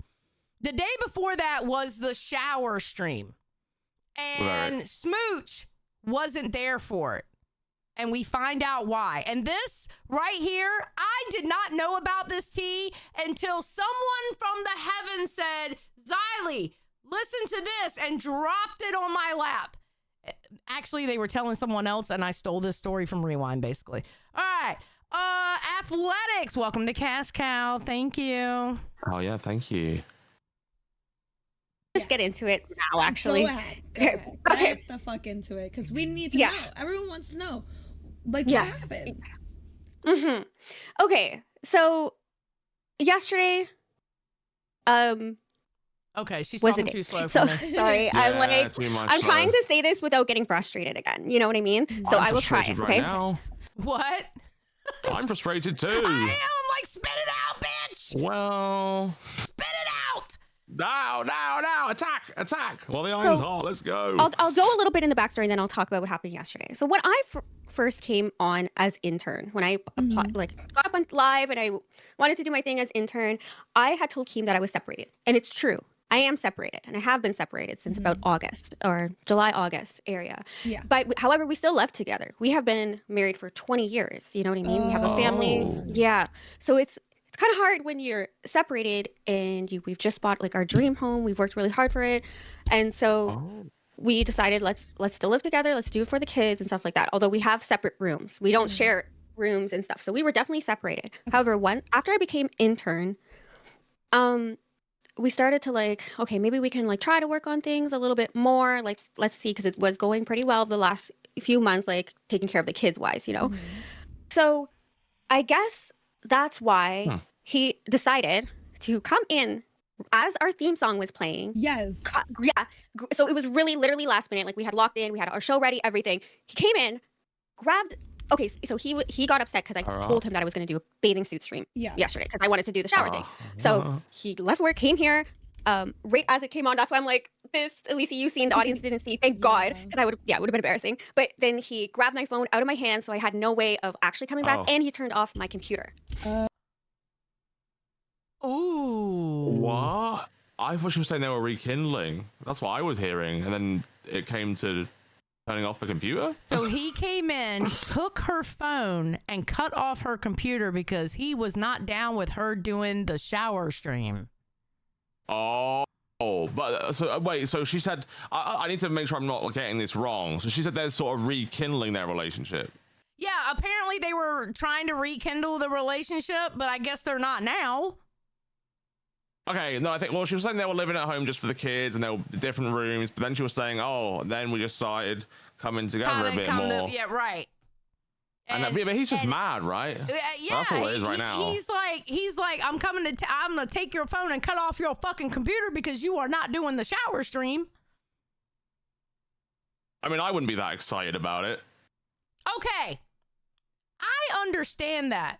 The day before that was the shower stream. And Smooch wasn't there for it. And we find out why. And this right here, I did not know about this tea until someone from the heavens said, Xylee, listen to this, and dropped it on my lap. Actually, they were telling someone else, and I stole this story from Rewind, basically. All right. Athletics. Welcome to Cash Cow. Thank you. Oh, yeah. Thank you. Just get into it now, actually. Go ahead. Get the fuck into it, because we need to know. Everyone wants to know. Like, what happened? Okay, so yesterday, okay, she's talking too slow for me. Sorry, Yeah, I'm trying to say this without getting frustrated again. You know what I mean? So I will try. Okay. Now. What? I'm frustrated too. I am. I'm like, spit it out, bitch. Well. Spit it out. No, attack. Well, the iron's hot. Let's go. I'll go a little bit in the backstory, and then I'll talk about what happened yesterday. So when I first came on as intern, when I applied, got up on live, and I wanted to do my thing as intern, I had told Keem that I was separated, and it's true. I am separated, and I have been separated since about August or July, August area. Yeah. But however, we still left together. We have been married for 20 years. You know what I mean? We have a family. Yeah. So it's kind of hard when you're separated and we've just bought like our dream home. We've worked really hard for it. And so we decided let's still live together. Let's do it for the kids and stuff like that. Although we have separate rooms. We don't share rooms and stuff. So we were definitely separated. However, after I became intern, we started to like, okay, maybe we can like try to work on things a little bit more. Like, let's see, because it was going pretty well the last few months, like taking care of the kids wise, you know? So I guess that's why he decided to come in as our theme song was playing. Yes. Yeah. So it was really literally last minute. Like we had locked in, we had our show ready, everything. He came in, grabbed. Okay, so he got upset because I told him that I was going to do a bathing suit stream yesterday because I wanted to do the shower thing. So he left work, came here, right as it came on. That's why I'm like, this, Alicia, you seen, the audience didn't see. Thank God, because it would have been embarrassing. But then he grabbed my phone out of my hand, so I had no way of actually coming back, and he turned off my computer. Ooh. What? I thought she was saying they were rekindling. That's what I was hearing. And then it came to turning off the computer? So he came in, took her phone, and cut off her computer because he was not down with her doing the shower stream. Oh, but so wait, so she said, I need to make sure I'm not getting this wrong. So she said they're sort of rekindling their relationship. Yeah, apparently they were trying to rekindle the relationship, but I guess they're not now. Okay, no, I think, well, she was saying they were living at home just for the kids and they were different rooms, but then she was saying, then we just started coming together a bit more. Yeah, right. But he's just mad, right? Yeah, that's all it is right now. He's like, I'm gonna take your phone and cut off your fucking computer because you are not doing the shower stream. I mean, I wouldn't be that excited about it. Okay, I understand that.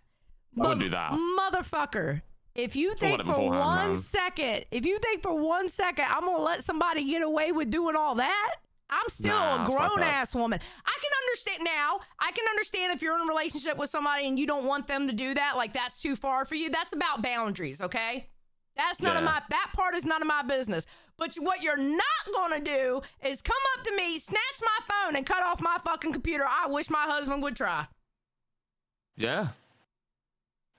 I wouldn't do that, motherfucker. If you think for one second, I'm gonna let somebody get away with doing all that, I'm still a grown ass woman. I can understand if you're in a relationship with somebody and you don't want them to do that, like that's too far for you. That's about boundaries, okay? That's none of that part is none of my business. But what you're not gonna do is come up to me, snatch my phone, and cut off my fucking computer. I wish my husband would try. Yeah.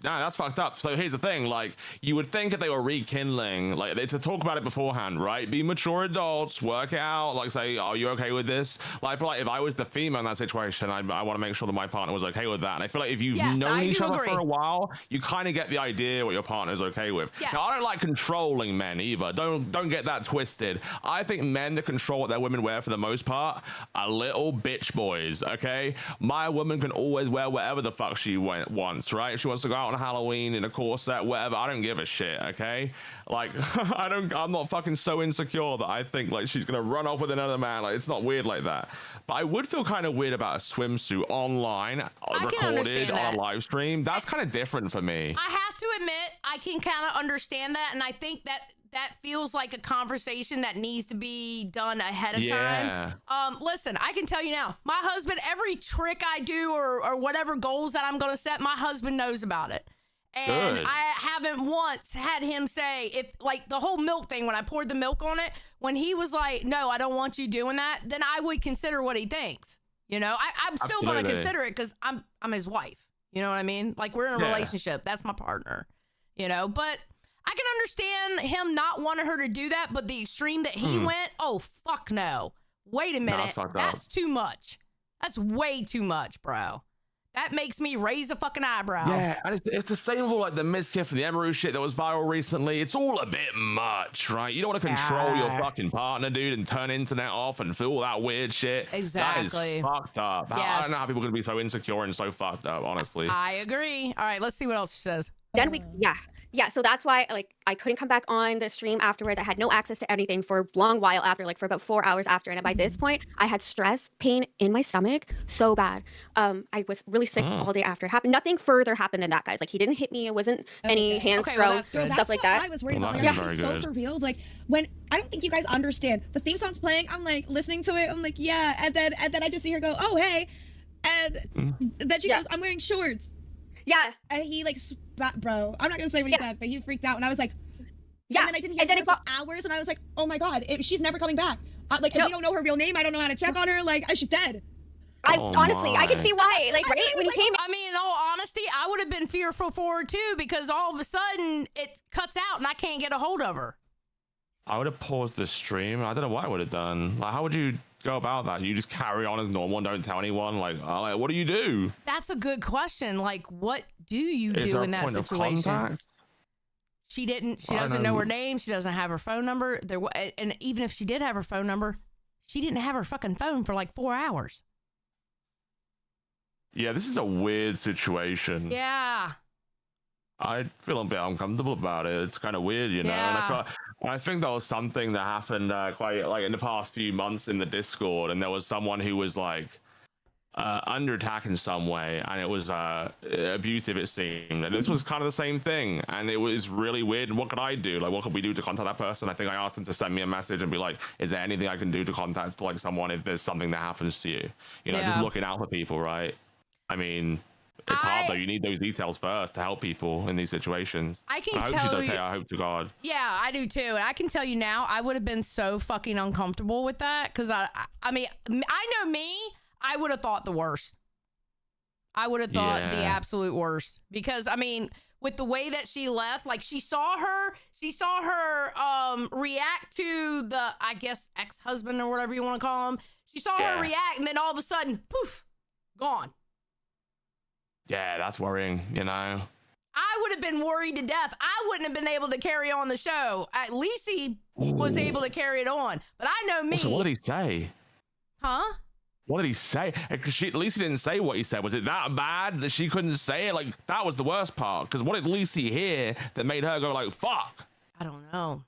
No, that's fucked up. So here's the thing, like, you would think if they were rekindling, like, to talk about it beforehand, right? Be mature adults, work it out, like, say, are you okay with this? Like, I feel like if I was the female in that situation, I want to make sure that my partner was okay with that. And I feel like if you've known each other for a while, you kind of get the idea what your partner's okay with. Yes. Now, I don't like controlling men either. Don't get that twisted. I think men that control what their women wear for the most part are little bitch boys, okay? My woman can always wear whatever the fuck she wants, right? If she wants to go out on Halloween in a corset, whatever, I don't give a shit, okay? Like, I'm not fucking so insecure that I think like she's gonna run off with another man. Like, it's not weird like that. But I would feel kind of weird about a swimsuit online, recorded on a live stream. That's kind of different for me. I have to admit, I can kind of understand that, and I think that feels like a conversation that needs to be done ahead of time. Listen, I can tell you now, my husband, every trick I do or whatever goals that I'm going to set, my husband knows about it. And Good. I haven't once had him say, if like the whole milk thing, when I poured the milk on it, when he was like, no, I don't want you doing that, then I would consider what he thinks. You know, I'm still going to Absolutely. consider it because I'm his wife. You know what I mean? Like, we're in a Yeah. relationship. That's my partner, you know, but I can understand him not wanting her to do that. But the extreme that he went, oh, fuck no. Wait a minute. that's fucked up. That's too much. That's way too much, bro. That makes me raise a fucking eyebrow. Yeah, and it's the same with all, like the Mizkif and the Emeru shit that was viral recently. It's all a bit much, right? You don't want to control your fucking partner, dude, and turn internet off and feel all that weird shit. Exactly. That is fucked up. I Yes. don't know how people can be so insecure and so fucked up, honestly. I agree. All right, let's see what else she says. Then yeah, so that's why like I couldn't come back on the stream afterwards. I had no access to anything for a long while after, like for about 4 hours after. And by this point, I had stress, pain in my stomach so bad. I was really sick all day after it happened. Nothing further happened than that, guys. Like he didn't hit me. It wasn't any hands thrown, stuff like that. I was worried about. Like, I was so for real. Like when I don't think you guys understand. The theme song's playing. I'm like listening to it. I'm like, yeah, and then I just see her go, oh hey, and then she goes, I'm wearing shorts. Yeah, and he like spat, bro. I'm not gonna say what he said, but he freaked out, and I was like, yeah. And then I didn't hear from her for hours, and I was like, oh my god, she's never coming back. Like we don't know her real name. I don't know how to check on her. Like she's dead. Honestly, I can see why. Like right when he came. I mean, in all honesty, I would have been fearful for her too, because all of a sudden it cuts out and I can't get a hold of her. I would have paused the stream. I don't know what I would have done. Like, how would you go about that? You just carry on as normal and don't tell anyone? Like what do you do? That's a good question. Like, what do you Is do there a in that point of situation? contact? She didn't. She I doesn't don't know her know. name. She doesn't have her phone number. And even if she did have her phone number, she didn't have her fucking phone for like 4 hours. Yeah, this is a weird situation. Yeah. I feel a bit uncomfortable about it. It's kind of weird, you know. Yeah. And I think there was something that happened quite like in the past few months in the Discord, and there was someone who was like under attack in some way, and it was abusive, it seemed. And this was kind of the same thing, and it was really weird. And what could I do? Like, what could we do to contact that person? I think I asked them to send me a message and be like, "Is there anything I can do to contact like someone if there's something that happens to you?" You know, just Yeah. looking out for people, right? I mean. It's hard though. You need those details first to help people in these situations. I can I hope tell she's okay. you- I hope to God. Yeah, I do too. And I can tell you now, I would have been so fucking uncomfortable with that. Cause I mean, I know me, I would have thought the worst. I would have thought the Yeah. absolute worst. Because I mean, with the way that she left, like she saw her react to the, I guess, ex-husband or whatever you want to call him. She saw her react, and then all of a sudden, poof, gone. Yeah, that's worrying, you know. I would have been worried to death. I wouldn't have been able to carry on the show. At least he was able to carry it on. But I know me. Also, what did he say? Huh? What did he say? Because at least he didn't say what he said. Was it that bad that she couldn't say it? Like, that was the worst part. Because what did Lucy hear that made her go like, fuck? I don't know.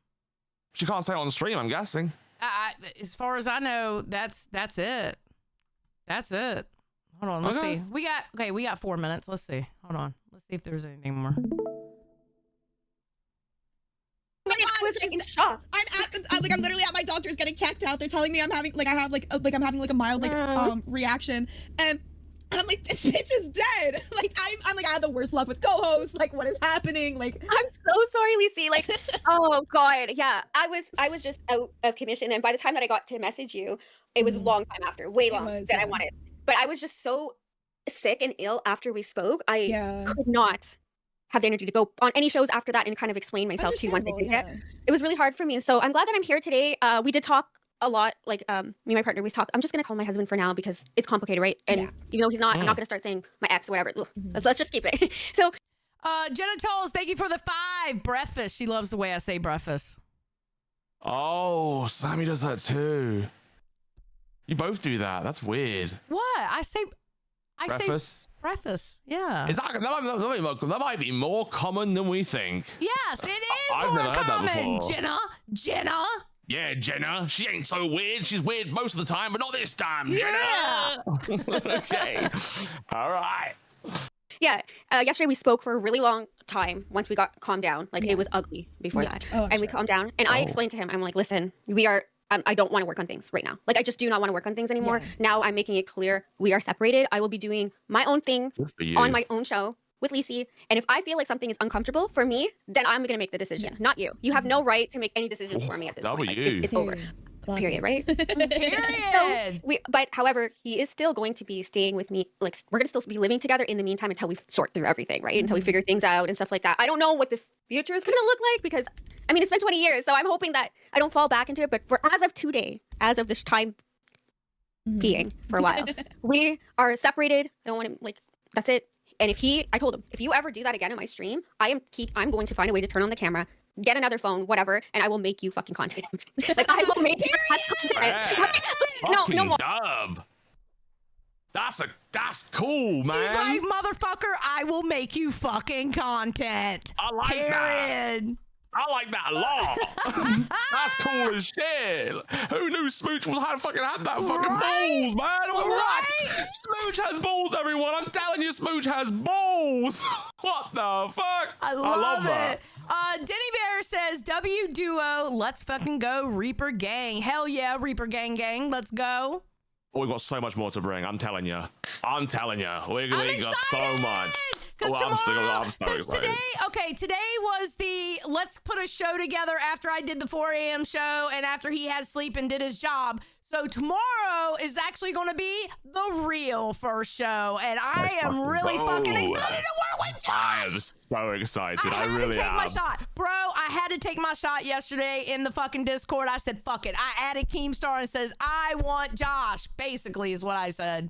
She can't say it on stream, I'm guessing. As far as I know, that's it. That's it. Hold on, let's Okay. see. We got 4 minutes. Let's see. Hold on. Let's see if there's anything more. Oh my god, she's in shock. I'm literally at my doctor's getting checked out. They're telling me I'm having I'm having a mild reaction, and I'm like, this bitch is dead. Like I'm like, I have the worst luck with co-hosts. Like, what is happening? Like, I'm so sorry, Lucy. Like, oh god, yeah. I was just out of commission, and by the time that I got to message you, it was a long time after, way longer than I wanted. But I was just so sick and ill after we spoke. I could not have the energy to go on any shows after that and kind of explain myself to you once I did it. It was really hard for me. So I'm glad that I'm here today. We did talk a lot, like me and my partner, we talked. I'm just gonna call my husband for now because it's complicated, right? And even though he's not, I'm not gonna start saying my ex or whatever. Let's just keep it. So Jenna Tolls, thank you for the 5. Breakfast. She loves the way I say breakfast. Oh, Sammy does that too. You both do that. That's weird. What? I say Breakfast? breakfast. Yeah. Is that might be more common than we think. Yes, it is I've more never heard that common. before. Jenna. Yeah, Jenna. She ain't so weird. She's weird most of the time, but not this time, Yeah. Jenna. Okay. All right. yeah, yesterday we spoke for a really long time once we got calmed down. Like it was ugly before that. And we calmed down. And I explained to him, I'm like, listen, I don't want to work on things right now. Like, I just do not want to work on things anymore. Now I'm making it clear we are separated. I will be doing my own thing on my own show with Lisi, and if I feel like something is uncomfortable for me, then I'm gonna make the decision, not you. You have no right to make any decisions for me at this point. Like, it's over. Period, right? Period. But however, he is still going to be staying with me. Like, we're gonna still be living together in the meantime until we sort through everything, right? Until we figure things out and stuff like that. I don't know what the future is gonna look like because, I mean, it's been 20 years, so I'm hoping that I don't fall back into it. But for as of today, as of this time being for a while, we are separated. I don't want to, like, that's it. And I told him, if you ever do that again in my stream, I'm going to find a way to turn on the camera, get another phone, whatever, and I will make you fucking content. Like, I will make you content. No more. Dub. That's cool, man. She's like, motherfucker, I will make you fucking content. I like that. I like that a lot. That's cool as shit. Who knew Smooch had that fucking balls, man? What? Smooch has balls, everyone. I'm telling you, Smooch has balls. What the fuck? I love that. Denny Bear says, W Duo, let's fucking go, Reaper Gang. Hell yeah, Reaper Gang, let's go. We've got so much more to bring. I'm telling you. We got so much. I'm so excited. Today was the let's put a show together after I did the 4 a.m. show and after he had sleep and did his job. So tomorrow is actually going to be the real first show, and I am really fucking excited to work with Josh. I am so excited. I really am. My shot. Bro, I had to take my shot yesterday in the fucking Discord. I said, fuck it. I added Keemstar and says, I want Josh, basically is what I said.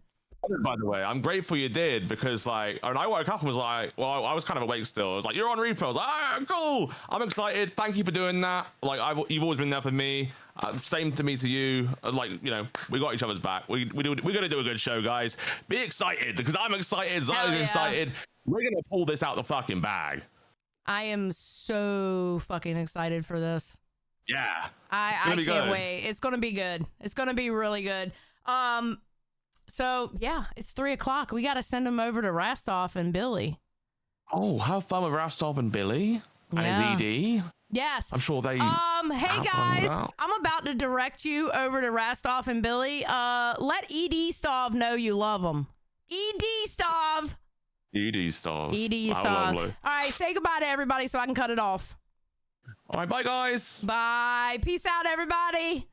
By the way, I'm grateful you did because, like, and I woke up and was like, well, I was kind of awake still. I was like, you're on Reaper. I was like, ah, cool. I'm excited. Thank you for doing that. Like, you've always been there for me. Same to me to you. Like, you know, we got each other's back. We're gonna do a good show, guys. Be excited because I'm excited. Zio's excited. We're gonna pull this out the fucking bag. I am so fucking excited for this. Yeah. I can't wait. It's gonna be good. It's gonna be really good. So yeah, it's 3 o'clock. We got to send them over to Rastov and Billy. Oh, have fun with Rastov and Billy and his ED. Yes, I'm sure they. Hey guys, I'm about to direct you over to Rastov and Billy. Let ED Stav know you love them. ED Stav. All right, say goodbye to everybody so I can cut it off. All right, bye guys. Bye. Peace out, everybody.